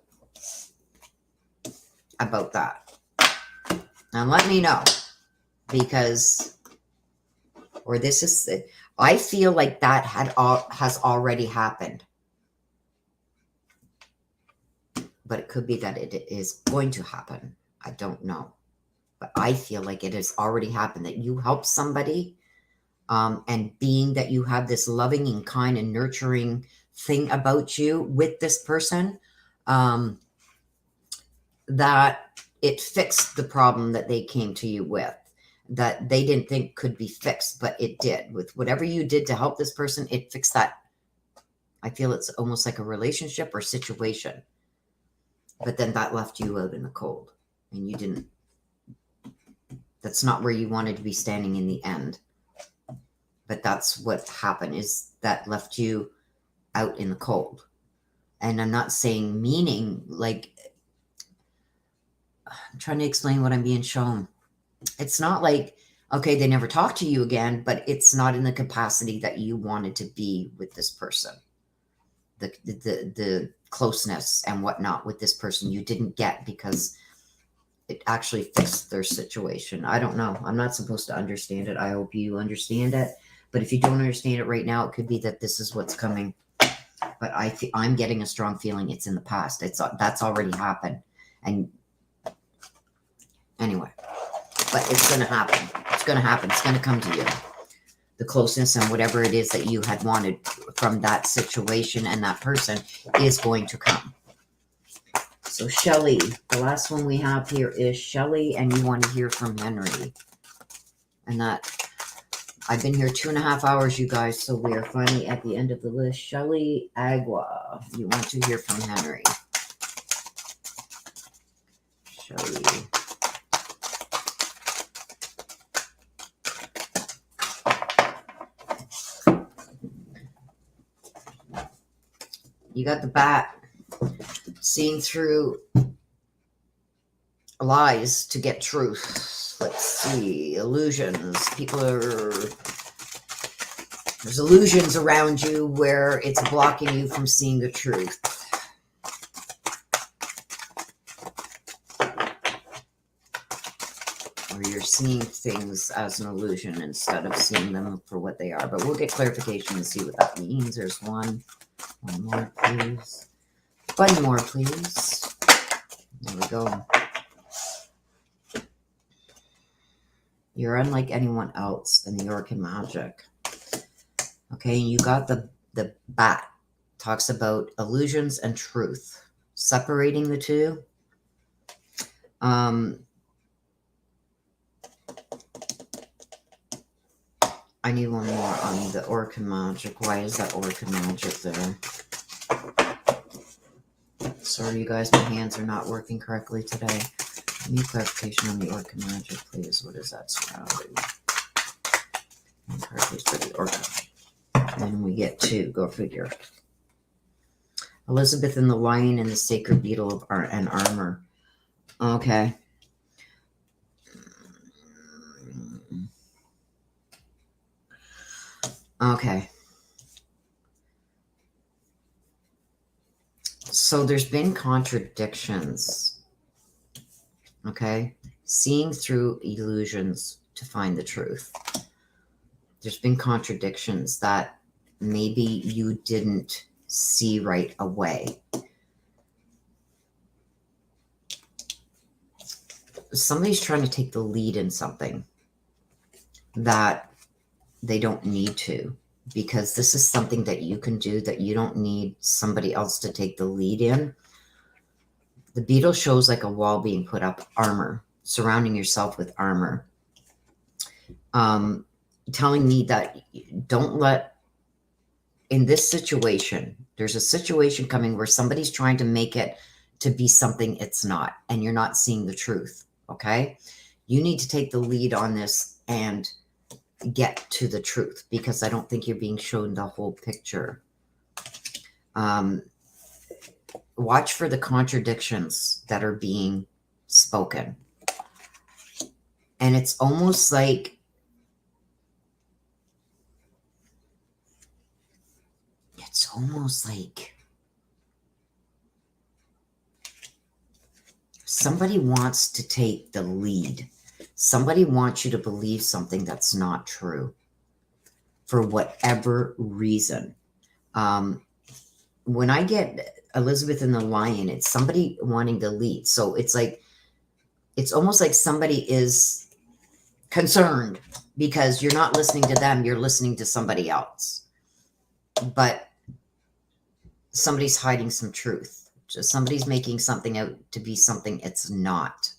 that. And let me know, because, or this is, I feel like that has already happened. but it could be that it is going to happen. I don't know. But I feel like it has already happened, that you help somebody, and being that you have this loving and kind and nurturing thing about you with this person, that it fixed the problem that they came to you with, that they didn't think could be fixed, but it did. With whatever you did to help this person, it fixed that. I feel it's almost like a relationship or situation. But then that left you out in the cold, and you didn't. That's not where you wanted to be standing in the end. But that's what happened, is that left you out in the cold. And I'm not saying meaning, like, I'm trying to explain what I'm being shown. It's not like, okay, they never talk to you again, but it's not in the capacity that you wanted to be with this person. The closeness and whatnot with this person you didn't get, because it actually fixed their situation. I don't know. I'm not supposed to understand it. I hope you understand it. But if you don't understand it right now, it could be that this is what's coming. But I'm getting a strong feeling it's in the past. That's already happened. And anyway, but it's going to happen. It's going to happen. It's going to come to you. The closeness and whatever it is that you had wanted from that situation and that person is going to come. So Shelley, the last one we have here is Shelley, and you want to hear from Henry. And that, I've been here 2.5 hours, you guys, so we are finally at the end of the list. Shelley Agua, you want to hear from Henry. Shelley. You got the bat, seeing through lies to get truth. Let's see, illusions. There's illusions around you where it's blocking you from seeing the truth. Or you're seeing things as an illusion instead of seeing them for what they are. But we'll get clarification and see what that means. There's one. One more, please. One more, please. There we go. You're unlike anyone else in the Orchid Magic. Okay, you got the bat. Talks about illusions and truth. Separating the two. I need one more on the Orchid Magic. Why is that Orchid Magic there? Sorry, you guys, my hands are not working correctly today. I need clarification on the Orchid Magic, please. What is that surrounding? And cards for the Orchid. And then we get two. Go figure. Elizabeth and the Lion and the Sacred Beetle and Armor. Okay. Okay. So there's been contradictions. Okay. Seeing through illusions to find the truth. There's been contradictions that maybe you didn't see right away. Somebody's trying to take the lead in something that they don't need to, because this is something that you can do that you don't need somebody else to take the lead in. The beetle shows like a wall being put up, armor, surrounding yourself with armor. Telling me that don't let, in this situation, there's a situation coming where somebody's trying to make it to be something it's not, and you're not seeing the truth, okay? You need to take the lead on this and get to the truth, because I don't think you're being shown the whole picture. Watch for the contradictions that are being spoken. And it's almost like somebody wants to take the lead. Somebody wants you to believe something that's not true for whatever reason. When I get Elizabeth and the Lion. It's somebody wanting to lead. So it's like, it's almost like somebody is concerned because you're not listening to them. You're listening to somebody else. But somebody's hiding some truth. Just somebody's making something out to be something it's not.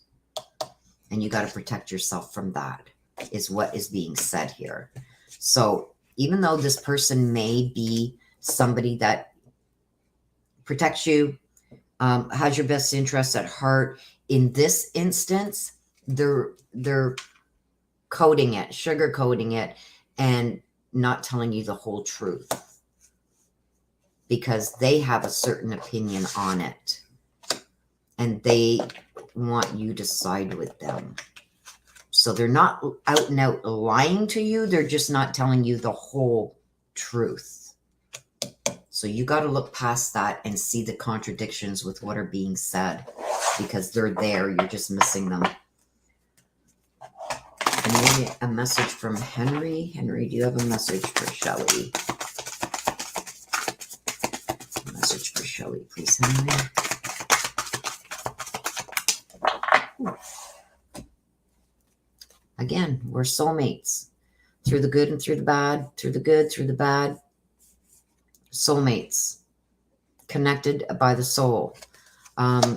And you got to protect yourself from that, is what is being said here. So even though this person may be somebody that protects you, has your best interests at heart, in this instance, they're sugarcoating it, and not telling you the whole truth because they have a certain opinion on it and they want you to side with them. So they're not out and out lying to you. They're just not telling you the whole truth. So you got to look past that and see the contradictions with what are being said because they're there. You're just missing them. And maybe a message from Henry. Henry, do you have a message for Shelley? A message for Shelley, please, Henry. Again, we're soulmates. Through the good and through the bad, through the good, through the bad. Soulmates. Connected by the soul.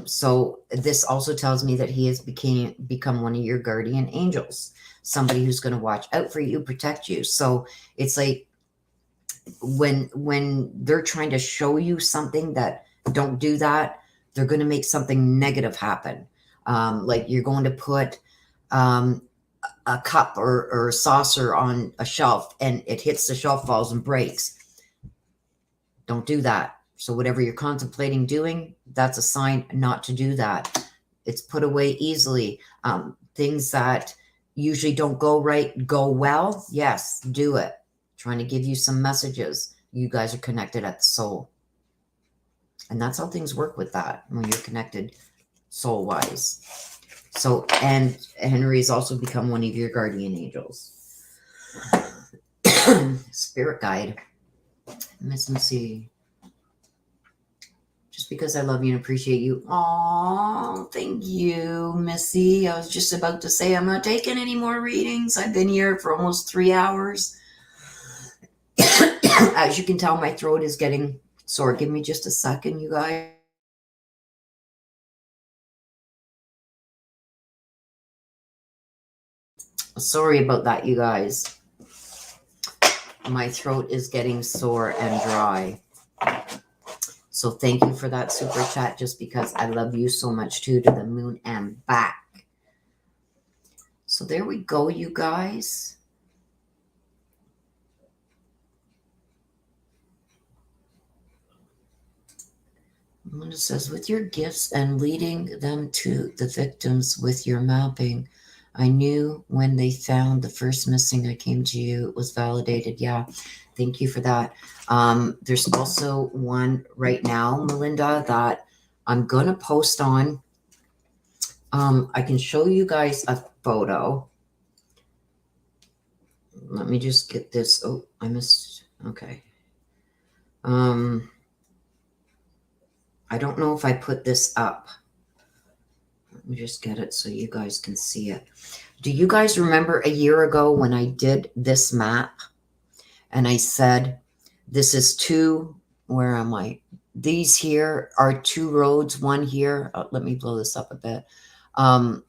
So this also tells me that he has become one of your guardian angels. Somebody who's going to watch out for you, protect you. So it's like when they're trying to show you something that don't do that, they're going to make something negative happen. Like you're going to put a cup or a saucer on a shelf and it hits the shelf, falls and breaks. Don't do that. So whatever you're contemplating doing, that's a sign not to do that. It's put away easily. Things that usually don't go right, go well. Yes, do it. Trying to give you some messages. You guys are connected at the soul. And that's how things work with that when you're connected soul-wise. So, and Henry's also become one of your guardian angels. Spirit guide. Miss and see. Just because I love you and appreciate you. Oh, thank you, Missy. I was just about to say I'm not taking any more readings. I've been here for almost 3 hours. As you can tell, my throat is getting sore. Give me just a second, you guys. Sorry about that, you guys. My throat is getting sore and dry. So thank you for that super chat, just because I love you so much too, to the moon and back. So there we go, you guys. Linda says, with your gifts and leading them to the victims with your mapping, I knew when they found the first missing, I came to you. It was validated. Yeah, thank you for that. There's also one right now, Melinda, that I'm going to post on. I can show you guys a photo. Let me just get this. Oh, I missed. Okay. I don't know if I put this up. Let me just get it so you guys can see it. Do you guys remember a year ago when I did this map and I said, this is two, where am I? These here are two roads, one here. Oh, let me blow this up a bit. A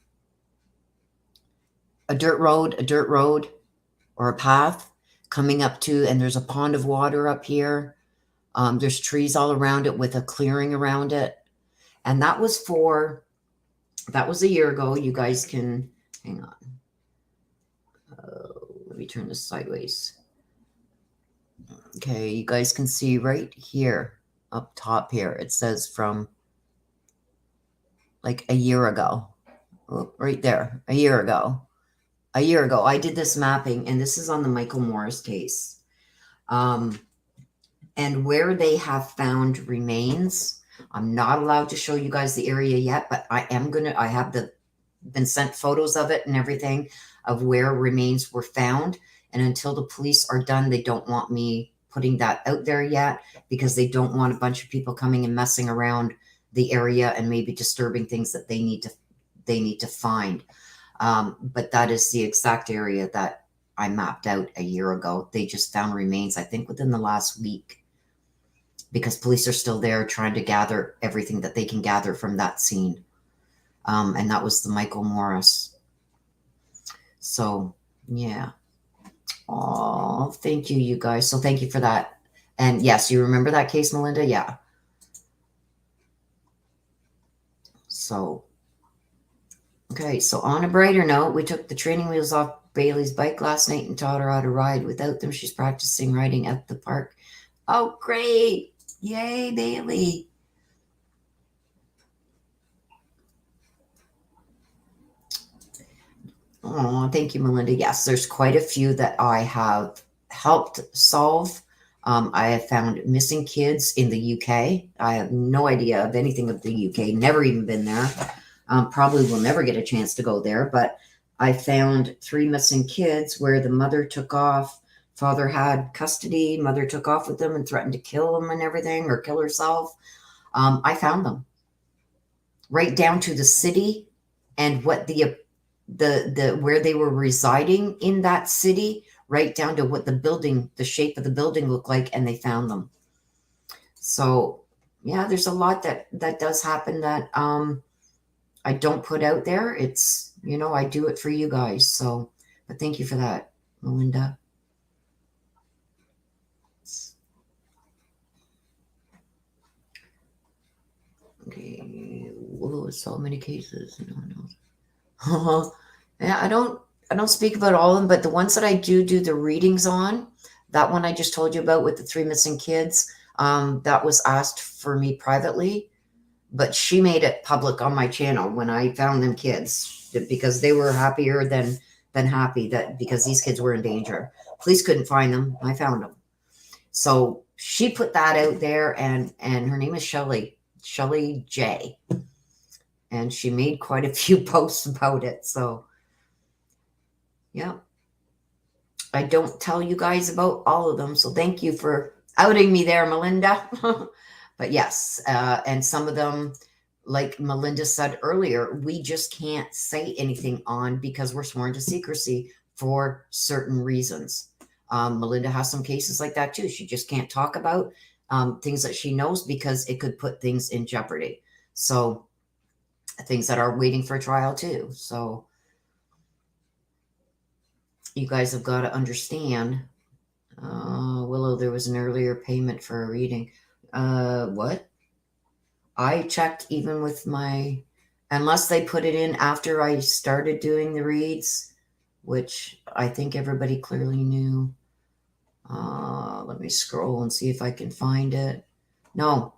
dirt road or a path coming up to, and there's a pond of water up here. There's trees all around it with a clearing around it. And that was a year ago. You guys can, hang on. Let me turn this sideways. Okay, you guys can see right here, up top here, it says from like a year ago. Oh, right there, a year ago. A year ago, I did this mapping, and this is on the Michael Morris case. And where they have found remains, I'm not allowed to show you guys the area yet, but I have been sent photos of it and everything of where remains were found. And until the police are done, they don't want me putting that out there yet because they don't want a bunch of people coming and messing around the area and maybe disturbing things that they need to find. But that is the exact area that I mapped out a year ago. They just found remains, I think, within the last week, because police are still there trying to gather everything that they can gather from that scene. And that was the Michael Morris. So, yeah. Oh, thank you, you guys. So thank you for that. And yes, you remember that case, Melinda? Yeah. So, okay. So on a brighter note, we took the training wheels off Bailey's bike last night and taught her how to ride. Without them, she's practicing riding at the park. Oh, great. Yay, Bailey. Oh, thank you, Melinda. Yes, there's quite a few that I have helped solve. I have found missing kids in the UK. I have no idea of anything of the UK, never even been there. Probably will never get a chance to go there, but I found 3 missing kids where the mother took off. Father had custody. Mother took off with them and threatened to kill them and everything, or kill herself. I found them right down to the city and what the where they were residing in that city, right down to what the shape of the building looked like, and they found them. So yeah, there's a lot that does happen that I don't put out there. It's, I do it for you guys. So, but thank you for that, Melinda. Okay. Whoa, so many cases. No one knows. Yeah, I don't speak about all of them, but the ones that I do the readings on, that one I just told you about with the 3 missing kids, that was asked for me privately, but she made it public on my channel when I found them kids, because they were happier than happy, that because these kids were in danger. Police couldn't find them. I found them. So she put that out there, and her name is Shelley J. And she made quite a few posts about it. So yeah, I don't tell you guys about all of them. So thank you for outing me there, Melinda. But yes, and some of them, like Melinda said earlier, we just can't say anything on because we're sworn to secrecy for certain reasons. Melinda has some cases like that too. She just can't talk about things that she knows because it could put things in jeopardy. So things that are waiting for trial too. So you guys have got to understand. Willow, there was an earlier payment for a reading. What? I checked even with unless they put it in after I started doing the reads, which I think everybody clearly knew. Let me scroll and see if I can find it. No,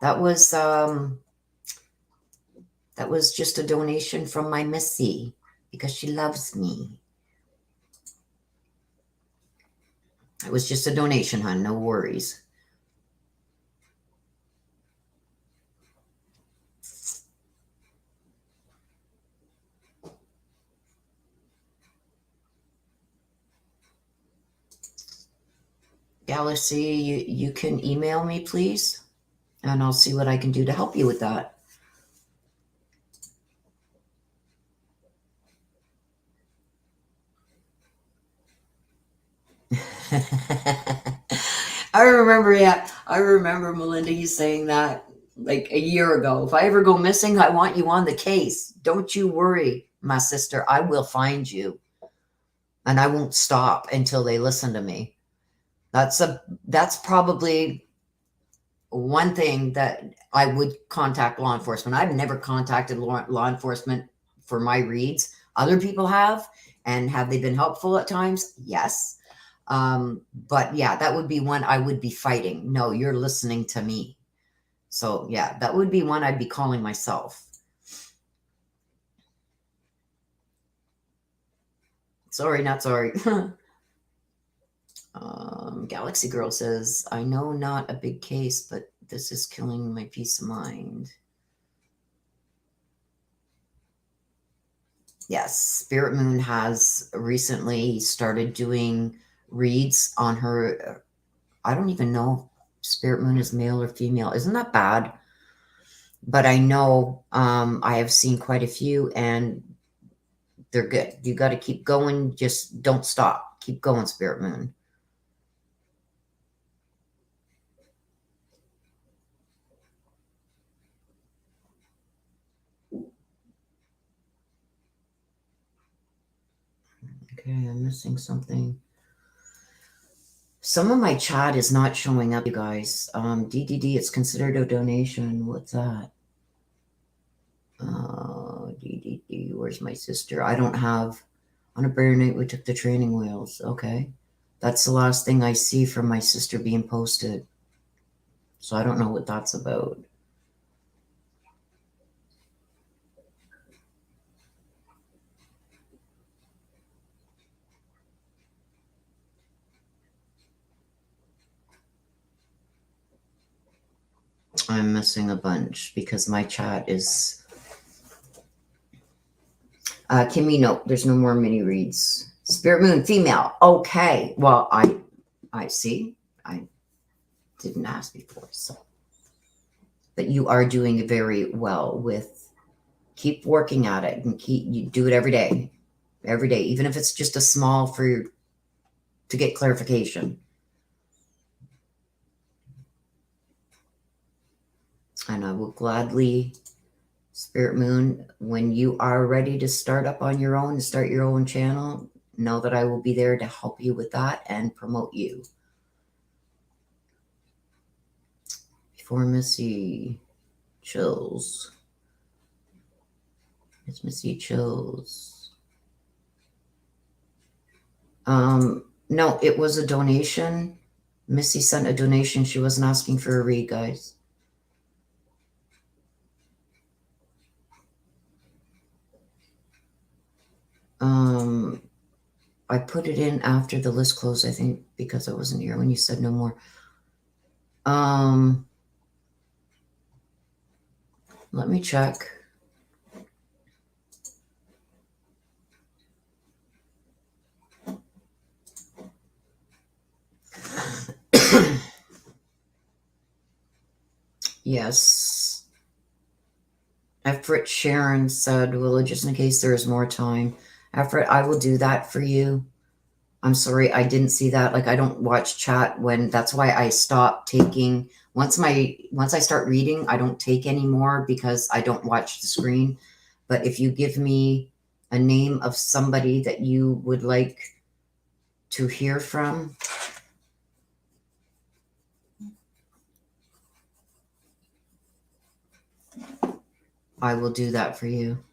that was just a donation from my Missy because she loves me. It was just a donation, hon. No worries. Galaxy, you can email me, please, and I'll see what I can do to help you with that. I remember, Melinda, you saying that like a year ago. If I ever go missing, I want you on the case. Don't you worry, my sister. I will find you. And I won't stop until they listen to me. That's probably one thing that I would contact law enforcement. I've never contacted law enforcement for my reads. Other people have. And have they been helpful at times? Yes. But yeah, that would be one I would be fighting. No, you're listening to me. So yeah, that would be one I'd be calling myself. Sorry, not sorry. Galaxy Girl says, I know not a big case, but this is killing my peace of mind. Yes, Spirit Moon has recently started doing reads on her I don't even know if Spirit Moon is male or female. Isn't that bad? But I know I have seen quite a few, and they're good. You got to keep going. Just don't stop. Keep going, Spirit Moon. Okay, I'm missing something. Some of my chat is not showing up, you guys. DDD, it's considered a donation. What's that? DDD, where's my sister? I don't have. On a bare night, we took the training wheels. Okay. That's the last thing I see from my sister being posted. So I don't know what that's about. I'm missing a bunch because my chat is... Kimmy, no, there's no more mini reads. Spirit Moon, female. Okay. Well, I see. I didn't ask before, so. But you are doing very well with... Keep working at it and you do it every day. Every day, even if it's just a small to get clarification. And I will gladly, Spirit Moon, when you are ready to start up on your own, to start your own channel, know that I will be there to help you with that and promote you. Before Missy chills. It's Missy chills. No, it was a donation. Missy sent a donation. She wasn't asking for a read, guys. I put it in after the list closed, I think, because I wasn't here when you said no more. Let me check. Yes. Efrat Sharon said, well, just in case there is more time. Efrat, I will do that for you. I'm sorry, I didn't see that. Like, I don't watch chat when... That's why I stopped taking... Once I start reading, I don't take anymore because I don't watch the screen. But if you give me a name of somebody that you would like to hear from... I will do that for you.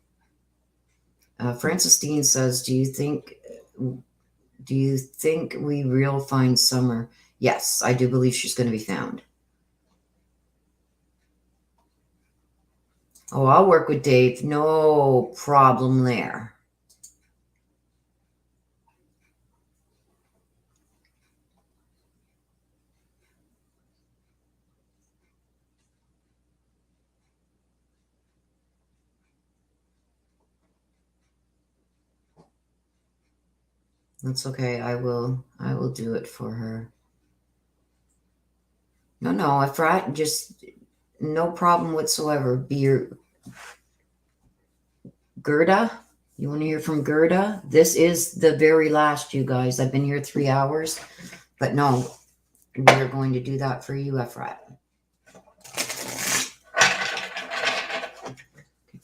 Francis Dean says, do you think we will find Summer? Yes, I do believe she's going to be found. Oh, I'll work with Dave. No problem there. That's okay. I will do it for her. No, Efrat, just no problem whatsoever. Be your Gerda. You want to hear from Gerda? This is the very last, you guys. I've been here 3 hours, but no, we're going to do that for you, Efrat.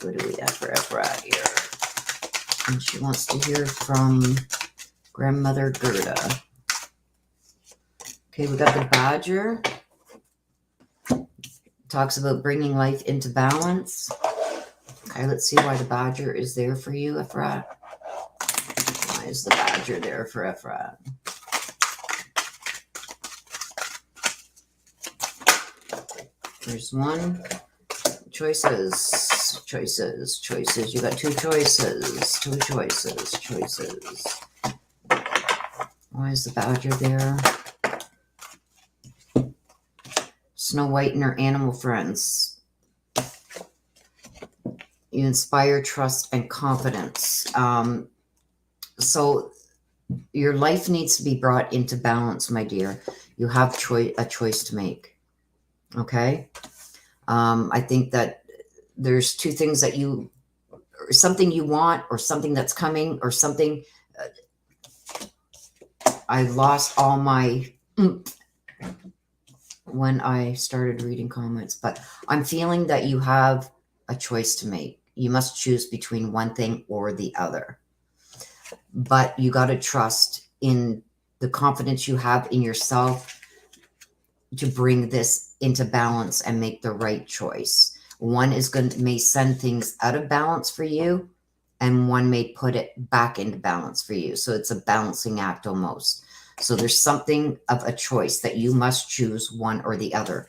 What do we have for Efrat here? And she wants to hear from Grandmother Gerda. Okay, we got the Badger. Talks about bringing life into balance. Okay, let's see why the Badger is there for you, Efrat. Why is the Badger there for Efrat? There's one. Choices. You got two choices. Why is the Badger there? Snow White and her animal friends. You inspire trust and confidence. So Your life needs to be brought into balance, my dear. You have a choice to make. Okay. I think that there's two things that something you want, or something that's coming, or something. I lost all my when I started reading comments, but I'm feeling that you have a choice to make. You must choose between one thing or the other. But you got to trust in the confidence you have in yourself to bring this into balance and make the right choice. One is may send things out of balance for you, and one may put it back into balance for you. So it's a balancing act almost. So there's something of a choice that you must choose one or the other.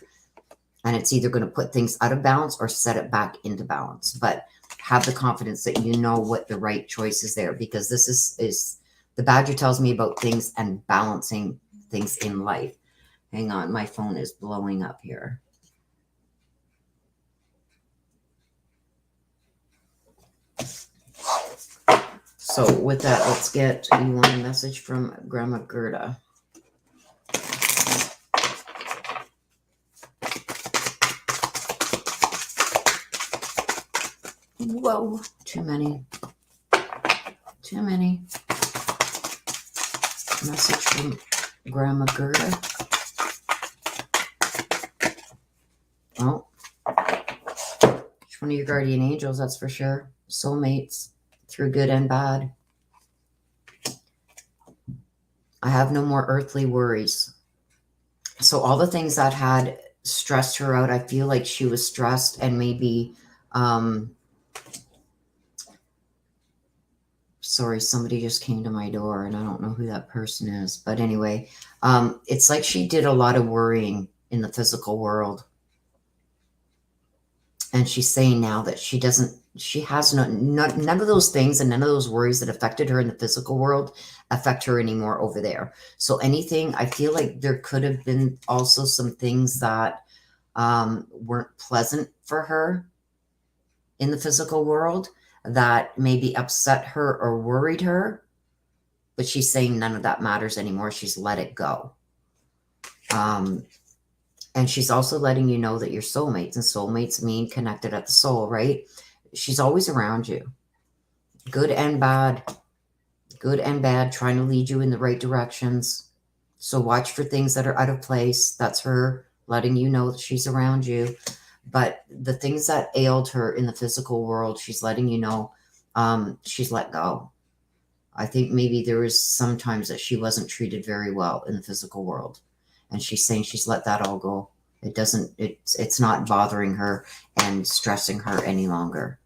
And it's either going to put things out of balance or set it back into balance. But have the confidence that you know what the right choice is there, because this is the Badger tells me about things and balancing things in life. Hang on, my phone is blowing up here. So with that, let's get, you want a message from Grandma Gerda. Whoa, too many. Too many. Message from Grandma Gerda. Oh, each one of your guardian angels, that's for sure. Soulmates, through good and bad. I have no more earthly worries. So all the things that had stressed her out, I feel like she was stressed and maybe, sorry, somebody just came to my door and I don't know who that person is. But anyway, it's like she did a lot of worrying in the physical world. And she's saying now that she has none of those things and none of those worries that affected her in the physical world affect her anymore over there. So anything, I feel like there could have been also some things that weren't pleasant for her in the physical world that maybe upset her or worried her. But she's saying none of that matters anymore. She's let it go. And she's also letting you know that you're soulmates, and soulmates mean connected at the soul, right? She's always around you. Good and bad, trying to lead you in the right directions. So watch for things that are out of place. That's her letting you know that she's around you. But the things that ailed her in the physical world, she's letting you know she's let go. I think maybe there was sometimes that she wasn't treated very well in the physical world. And she's saying she's let that all go. It's not bothering her and stressing her any longer.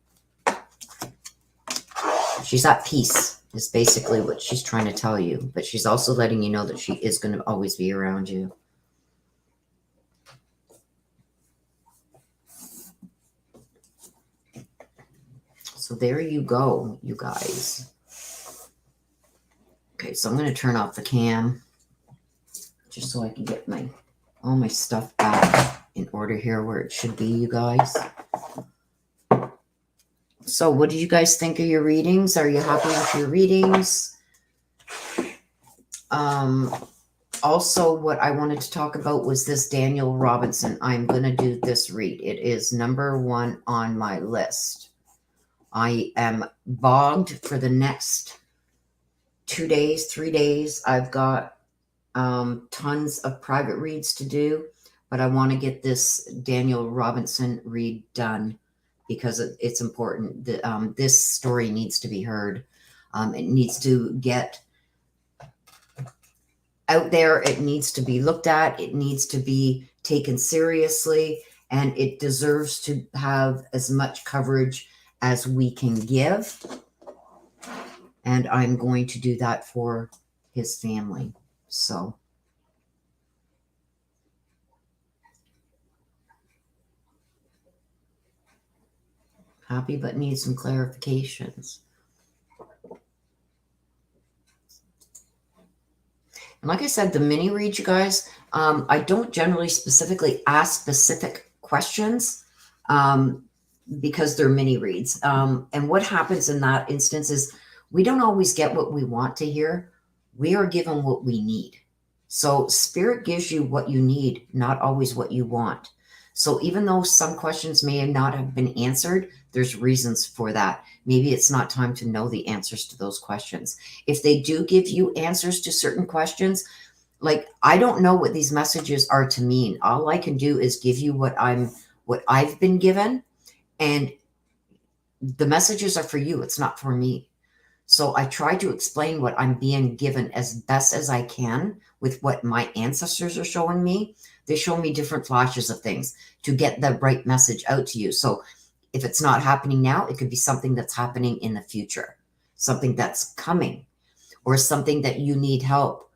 She's at peace is basically what she's trying to tell you. But she's also letting you know that she is going to always be around you. So there you go, you guys. Okay, so I'm going to turn off the cam just so I can get all my stuff back in order here where it should be, you guys. So what did you guys think of your readings? Are you happy with your readings? Also, what I wanted to talk about was this Daniel Robinson. I'm going to do this read. It is number 1 on my list. I am bogged for the next 2 days, 3 days. I've got tons of private reads to do, but I want to get this Daniel Robinson read done because it's important. This story needs to be heard. It needs to get out there. It needs to be looked at. It needs to be taken seriously, and it deserves to have as much coverage as we can give. And I'm going to do that for his family. So happy, but need some clarifications. And like I said, the mini read, you guys, I don't generally specifically ask specific questions because they're mini reads. And what happens in that instance is we don't always get what we want to hear, We are given what we need. So Spirit gives you what you need, not always what you want. So even though some questions may not have been answered, there's reasons for that. Maybe it's not time to know the answers to those questions. If they do give you answers to certain questions, like I don't know what these messages are to mean. All I can do is give you what I've been given, and the messages are for you. It's not for me. So I try to explain what I'm being given as best as I can with what my ancestors are showing me. They show me different flashes of things to get the right message out to you. So if it's not happening now, it could be something that's happening in the future, something that's coming, or something that you need help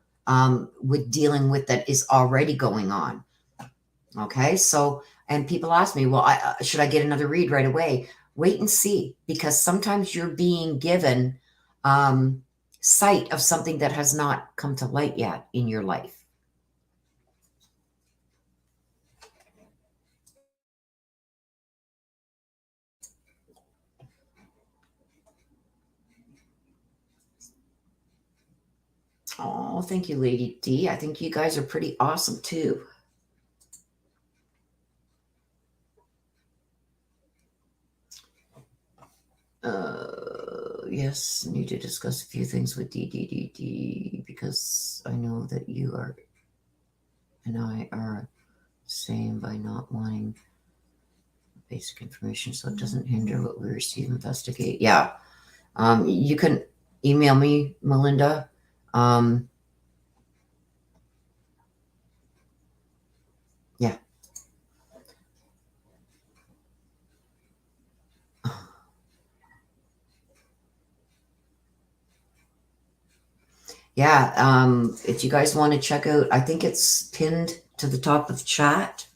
with dealing with that is already going on. Okay. So, and people ask me, well, should I get another read right away? Wait and see, because sometimes you're being given um, sight of something that has not come to light yet in your life. Oh, thank you, Lady D. I think you guys are pretty awesome too. Yes, need to discuss a few things with DDDD because I know that you are and I are same by not wanting basic information so it doesn't hinder what we receive, investigate. Yeah. You can email me, Melinda. Yeah. Yeah. If you guys want to check out, I think it's pinned to the top of chat.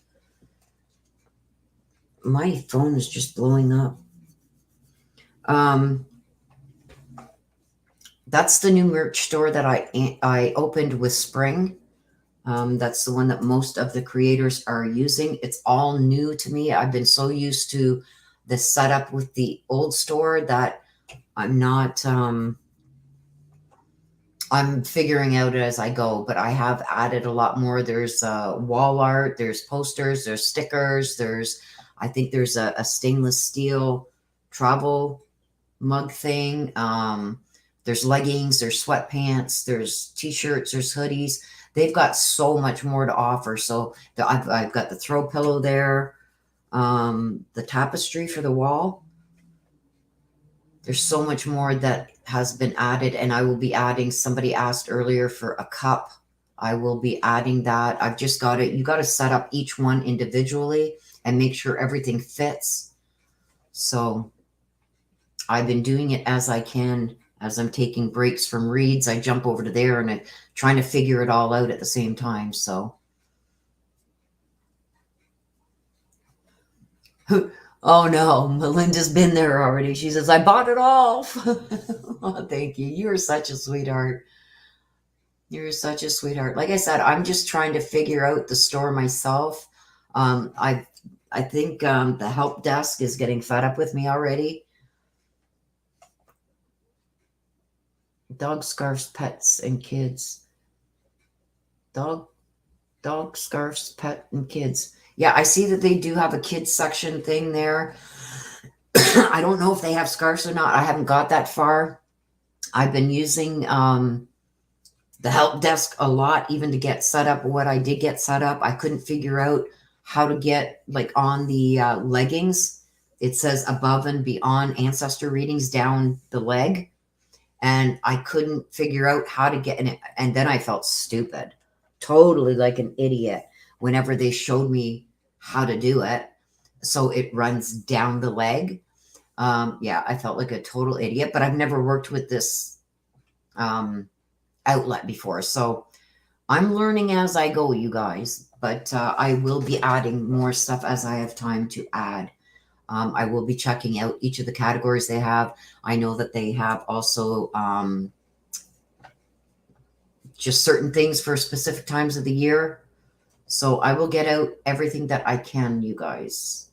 My phone is just blowing up. That's the new merch store that I opened with Spring. That's the one that most of the creators are using. It's all new to me. I've been so used to the setup with the old store that I'm not. I'm figuring out as I go, but I have added a lot more. There's wall art, there's posters, there's stickers, I think there's a stainless steel travel mug thing. There's leggings, there's sweatpants, there's t-shirts, there's hoodies. They've got so much more to offer. So I've got the throw pillow there, the tapestry for the wall. There's so much more that has been added, and I will be adding. Somebody asked earlier for a cup. I will be adding that. I've just got it. You got to set up each one individually and make sure everything fits. So I've been doing it as I can. As I'm taking breaks from reads, I jump over to there and I'm trying to figure it all out at the same time. So, oh no, Melinda's been there already. She says, I bought it all. Oh, thank you. You're such a sweetheart. You're such a sweetheart. Like I said, I'm just trying to figure out the store myself. Um, I I think the help desk is getting fed up with me already. Dog scarves, pets, and kids. Dog scarves, pet, and kids. Yeah, I see that they do have a kids section thing there. I don't know if they have scarves or not. I haven't got that far. I've been using the help desk a lot, even to get set up. What I did get set up, I couldn't figure out how to get like on the leggings. It says above and beyond ancestor readings down the leg. And I couldn't figure out how to get in it. And then I felt stupid, totally like an idiot whenever they showed me how to do it. So it runs down the leg. Yeah, I felt like a total idiot, but I've never worked with this outlet before. So I'm learning as I go, you guys, but I will be adding more stuff as I have time to add. I will be checking out each of the categories they have. I know that they have also just certain things for specific times of the year. So I will get out everything that I can, you guys.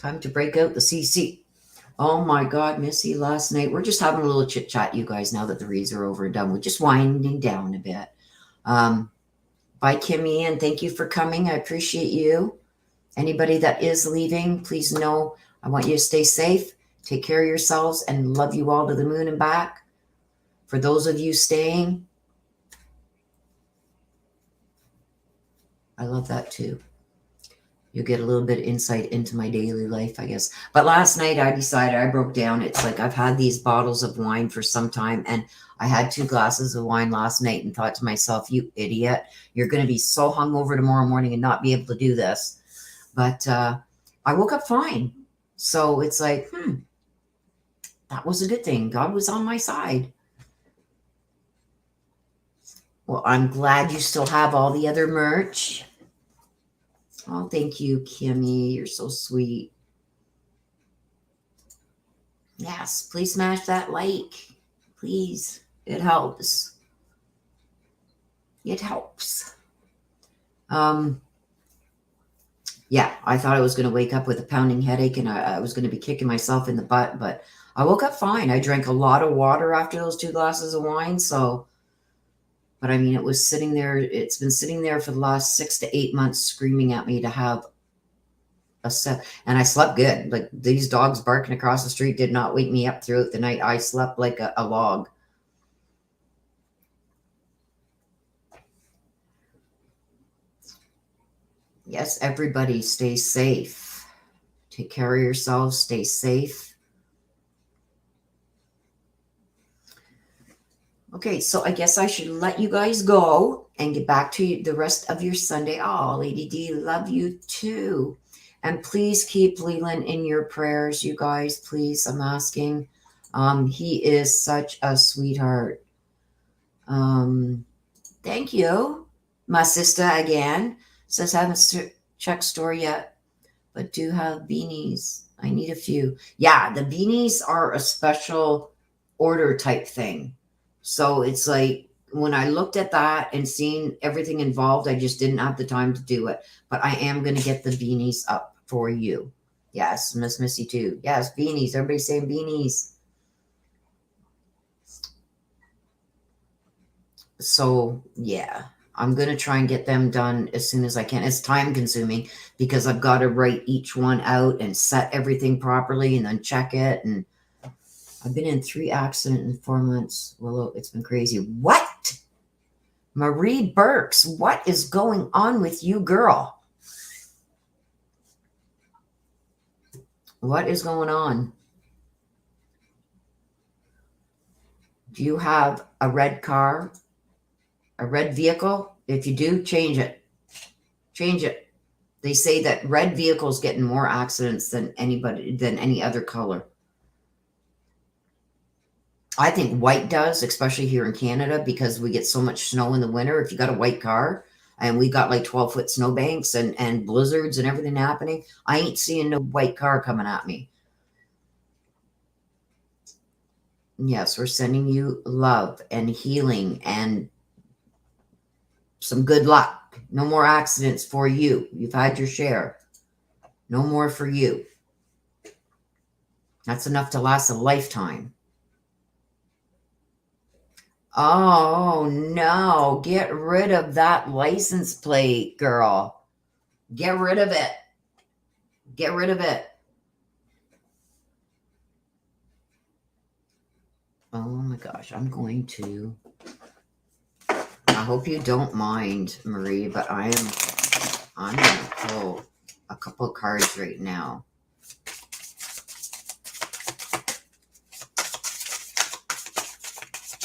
Time to break out the CC. Oh my God, Missy, last night. We're just having a little chit chat, you guys, now that the reads are over and done. We're just winding down a bit. Bye, Kimmy, and thank you for coming. I appreciate you. Anybody that is leaving, please know I want you to stay safe, take care of yourselves, and love you all to the moon and back. For those of you staying, I love that too. You get a little bit of insight into my daily life, I guess. But last night I decided, I broke down. It's like I've had these bottles of wine for some time, and I had 2 glasses of wine last night and thought to myself, you idiot, you're going to be so hungover tomorrow morning and not be able to do this. But I woke up fine. So it's like, that was a good thing. God was on my side. Well, I'm glad you still have all the other merch. Oh, thank you, Kimmy. You're so sweet. Yes, please smash that like. Please. It helps. It helps. Yeah, I thought I was going to wake up with a pounding headache and I was going to be kicking myself in the butt, but I woke up fine. I drank a lot of water after those 2 glasses of wine, so... But I mean, it was sitting there. It's been sitting there for the last 6 to 8 months screaming at me to have a set. And I slept good. Like these dogs barking across the street did not wake me up throughout the night. I slept like a log. Yes, everybody stay safe. Take care of yourselves. Stay safe. Okay, so I guess I should let you guys go and get back to the rest of your Sunday. Oh, Lady D, love you too. And please keep Leland in your prayers, you guys. Please, I'm asking. He is such a sweetheart. Thank you. My sister again says, haven't checked store yet, but do have beanies. I need a few. Yeah, the beanies are a special order type thing. So it's like when I looked at that and seen everything involved, I just didn't have the time to do it. But I am going to get the beanies up for you. Yes, Miss Missy too. Yes, beanies. Everybody's saying beanies. So, yeah, I'm going to try and get them done as soon as I can. It's time consuming because I've got to write each one out and set everything properly and then check it. And I've been in 3 accidents in 4 months. Well, it's been crazy. What? Marie Burks, what is going on with you, girl? What is going on? Do you have a red car? A red vehicle? If you do, change it. Change it. They say that red vehicles get in more accidents than any other color. I think white does, especially here in Canada, because we get so much snow in the winter. If you got a white car, and we got like 12-foot snowbanks and blizzards and everything happening, I ain't seeing no white car coming at me. Yes, we're sending you love and healing and some good luck. No more accidents for you. You've had your share. No more for you. That's enough to last a lifetime. Oh, no. Get rid of that license plate, girl. Get rid of it. Get rid of it. Oh, my gosh. I'm going to... I hope you don't mind, Marie, but I'm going to pull a couple of cards right now.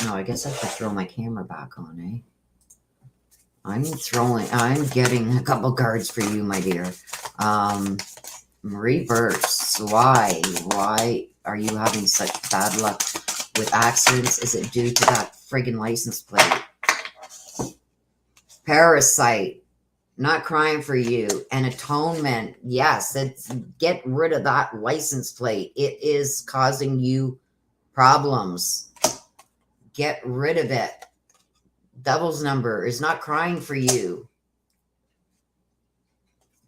No, I guess I should throw my camera back on, eh? I'm getting a couple cards for you, my dear. Marie Burks, why are you having such bad luck with accidents? Is it due to that friggin' license plate? Parasite, not crying for you. And atonement, yes, get rid of that license plate. It is causing you problems. Get rid of it. Devil's number is not crying for you.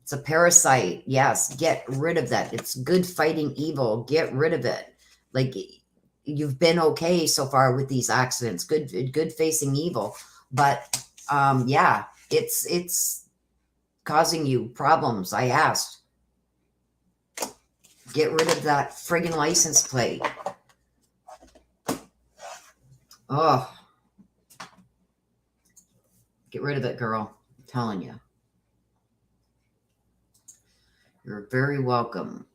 It's It's a parasite. Yes, get rid of that. It's good fighting evil. Get rid of it. Like, you've been okay so far with these accidents. Good facing evil. But yeah, it's causing you problems. I asked. Get rid of that friggin' license plate. Oh, get rid of it, girl. I'm telling you. You're very welcome.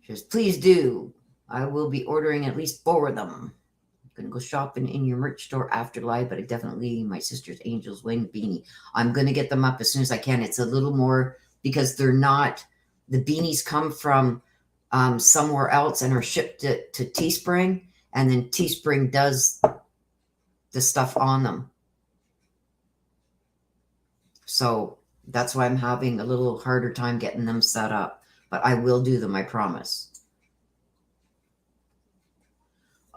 Just please do. I will be ordering at least 4 of them. I'm going to go shopping in your merch store after live, but I definitely, my sister's Angel's Wing beanie. I'm going to get them up as soon as I can. It's a little more, because they're not, the beanies come from somewhere else and are shipped to Teespring, and then Teespring does the stuff on them. So that's why I'm having a little harder time getting them set up, but I will do them, I promise.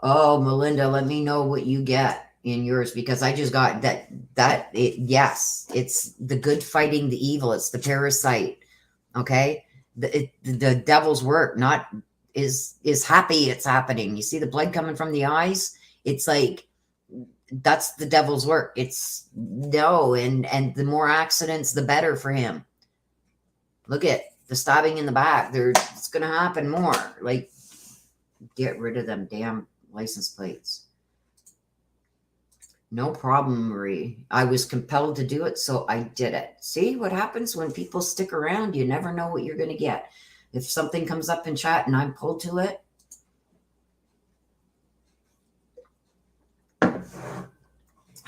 Oh, Melinda, let me know what you get in yours, because I just got yes, it's the good fighting the evil. It's the parasite. Okay. The devil's work, not is happy it's happening. You see the blood coming from the eyes? It's like, that's the devil's work. It's no, and the more accidents, the better for him. Look at the stabbing in the back. It's going to happen more. Like, get rid of them damn license plates. No problem, Marie. I was compelled to do it, so I did it. See what happens when people stick around? You never know what you're going to get. If something comes up in chat and I'm pulled to it,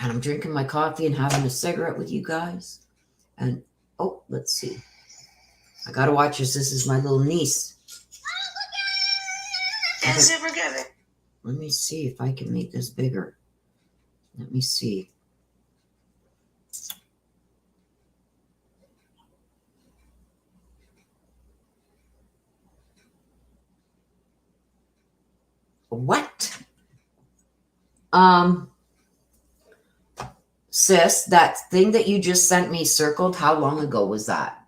and I'm drinking my coffee and having a cigarette with you guys, and oh, let's see. I got to watch this. This is my little niece. Let me see if I can make this bigger. Let me see. What? Sis, that thing that you just sent me circled, how long ago was that?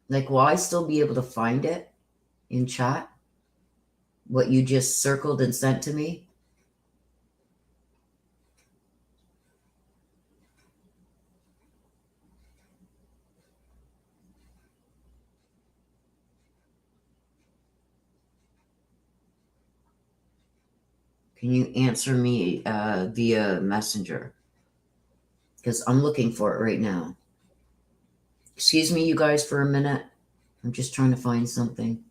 Like, will I still be able to find it in chat? What you just circled and sent to me? Can you answer me via Messenger? Because I'm looking for it right now. Excuse me, you guys, for a minute. I'm just trying to find something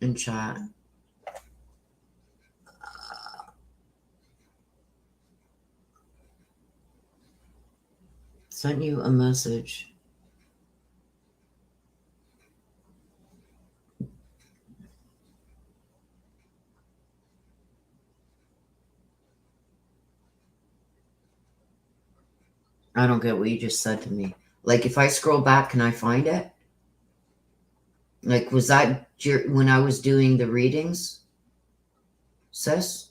in chat. Sent you a message. I don't get what you just said to me. Like, if I scroll back, can I find it? Like, was that when I was doing the readings, sis?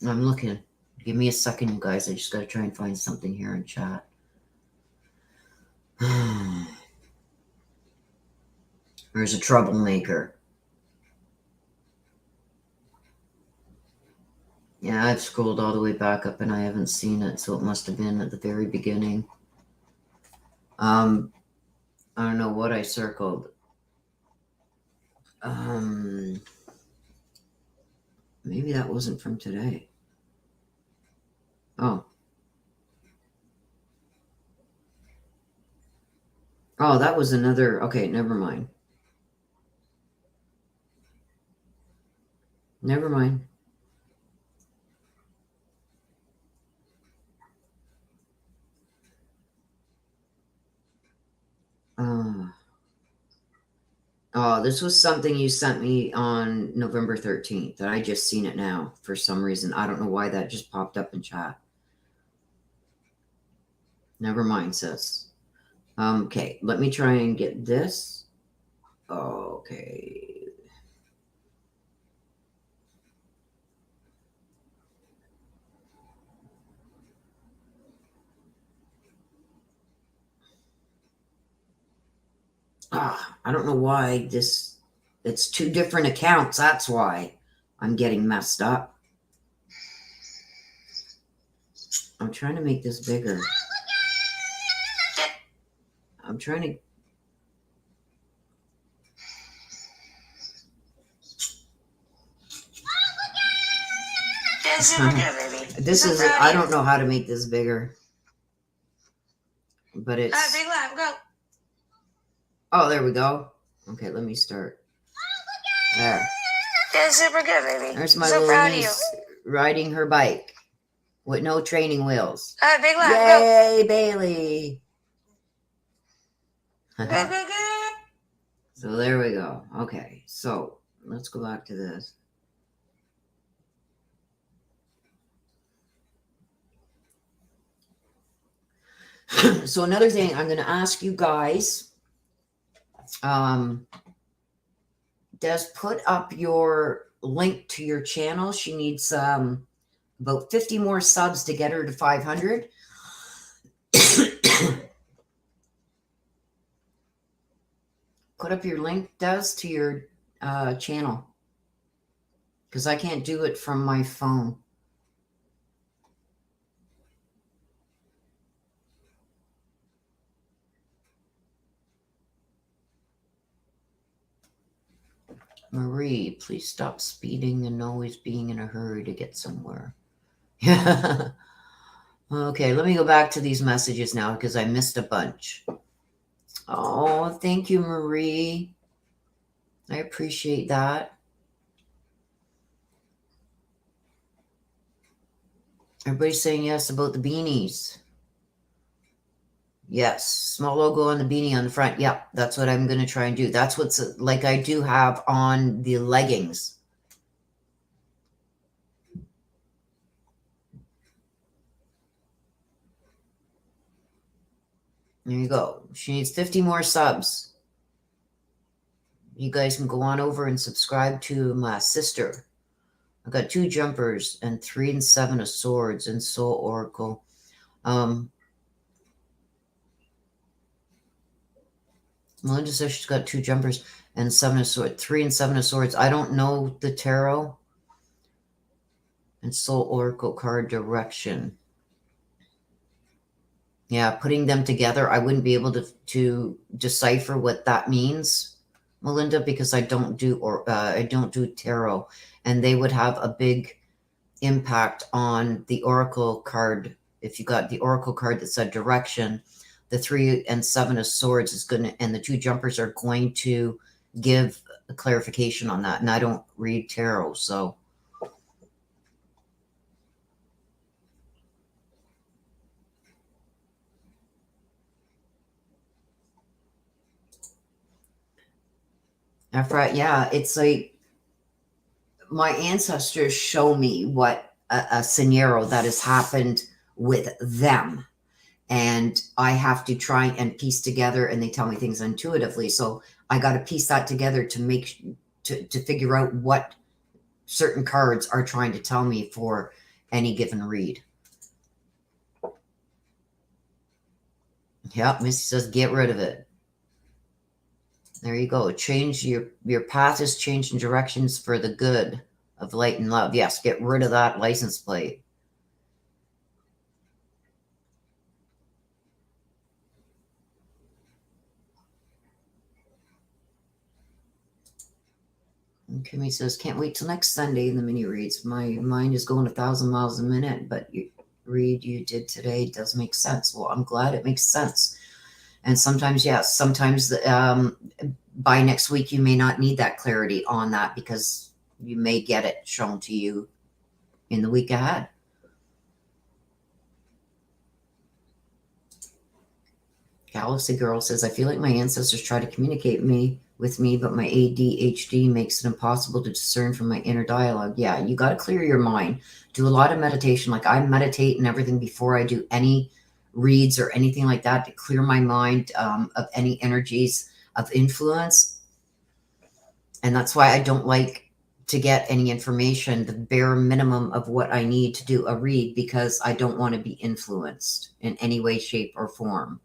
I'm looking. Give me a second, you guys. I just got to try and find something here in chat. There's a troublemaker. Yeah, I've scrolled all the way back up and I haven't seen it, so it must have been at the very beginning. I don't know what I circled. Maybe that wasn't from today. Oh, that was another. Okay, never mind. Never mind. Oh, this was something you sent me on November 13th. And I just seen it now for some reason. I don't know why that just popped up in chat. Never mind, sis. Okay, let me try and get this. Okay. I don't know why it's two different accounts. That's why I'm getting messed up. I'm trying to make this bigger. I'm trying to. This is, I don't know how to make this bigger. But it's. Big laugh, go. Oh, there we go. Okay, let me start. There. That's super good, baby. There's my little niece riding her bike with no training wheels. Big laugh, yay, go. Bailey. Go, go, go. So there we go. Okay, so let's go back to this. So another thing I'm going to ask you guys, Des, put up your link to your channel. She needs about 50 more subs to get her to 500. Put up your link, Des, to your channel. Because I can't do it from my phone. Marie, please stop speeding and always being in a hurry to get somewhere. Yeah. Okay, let me go back to these messages now because I missed a bunch. Oh, thank you, Marie. I appreciate that. Everybody's saying yes about the beanies. Yes, small logo on the beanie on the front. Yep, that's what I'm going to try and do. That's what's like I do have on the leggings. There you go. She needs 50 more subs. You guys can go on over and subscribe to my sister. I've got 2 jumpers and 3 and 7 of swords and soul oracle. Melinda says she's got 2 jumpers and 7 of swords. 3 and 7 of swords. I don't know the tarot. And soul oracle card direction. Yeah, putting them together, I wouldn't be able to decipher what that means, Melinda, because I don't do tarot, and they would have a big impact on the oracle card. If you got the oracle card that said direction, the 3 and 7 of swords is going to, and the 2 jumpers are going to give a clarification on that. And I don't read tarot, so. Yeah, it's like my ancestors show me what a scenario that has happened with them. And I have to try and piece together, and they tell me things intuitively. So I got to piece that together to figure out what certain cards are trying to tell me for any given read. Yeah, Missy says, get rid of it. There you go. Change your path is changing directions for the good of light and love. Yes, get rid of that license plate. And Kimmy says, can't wait till next Sunday in the mini reads. My mind is going 1,000 miles a minute, but you read you did today does make sense. Well, I'm glad it makes sense. And sometimes, yes, sometimes by next week, you may not need that clarity on that because you may get it shown to you in the week ahead. Galaxy Girl says, I feel like my ancestors try to communicate with me with me, but my ADHD makes it impossible to discern from my inner dialogue. Yeah, you got to clear your mind. Do a lot of meditation. Like I meditate and everything before I do any reads or anything like that to clear my mind of any energies of influence. And that's why I don't like to get any information, the bare minimum of what I need to do a read, because I don't want to be influenced in any way, shape, or form.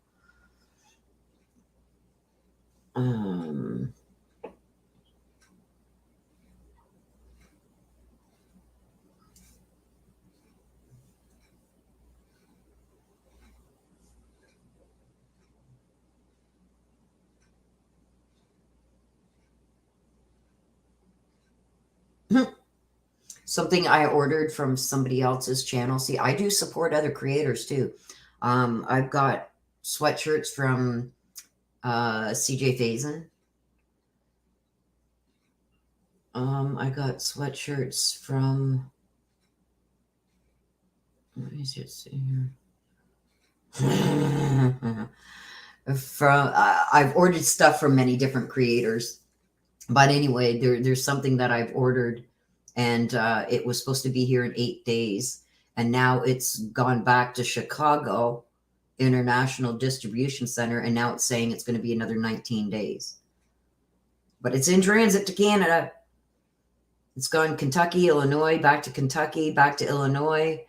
Something I ordered from somebody else's channel. See, I do support other creators too. I've got sweatshirts from CJ Faison. I got sweatshirts from, let me just see here. From I've ordered stuff from many different creators, but anyway, there's something that I've ordered, and it was supposed to be here in 8 days, and now it's gone back to Chicago International Distribution Center, and now it's saying it's going to be another 19 days. But it's in transit to Canada. It's gone Kentucky, Illinois, back to Kentucky, back to Illinois,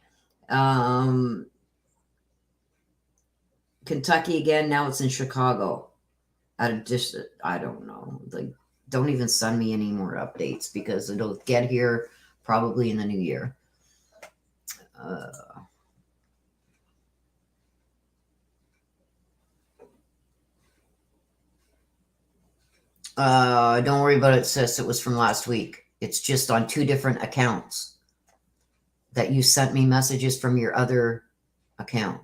Kentucky again. Now it's in Chicago. At a distance, I don't know. Like, don't even send me any more updates because it'll get here probably in the new year. Don't worry about it, sis. It was from last week. It's just on 2 different accounts that you sent me messages from your other account.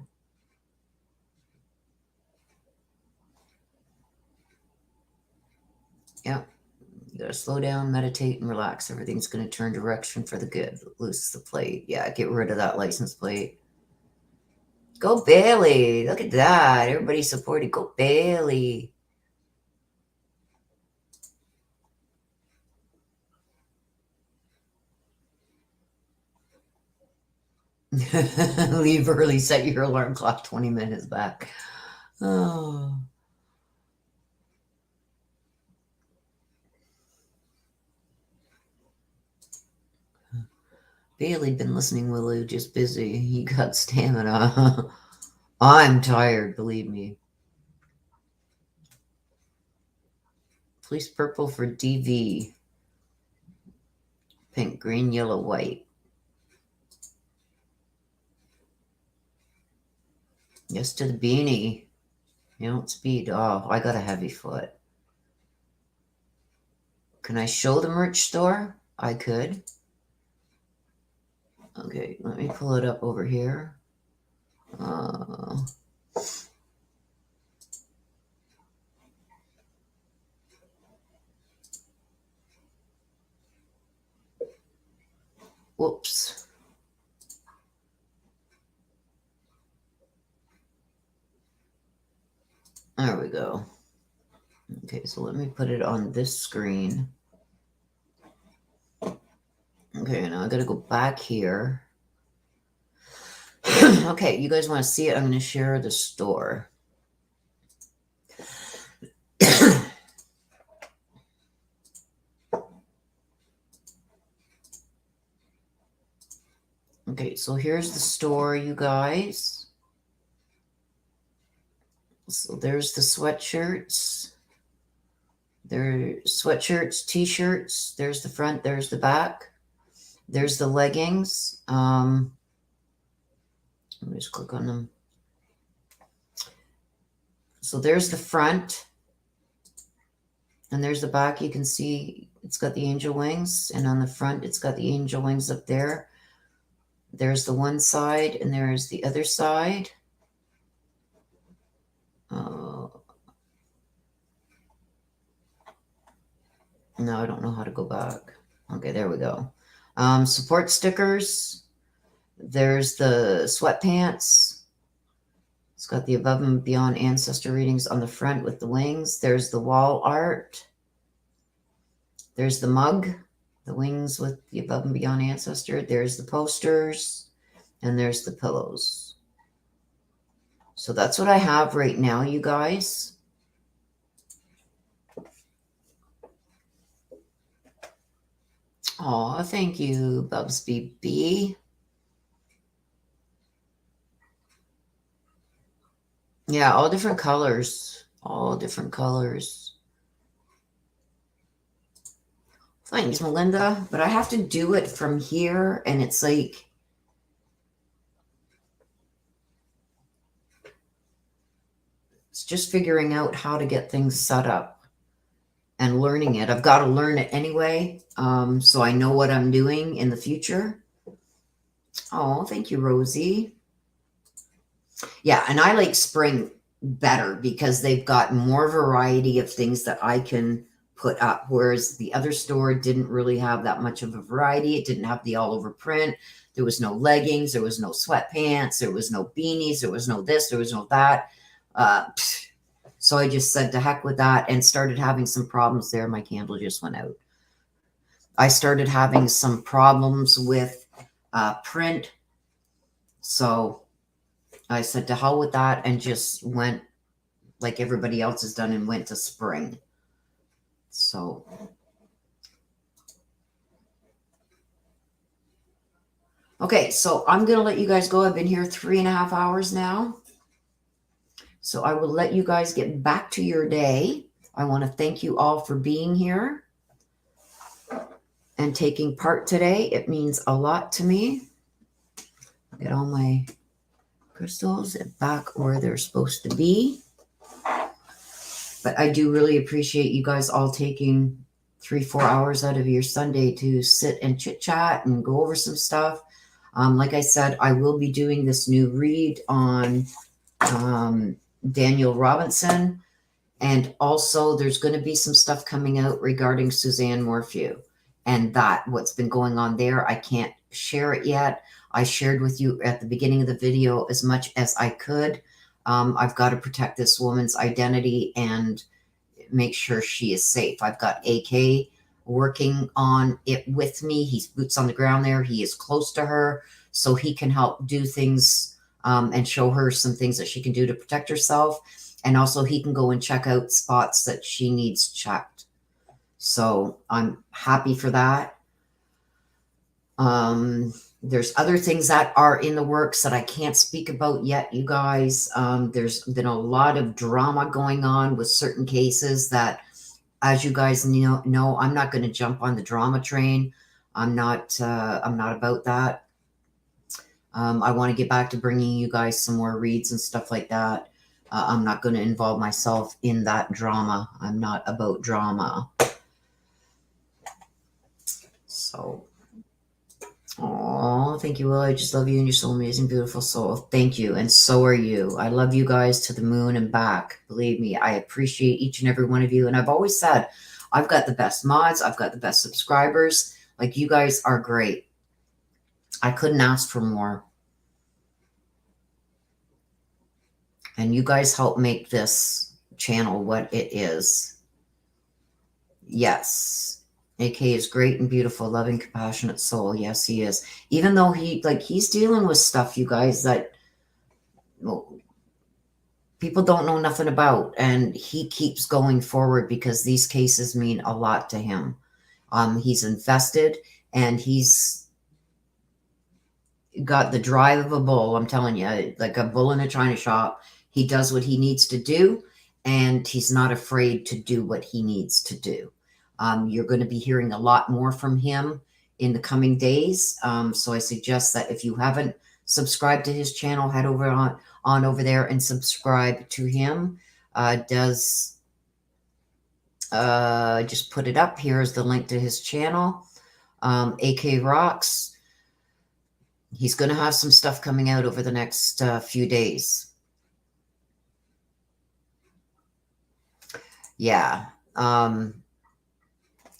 Yep. You gotta slow down, meditate, and relax. Everything's gonna turn direction for the good. Loose the plate. Yeah, get rid of that license plate. Go Bailey. Look at that. Everybody supported. Go Bailey. Leave early. Set your alarm clock 20 minutes back. Oh. Bailey'd been listening, Willow, just busy. He got stamina. I'm tired, believe me. Police purple for DV. Pink, green, yellow, white. Yes to the beanie. You don't speed. Oh, I got a heavy foot. Can I show the merch store? I could. Okay, let me pull it up over here. Whoops. There we go. Okay, so let me put it on this screen. Okay, now I gotta go back here. Okay, you guys want to see it? I'm going to share the store. Okay, so here's the store, you guys. So there's the sweatshirts. There's sweatshirts, t-shirts. There's the front, there's the back. There's the leggings. Let me just click on them. So there's the front. And there's the back. You can see it's got the angel wings. And on the front, it's got the angel wings up there. There's the one side, and there's the other side. No, I don't know how to go back. Okay, there we go. Support stickers. There's the sweatpants. It's got the above and beyond ancestor readings on the front with the wings. There's the wall art. There's the mug, the wings with the above and beyond ancestor. There's the posters, and there's the pillows. So that's what I have right now, you guys. Oh, thank you, Bubs BB. Yeah, all different colors. All different colors. Thanks, Melinda. But I have to do it from here, and it's like... it's just figuring out how to get things set up and learning it. I've got to learn it anyway, so I know what I'm doing in the future. Oh, thank you, Rosie. Yeah, and I like spring better because they've got more variety of things that I can put up, whereas the other store didn't really have that much of a variety. It didn't have the all over print. There was no leggings. There was no sweatpants. There was no beanies. There was no this. There was no that. So I just said to heck with that and started having some problems there. My candle just went out. I started having some problems with print. So I said to hell with that and just went like everybody else has done and went to spring. So okay, so I'm going to let you guys go. I've been here 3.5 hours now. So I will let you guys get back to your day. I want to thank you all for being here and taking part today. It means a lot to me. Get all my crystals back where they're supposed to be. But I do really appreciate you guys all taking 3-4 hours out of your Sunday to sit and chit chat and go over some stuff. Like I said, I will be doing this new read on Daniel Robinson. And also there's going to be some stuff coming out regarding Suzanne Morphew and what's been going on there. I can't share it yet. I shared with you at the beginning of the video as much as I could. I've got to protect this woman's identity and make sure she is safe. I've got AK working on it with me. He's boots on the ground there. He is close to her, so he can help do things and show her some things that she can do to protect herself. And also he can go and check out spots that she needs checked. So I'm happy for that. There's other things that are in the works that I can't speak about yet, you guys. There's been a lot of drama going on with certain cases that, as you guys know, I'm not going to jump on the drama train. I'm not about that. I want to get back to bringing you guys some more reads and stuff like that. I'm not going to involve myself in that drama. I'm not about drama. So, oh, thank you, Will. I just love you and you're so amazing, beautiful soul. Thank you. And so are you. I love you guys to the moon and back. Believe me, I appreciate each and every one of you. And I've always said, I've got the best mods. I've got the best subscribers. Like, you guys are great. I couldn't ask for more. And you guys help make this channel what it is. Yes. AK is great and beautiful, loving, compassionate soul. Yes, he is. Even though he's dealing with stuff, you guys, that people don't know nothing about. And he keeps going forward because these cases mean a lot to him. He's invested and he's got the drive of a bull. I'm telling you, like a bull in a china shop. He does what he needs to do, and he's not afraid to do what he needs to do. You're going to be hearing a lot more from him in the coming days. So I suggest that if you haven't subscribed to his channel, head over on over there and subscribe to him. Just put it up. Here's the link to his channel. AK Rocks. He's going to have some stuff coming out over the next few days. Yeah.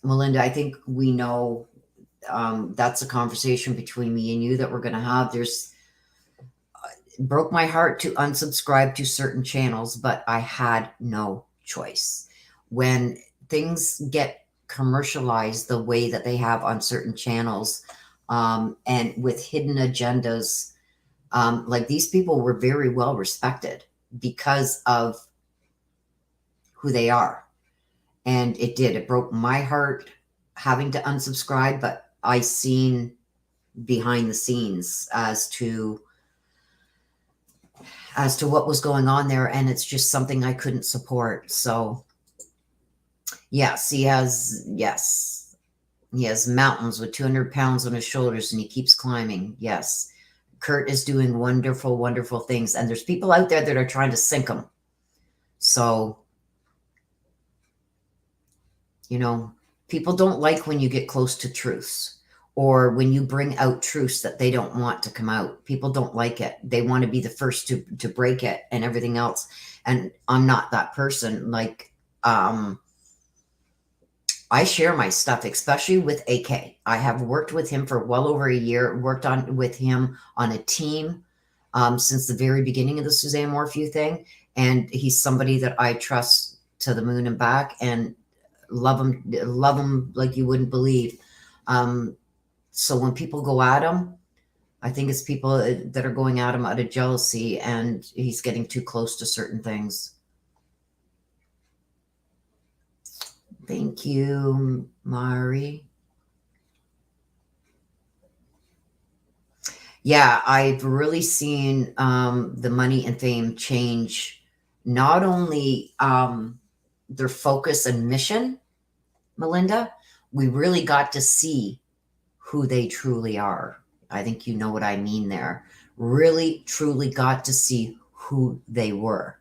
Melinda, I think we know that's a conversation between me and you that we're going to have. It broke my heart to unsubscribe to certain channels, but I had no choice. When things get commercialize the way that they have on certain channels, and with hidden agendas. Like these people were very well respected because of who they are. And it broke my heart having to unsubscribe, but I seen behind the scenes as to what was going on there, and it's just something I couldn't support. So yes, he has mountains with 200 pounds on his shoulders, and he keeps climbing. Yes, Kurt is doing wonderful, wonderful things, and there's people out there that are trying to sink him. So, you know, people don't like when you get close to truths, or when you bring out truths that they don't want to come out. People don't like it. They want to be the first to break it and everything else. And I'm not that person. Like, I share my stuff, especially with AK. I have worked with him for well over a year, worked with him on a team since the very beginning of the Suzanne Morphew thing. And he's somebody that I trust to the moon and back, and love him like you wouldn't believe. So when people go at him, I think it's people that are going at him out of jealousy, and he's getting too close to certain things. Thank you, Mari. Yeah, I've really seen the money and fame change not only their focus and mission, Melinda, we really got to see who they truly are. I think you know what I mean there. Really, truly got to see who they were.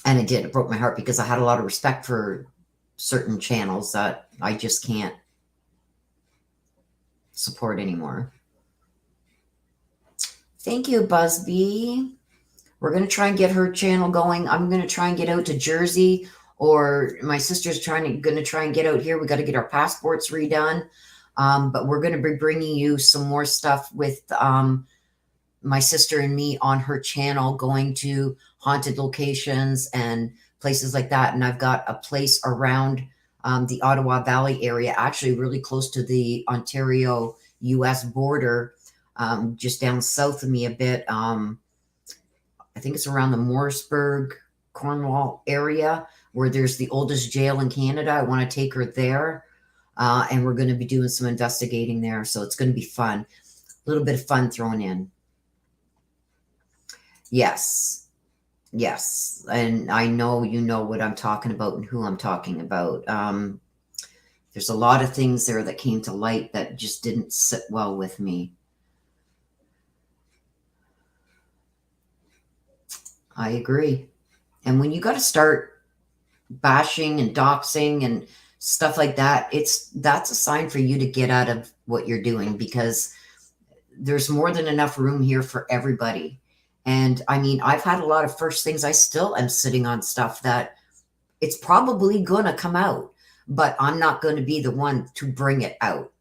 And it did. It broke my heart because I had a lot of respect for certain channels that I just can't support anymore. Thank you, Busby. We're going to try and get her channel going. I'm going to try and get out to Jersey, or my sister's going to try and get out here. We got to get our passports redone. But we're going to be bringing you some more stuff with my sister and me on her channel, going to haunted locations and places like that. And I've got a place around the Ottawa Valley area, actually really close to the Ontario US border, just down south of me a bit. I think it's around the Morrisburg, Cornwall area, where there's the oldest jail in Canada. I want to take her there. And we're going to be doing some investigating there. So it's going to be fun. A little bit of fun thrown in. Yes. Yes. And I know you know what I'm talking about and who I'm talking about. There's a lot of things there that came to light that just didn't sit well with me. I agree. And when you got to start bashing and doxing and stuff like that, that's a sign for you to get out of what you're doing, because there's more than enough room here for everybody. And I mean, I've had a lot of first things. I still am sitting on stuff that it's probably going to come out, but I'm not going to be the one to bring it out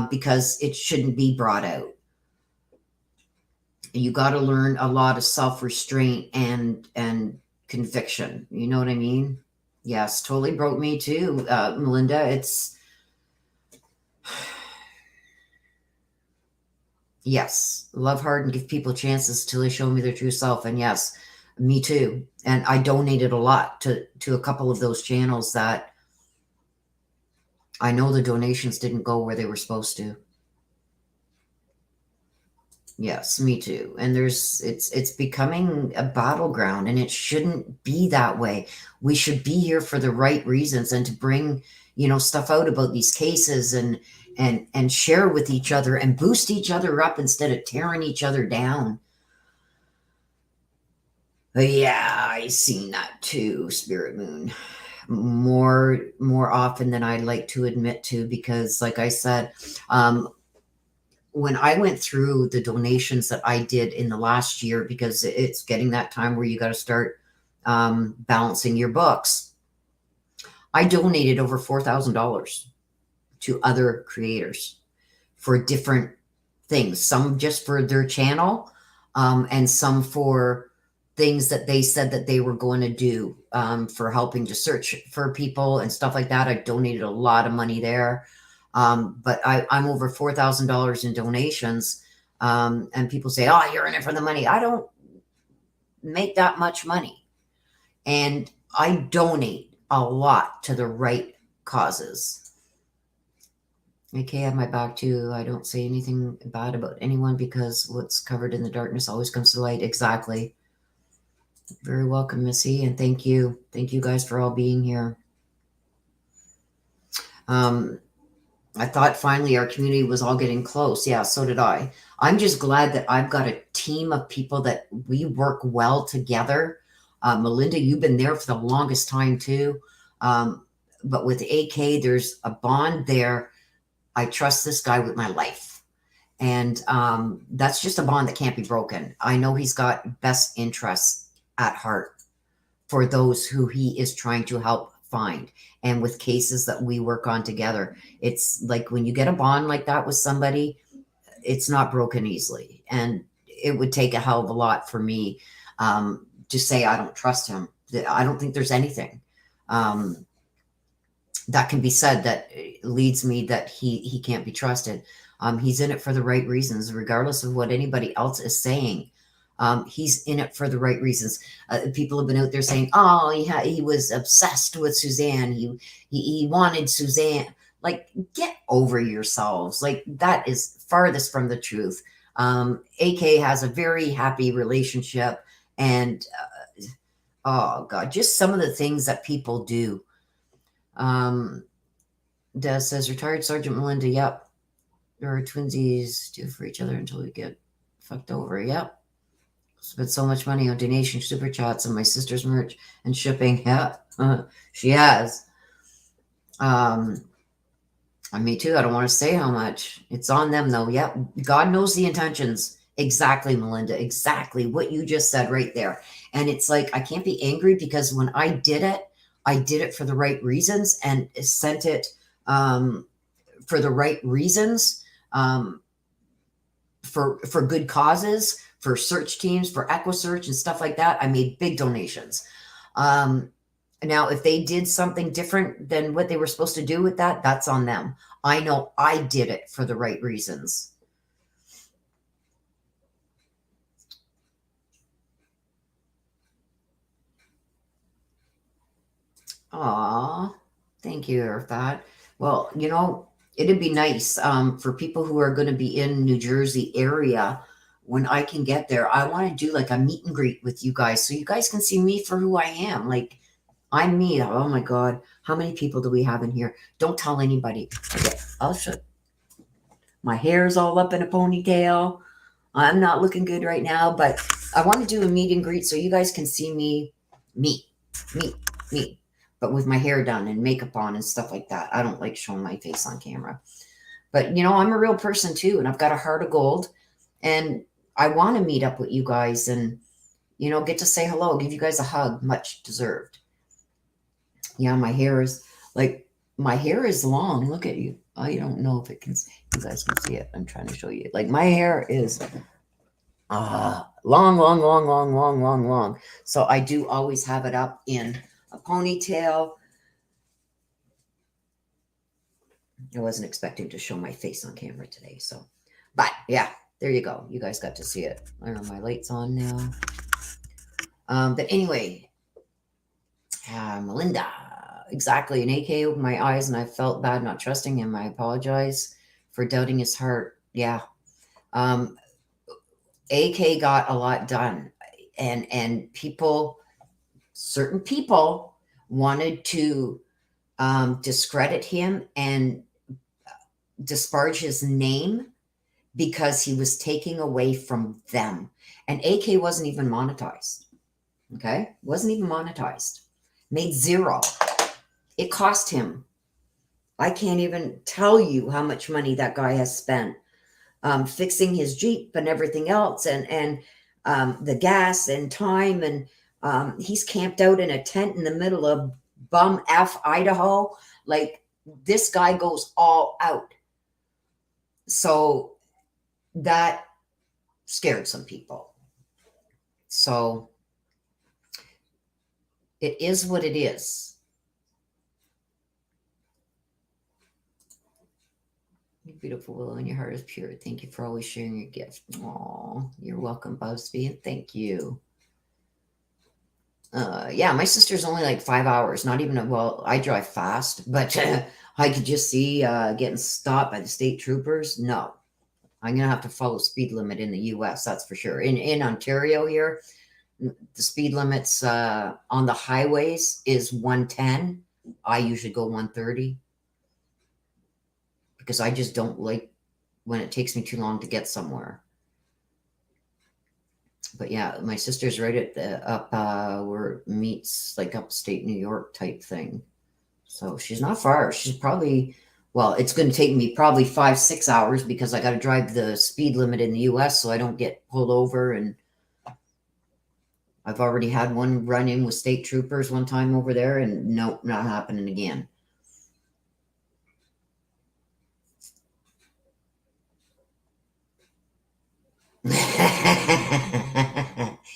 because it shouldn't be brought out. You got to learn a lot of self-restraint and conviction. You know what I mean? Yes, totally broke me too, Melinda. It's yes, love hard and give people chances till they show me their true self. And yes, me too. And I donated a lot to a couple of those channels that I know the donations didn't go where they were supposed to. Yes, me too. And it's becoming a battleground, and it shouldn't be that way. We should be here for the right reasons and to bring, stuff out about these cases and share with each other and boost each other up instead of tearing each other down. But yeah, I seen that too, Spirit Moon. More often than I'd like to admit to, because like I said, when I went through the donations that I did in the last year, because it's getting that time where you got to start balancing your books, I donated over $4,000 to other creators for different things, some just for their channel, and some for things that they said that they were going to do for helping to search for people and stuff like that. I donated a lot of money there. But I'm over $4,000 in donations. And people say, oh, you're in it for the money. I don't make that much money. And I donate a lot to the right causes. Okay, I have my back too. I don't say anything bad about anyone because what's covered in the darkness always comes to light. Exactly. Very welcome, Missy, and thank you. Thank you guys for all being here. I thought finally our community was all getting close. Yeah, so did I. I'm just glad that I've got a team of people that we work well together. Melinda, you've been there for the longest time too. But with AK, there's a bond there. I trust this guy with my life. And that's just a bond that can't be broken. I know he's got best interests at heart for those who he is trying to help find. And with cases that we work on together, it's like when you get a bond like that with somebody, it's not broken easily. And it would take a hell of a lot for me to say I don't trust him. I don't think there's anything that can be said that leads me that he can't be trusted. He's in it for the right reasons, regardless of what anybody else is saying. He's in it for the right reasons. People have been out there saying, "Oh, he was obsessed with Suzanne. He wanted Suzanne." Like, get over yourselves. Like, that is farthest from the truth. AK has a very happy relationship, and oh God, just some of the things that people do. Des says, "Retired Sergeant Melinda." Yep, there are twinsies do for each other until we get fucked over. Yep. Spent so much money on donation super chats and my sister's merch and shipping. Yeah, she has. And me too. I don't want to say how much. It's on them though. Yep. God knows the intentions. Exactly, Melinda. Exactly what you just said right there. And it's like, I can't be angry because when I did it for the right reasons and sent it for the right reasons, for good causes, for search teams, for EquiSearch and stuff like that. I made big donations. Now, if they did something different than what they were supposed to do with that, that's on them. I know I did it for the right reasons. Aw, thank you, Irfat. Well, it'd be nice for people who are going to be in New Jersey area. When I can get there, I want to do like a meet and greet with you guys so you guys can see me for who I am. Like, I'm me. Oh my God. How many people do we have in here? Don't tell anybody. Okay, I'll show. My hair's all up in a ponytail. I'm not looking good right now, but I want to do a meet and greet so you guys can see me, but with my hair done and makeup on and stuff like that. I don't like showing my face on camera. But, I'm a real person too, and I've got a heart of gold. And I want to meet up with you guys and, get to say hello, give you guys a hug, much deserved. Yeah, my hair is long. Look at you. I don't know if you guys can see it. I'm trying to show you. Like, my hair is long. So I do always have it up in a ponytail. I wasn't expecting to show my face on camera today. So, but yeah, there you go. You guys got to see it. I don't know, my light's on now. But anyway, Melinda, exactly. An AK opened my eyes and I felt bad not trusting him. I apologize for doubting his heart. Yeah. AK got a lot done, and certain people wanted to discredit him and disparage his name because he was taking away from them. And AK wasn't even monetized. Okay? Wasn't even monetized. Made zero. It cost him. I can't even tell you how much money that guy has spent fixing his Jeep and everything else, and the gas and time. And he's camped out in a tent in the middle of bum F Idaho. Like, this guy goes all out. So that scared some people. So It is what it is. You're beautiful, Willow, and your heart is pure. Thank you for always sharing your gift. Aw, you're welcome, Busby, and thank you. Yeah, my sister's only like 5 hours. Not even, well, I drive fast, but I could just see getting stopped by the state troopers. No, I'm going to have to follow speed limit in the US, that's for sure. In Ontario here, the speed limits on the highways is 110. I usually go 130 because I just don't like when it takes me too long to get somewhere. But yeah, my sister's right at the up where it meets like upstate New York type thing. So she's not far. She's probably, well, it's going to take me probably 5-6 hours because I got to drive the speed limit in the US so I don't get pulled over. And I've already had one run in with state troopers one time over there, and nope, not happening again.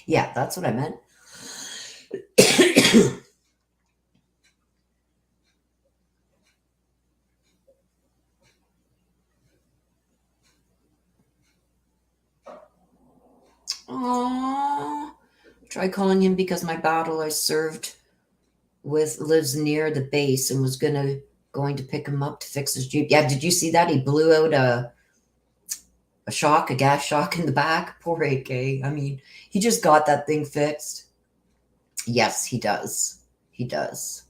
Yeah, that's what I meant. Aww. Try calling him because my battle I served with lives near the base and was going to pick him up to fix his Jeep. Yeah, did you see that? He blew out a gas shock in the back. Poor AK. I mean, he just got that thing fixed. Yes, he does. He does.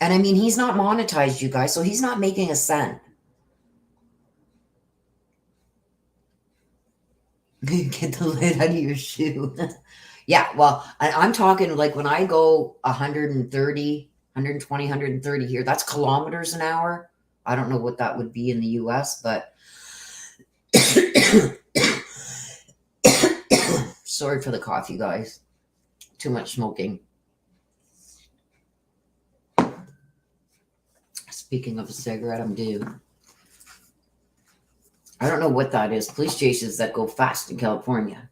And I mean, he's not monetized, you guys, so he's not making a cent. Get the lid out of your shoe. Yeah, well, I'm talking like when I go 130, 120, 130 here, that's kilometers an hour. I don't know what that would be in the US, but sorry for the cough, you guys. Too much smoking. Speaking of a cigarette, I'm due. I don't know what that is. Police chases that go fast in California.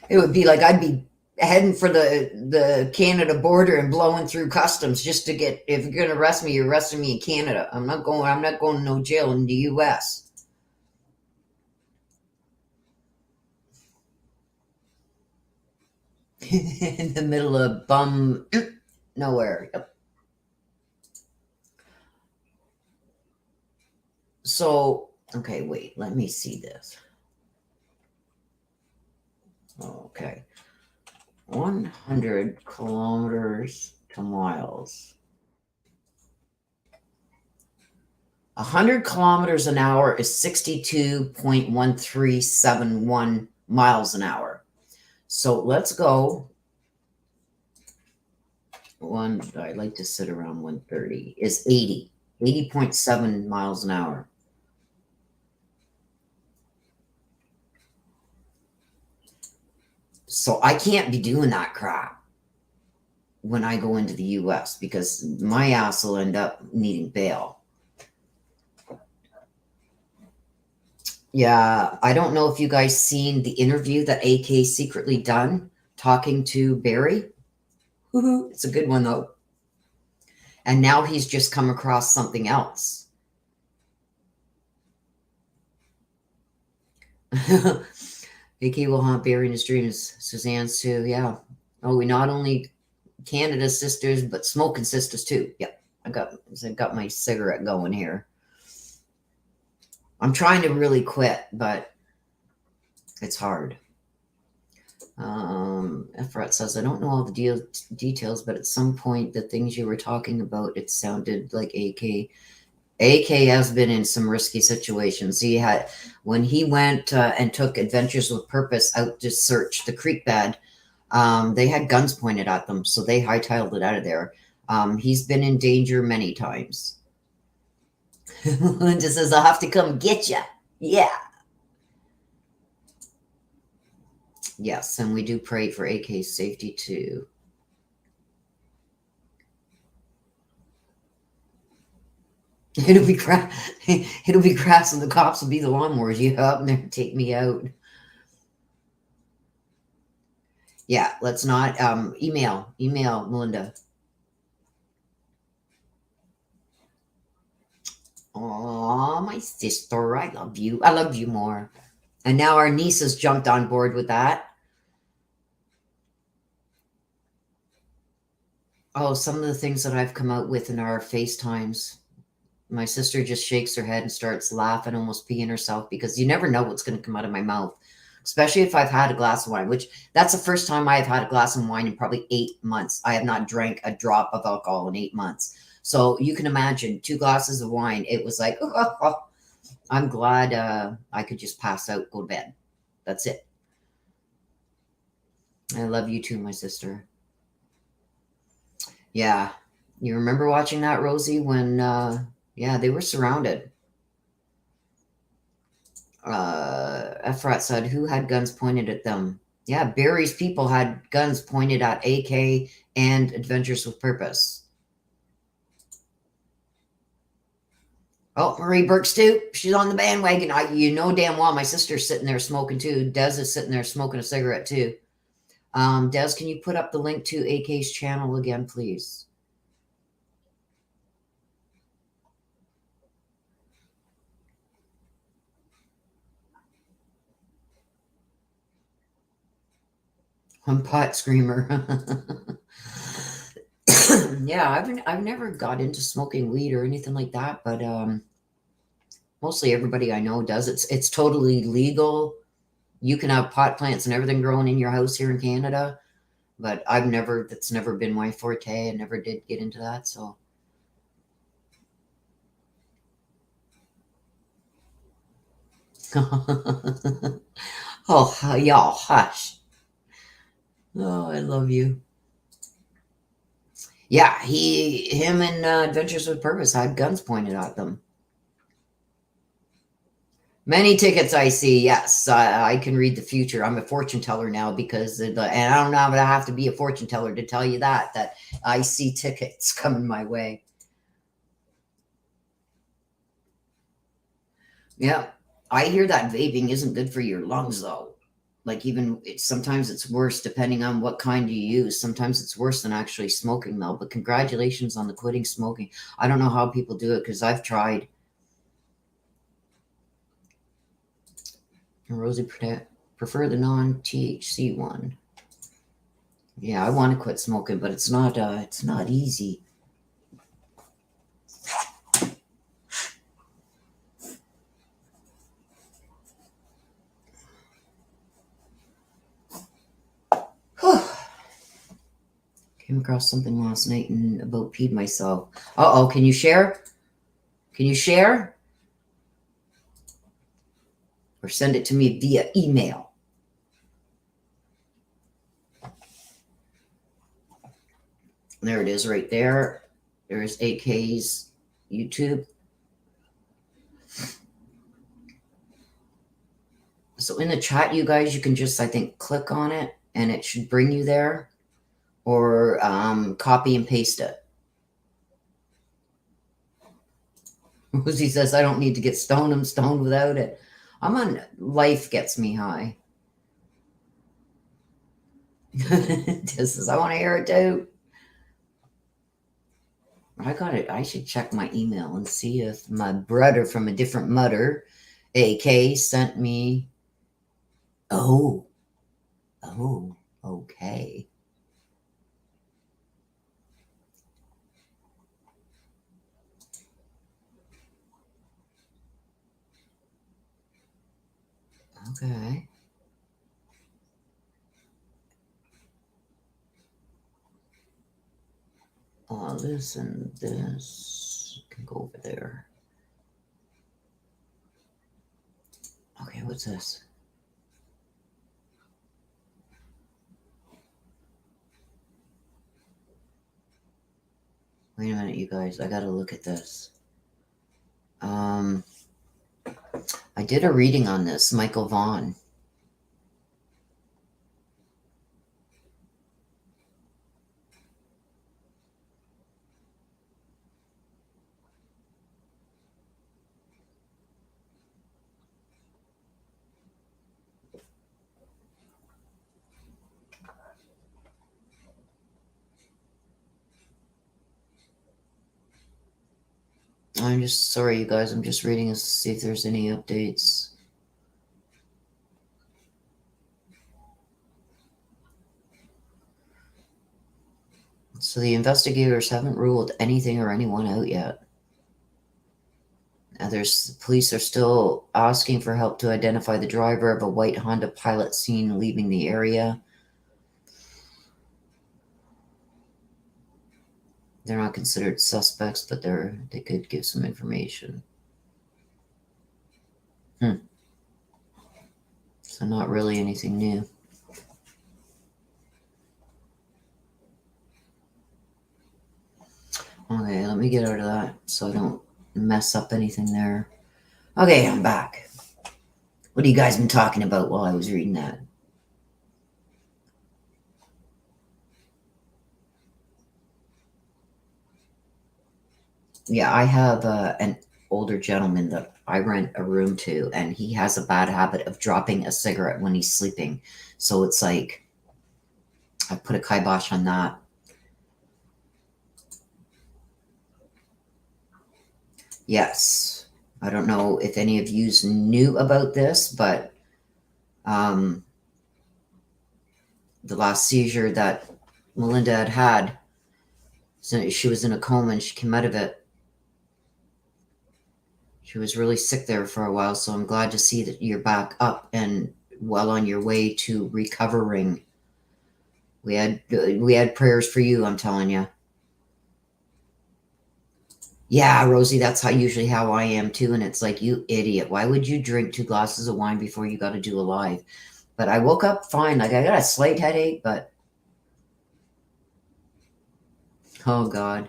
It would be like I'd be heading for the Canada border and blowing through customs just to get, if you're going to arrest me, you're arresting me in Canada. I'm not going to no jail in the US. In the middle of bum nowhere. Yep. So, okay, wait, let me see this. Okay. 100 kilometers to miles. 100 kilometers an hour is 62.1371 miles an hour. So let's go. I like to sit around 130 is 80.7 miles an hour. So I can't be doing that crap when I go into the US because my ass will end up needing bail. Yeah, I don't know if you guys seen the interview that AK secretly done talking to Barry. It's a good one though. And now he's just come across something else. AK will haunt Barry in his dreams. Suzanne Sue, yeah. Oh, we not only Canada sisters, but smoking sisters too. Yep, I got my cigarette going here. I'm trying to really quit, but it's hard. Efrat says, I don't know all the details, but at some point, the things you were talking about, it sounded like AK. AK has been in some risky situations. He had, when he went and took Adventures with Purpose out to search the creek bed, they had guns pointed at them, so they hightailed it out of there. He's been in danger many times. Linda says, I'll have to come get you. Yeah. Yes, and we do pray for AK's safety too. It'll be grass. It'll be grass, and the cops will be the lawnmowers. You up and there, take me out. Yeah, let's not email Melinda. Oh, my sister, I love you. I love you more. And now our niece has jumped on board with that. Oh, some of the things that I've come out with in our FaceTimes. My sister just shakes her head and starts laughing, almost peeing herself, because you never know what's going to come out of my mouth, especially if I've had a glass of wine, which that's the first time I have had a glass of wine in probably 8 months. I have not drank a drop of alcohol in 8 months. So you can imagine 2 glasses of wine. It was like, I'm glad I could just pass out, go to bed. That's it. I love you too, my sister. Yeah. You remember watching that, Rosie, when, yeah, they were surrounded. Efrat said, who had guns pointed at them? Yeah, Barry's people had guns pointed at AK and Adventures with Purpose. Oh, Marie Burkstoop, she's on the bandwagon. You know damn well my sister's sitting there smoking too. Des is sitting there smoking a cigarette too. Des, can you put up the link to AK's channel again, please? I'm pot screamer. Yeah, I've never got into smoking weed or anything like that, but mostly everybody I know does. It's totally legal. You can have pot plants and everything growing in your house here in Canada, but that's never been my forte. I never did get into that, so. Oh, y'all, hush. Oh, I love you. Yeah, him and Adventures with Purpose had guns pointed at them. Many tickets I see. Yes, I can read the future. I'm a fortune teller now because and I don't know how I have to be a fortune teller to tell you that I see tickets coming my way. Yeah, I hear that vaping isn't good for your lungs though. Like even sometimes it's worse depending on what kind you use. Sometimes it's worse than actually smoking though. But congratulations on the quitting smoking. I don't know how people do it because I've tried. Rosie prefer the non-THC one. Yeah, I want to quit smoking, but it's not easy. Came across something last night and about peed myself. Uh-oh, can you share? Can you share? Or send it to me via email. There it is right there. There's AK's YouTube. So in the chat, you guys, you can just, I think, click on it and it should bring you there, or copy and paste it. Lucy says, I don't need to get stoned. I'm stoned without it. I'm on life gets me high. This says, I want to hear it too. I got it. I should check my email and see if my brother from a different mother, AK, sent me. Oh, okay. Okay. This and this can go over there. Okay, what's this? Wait a minute, you guys. I gotta look at this. I did a reading on this, Michael Vaughn. I'm just sorry, you guys. I'm just reading to see if there's any updates. So the investigators haven't ruled anything or anyone out yet. Police are still asking for help to identify the driver of a white Honda Pilot seen leaving the area. They're not considered suspects, but they could give some information. So not really anything new. Okay, let me get out of that so I don't mess up anything there. Okay, I'm back. What have you guys been talking about while I was reading that? Yeah, I have an older gentleman that I rent a room to, and he has a bad habit of dropping a cigarette when he's sleeping. So it's like, I put a kibosh on that. Yes. I don't know if any of you knew about this, but the last seizure that Melinda had, so she was in a coma and she came out of it. She was really sick there for a while, so I'm glad to see that you're back up and well on your way to recovering. We had prayers for you, I'm telling you. Yeah, Rosie, that's usually how I am too. And it's like, you idiot. Why would you drink 2 glasses of wine before you got to do a live? But I woke up fine. Like, I got a slight headache, but oh God.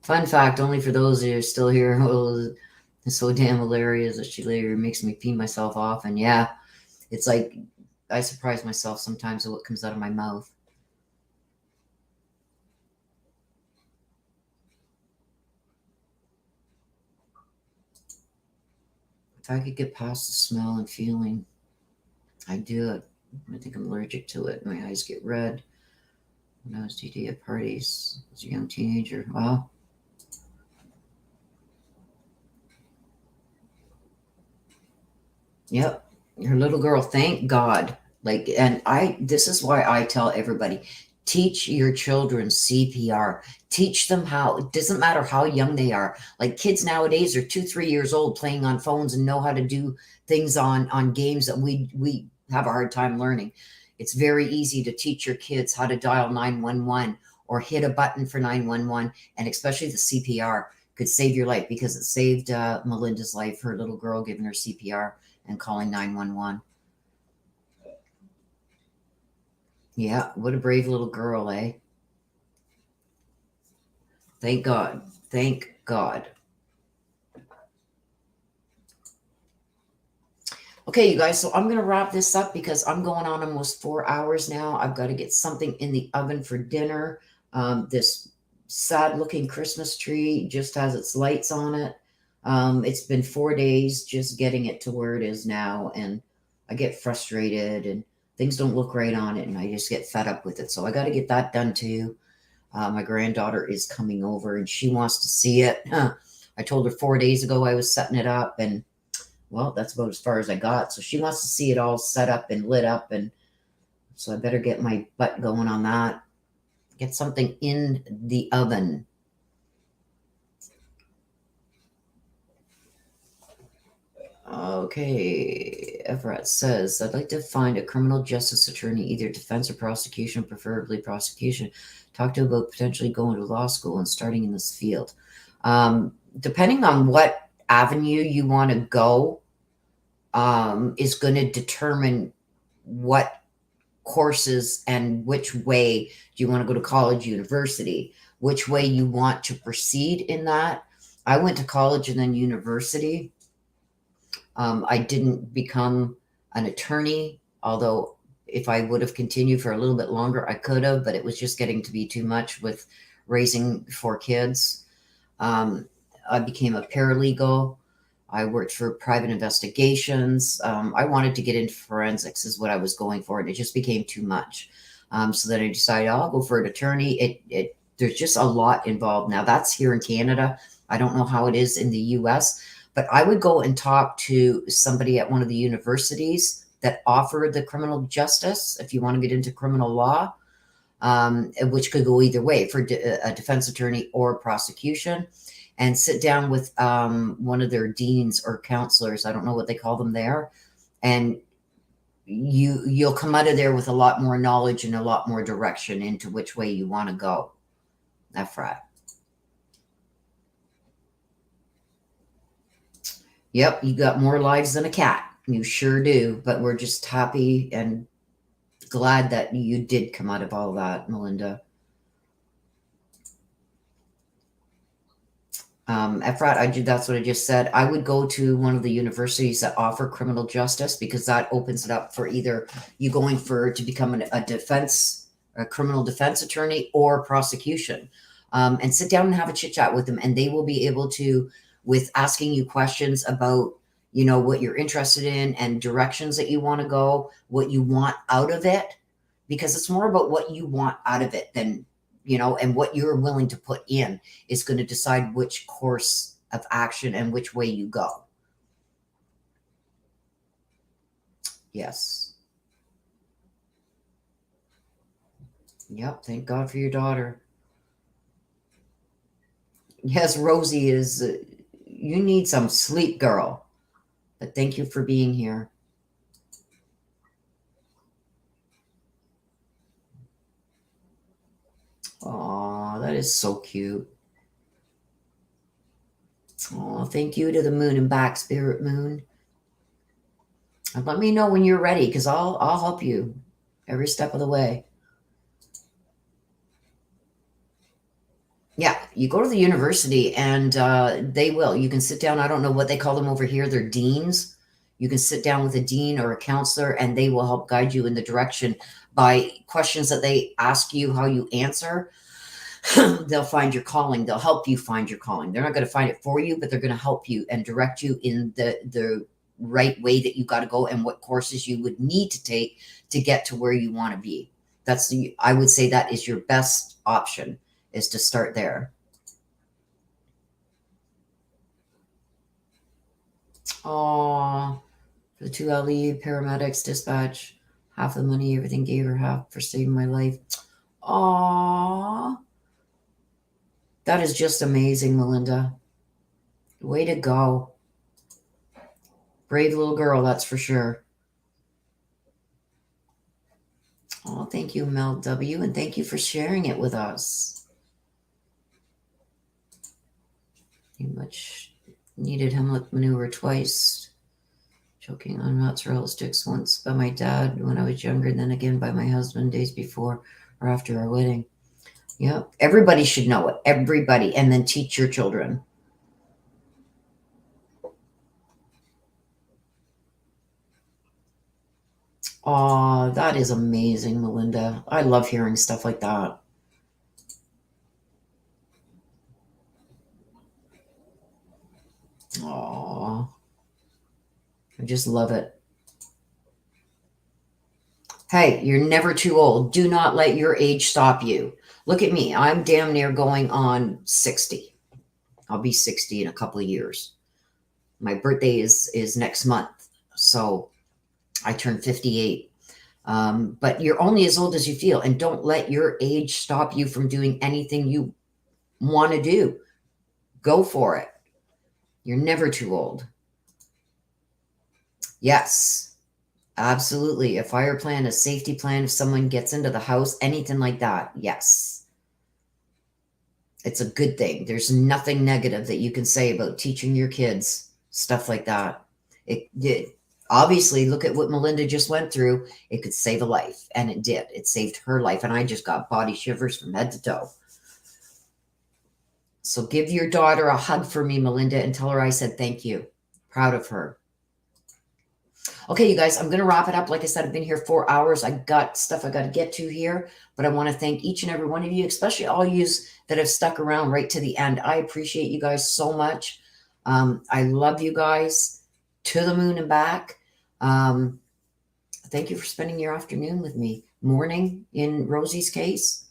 Fun fact, only for those who are still here. Oh, it's so damn hilarious that she later makes me pee myself off. And yeah, it's like I surprise myself sometimes at what comes out of my mouth. If I could get past the smell and feeling, I'd do it. I think I'm allergic to it. My eyes get red. When I was DD at parties as a young teenager. Wow. Yep. Her little girl, thank God. Like, and this is why I tell everybody, teach your children CPR. Teach them how. It doesn't matter how young they are. Like, kids nowadays are 2, 3 years old playing on phones and know how to do things on games that we have a hard time learning. It's very easy to teach your kids how to dial 911 or hit a button for 911, and especially the CPR could save your life, because it saved Melinda's life, her little girl giving her CPR and calling 911. Yeah, what a brave little girl, eh? Thank God. Thank God. Okay, you guys, so I'm going to wrap this up because I'm going on almost 4 hours now. I've got to get something in the oven for dinner. This sad-looking Christmas tree just has its lights on it. It's been 4 days just getting it to where it is now, and I get frustrated and things don't look right on it, and I just get fed up with it. So I got to get that done too. My granddaughter is coming over and she wants to see it. I told her 4 days ago I was setting it up, and well, that's about as far as I got. So she wants to see it all set up and lit up, and so I better get my butt going on that. Get something in the oven. Okay, Everett says, I'd like to find a criminal justice attorney, either defense or prosecution, preferably prosecution. Talk to about potentially going to law school and starting in this field. Depending on what avenue you want to go, is going to determine what courses and which way do you want to go to college, university, which way you want to proceed in that. I went to college and then university. I didn't become an attorney, although if I would have continued for a little bit longer, I could have, but it was just getting to be too much with raising 4 kids. I became a paralegal. I worked for private investigations. I wanted to get into forensics is what I was going for, and it just became too much. So then I decided I'll go for an attorney. It There's just a lot involved. Now, that's here in Canada. I don't know how it is in the US, but I would go and talk to somebody at one of the universities that offer the criminal justice if you want to get into criminal law, which could go either way for a defense attorney or prosecution, and sit down with one of their deans or counselors. I don't know what they call them there. And you'll come out of there with a lot more knowledge and a lot more direction into which way you want to go. Ephrat. Yep, you got more lives than a cat. You sure do. But we're just happy and glad that you did come out of all that, Melinda. Ephrat, that's what I just said. I would go to one of the universities that offer criminal justice, because that opens it up for either you going to become a criminal defense attorney or prosecution. And sit down and have a chit chat with them, and they will be able to, with asking you questions about, what you're interested in and directions that you want to go, what you want out of it, because it's more about what you want out of it than, and what you're willing to put in is going to decide which course of action and which way you go. Yes. Yep. Thank God for your daughter. Yes, Rosie is, you need some sleep, girl. But thank you for being here. Oh, that is so cute. Oh, thank you to the moon and back, Spirit Moon. And let me know when you're ready, because I'll help you every step of the way. Yeah, you go to the university and they will. You can sit down. I don't know what they call them over here. They're deans. You can sit down with a dean or a counselor, and they will help guide you in the direction by questions that they ask you, how you answer. They'll find your calling. They'll help you find your calling. They're not going to find it for you, but they're going to help you and direct you in the right way that you got to go, and what courses you would need to take to get to where you want to be. I would say that is your best option, is to start there. Oh, the 2 LE paramedics dispatch, half the money, everything gave her half for saving my life. Oh, that is just amazing, Melinda. Way to go. Brave little girl, that's for sure. Oh, thank you, Mel W., and thank you for sharing it with us. You much needed Heimlich maneuver twice. Choking on mozzarella sticks once by my dad when I was younger, and then again by my husband days before or after our wedding. Yep. Everybody should know it. Everybody. And then teach your children. Oh, that is amazing, Melinda. I love hearing stuff like that. Oh, I just love it. Hey, you're never too old. Do not let your age stop you. Look at me. I'm damn near going on 60. I'll be 60 in a couple of years. My birthday is next month. So I turned 58. But you're only as old as you feel, and don't let your age stop you from doing anything you want to do. Go for it. You're never too old. Yes, absolutely. A fire plan, a safety plan, if someone gets into the house, anything like that. Yes. It's a good thing. There's nothing negative that you can say about teaching your kids stuff like that. It obviously, look at what Melinda just went through. It could save a life, and it did. It saved her life, and I just got body shivers from head to toe. So give your daughter a hug for me, Melinda, and tell her I said thank you. Proud of her. Okay, you guys, I'm going to wrap it up. Like I said, I've been here 4 hours. I got stuff I got to get to here, but I want to thank each and every one of you, especially all yous that have stuck around right to the end. I appreciate you guys so much. I love you guys to the moon and back. Thank you for spending your afternoon with me. Morning in Rosie's case.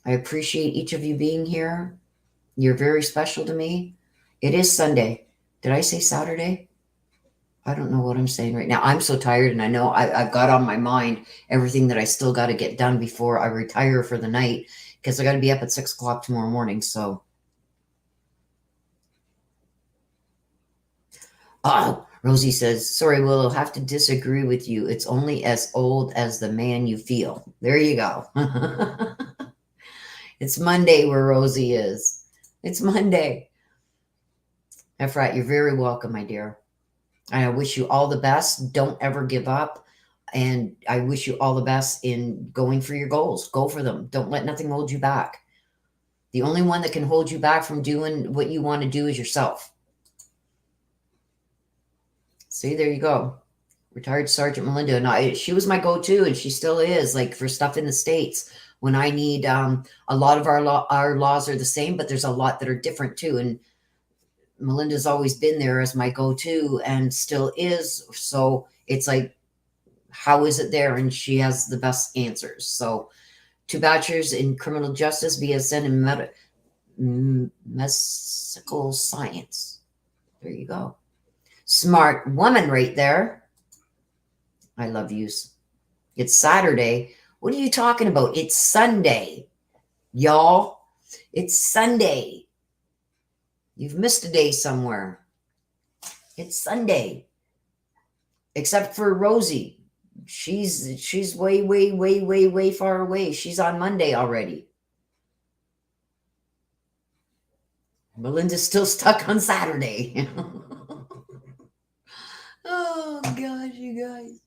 I appreciate each of you being here. You're very special to me. It is Sunday. Did I say Saturday? I don't know what I'm saying right now. I'm so tired, and I know I've got on my mind everything that I still got to get done before I retire for the night, because I got to be up at 6 o'clock tomorrow morning. So, oh, Rosie says, sorry, Will, I'll have to disagree with you. It's only as old as the man you feel. There you go. It's Monday where Rosie is. It's Monday. Efrat, you're very welcome, my dear. And I wish you all the best. Don't ever give up. And I wish you all the best in going for your goals. Go for them. Don't let nothing hold you back. The only one that can hold you back from doing what you want to do is yourself. See, there you go. Retired Sergeant Melinda. And she was my go-to, and she still is, like, for stuff in the States. When I need, a lot of our laws are the same, but there's a lot that are different too. And Melinda's always been there as my go-to and still is. So it's like, how is it there? And she has the best answers. So 2 bachelors in criminal justice, BSN, and medical science. There you go. Smart woman right there. I love yous. It's Saturday. What are you talking about? It's Sunday, y'all. It's Sunday. You've missed a day somewhere. It's Sunday. Except for Rosie. She's way, way, way, way, way far away. She's on Monday already. Melinda's still stuck on Saturday. Oh, gosh, you guys.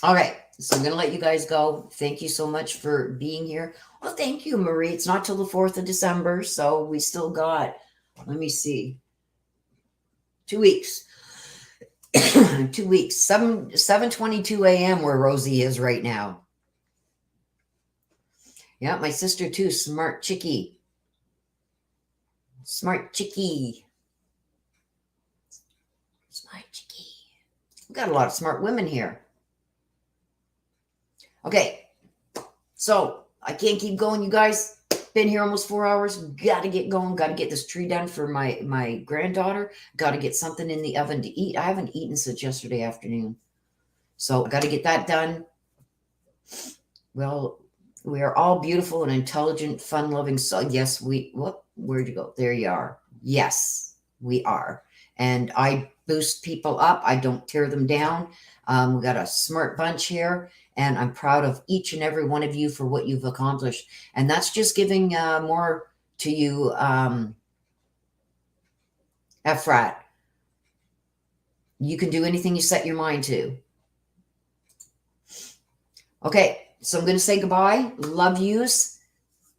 All right. So I'm going to let you guys go. Thank you so much for being here. Well, thank you, Marie. It's not till the 4th of December, so we still got, let me see, 2 weeks. 2 weeks. 7:22 a.m. where Rosie is right now. Yeah, my sister too. Smart chickie. Smart chickie. Smart chickie. We've got a lot of smart women here. Okay. So I can't keep going, you guys. Been here almost 4 hours. Got to get going. Got to get this tree done for my granddaughter. Got to get something in the oven to eat. I haven't eaten since yesterday afternoon. So I got to get that done. Well, we are all beautiful and intelligent, fun-loving. So yes, where'd you go? There you are. Yes, we are. And I boost people up. I don't tear them down. We got a smart bunch here. And I'm proud of each and every one of you for what you've accomplished. And that's just giving more to you, Efrat. You can do anything you set your mind to. Okay, so I'm going to say goodbye. Love yous.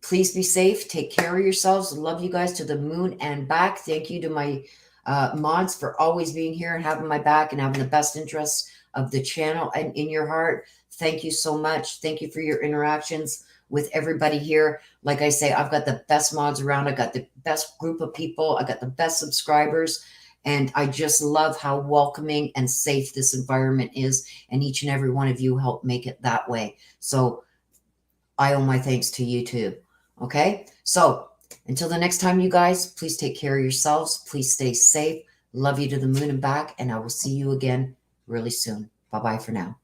Please be safe. Take care of yourselves. Love you guys to the moon and back. Thank you to my mods for always being here and having my back and having the best interests of the channel and in your heart. Thank you so much. Thank you for your interactions with everybody here. Like I say, I've got the best mods around. I got the best group of people. I got the best subscribers. And I just love how welcoming and safe this environment is. And each and every one of you help make it that way. So I owe my thanks to you too. Okay. So until the next time, you guys, please take care of yourselves. Please stay safe. Love you to the moon and back. And I will see you again really soon. Bye-bye for now.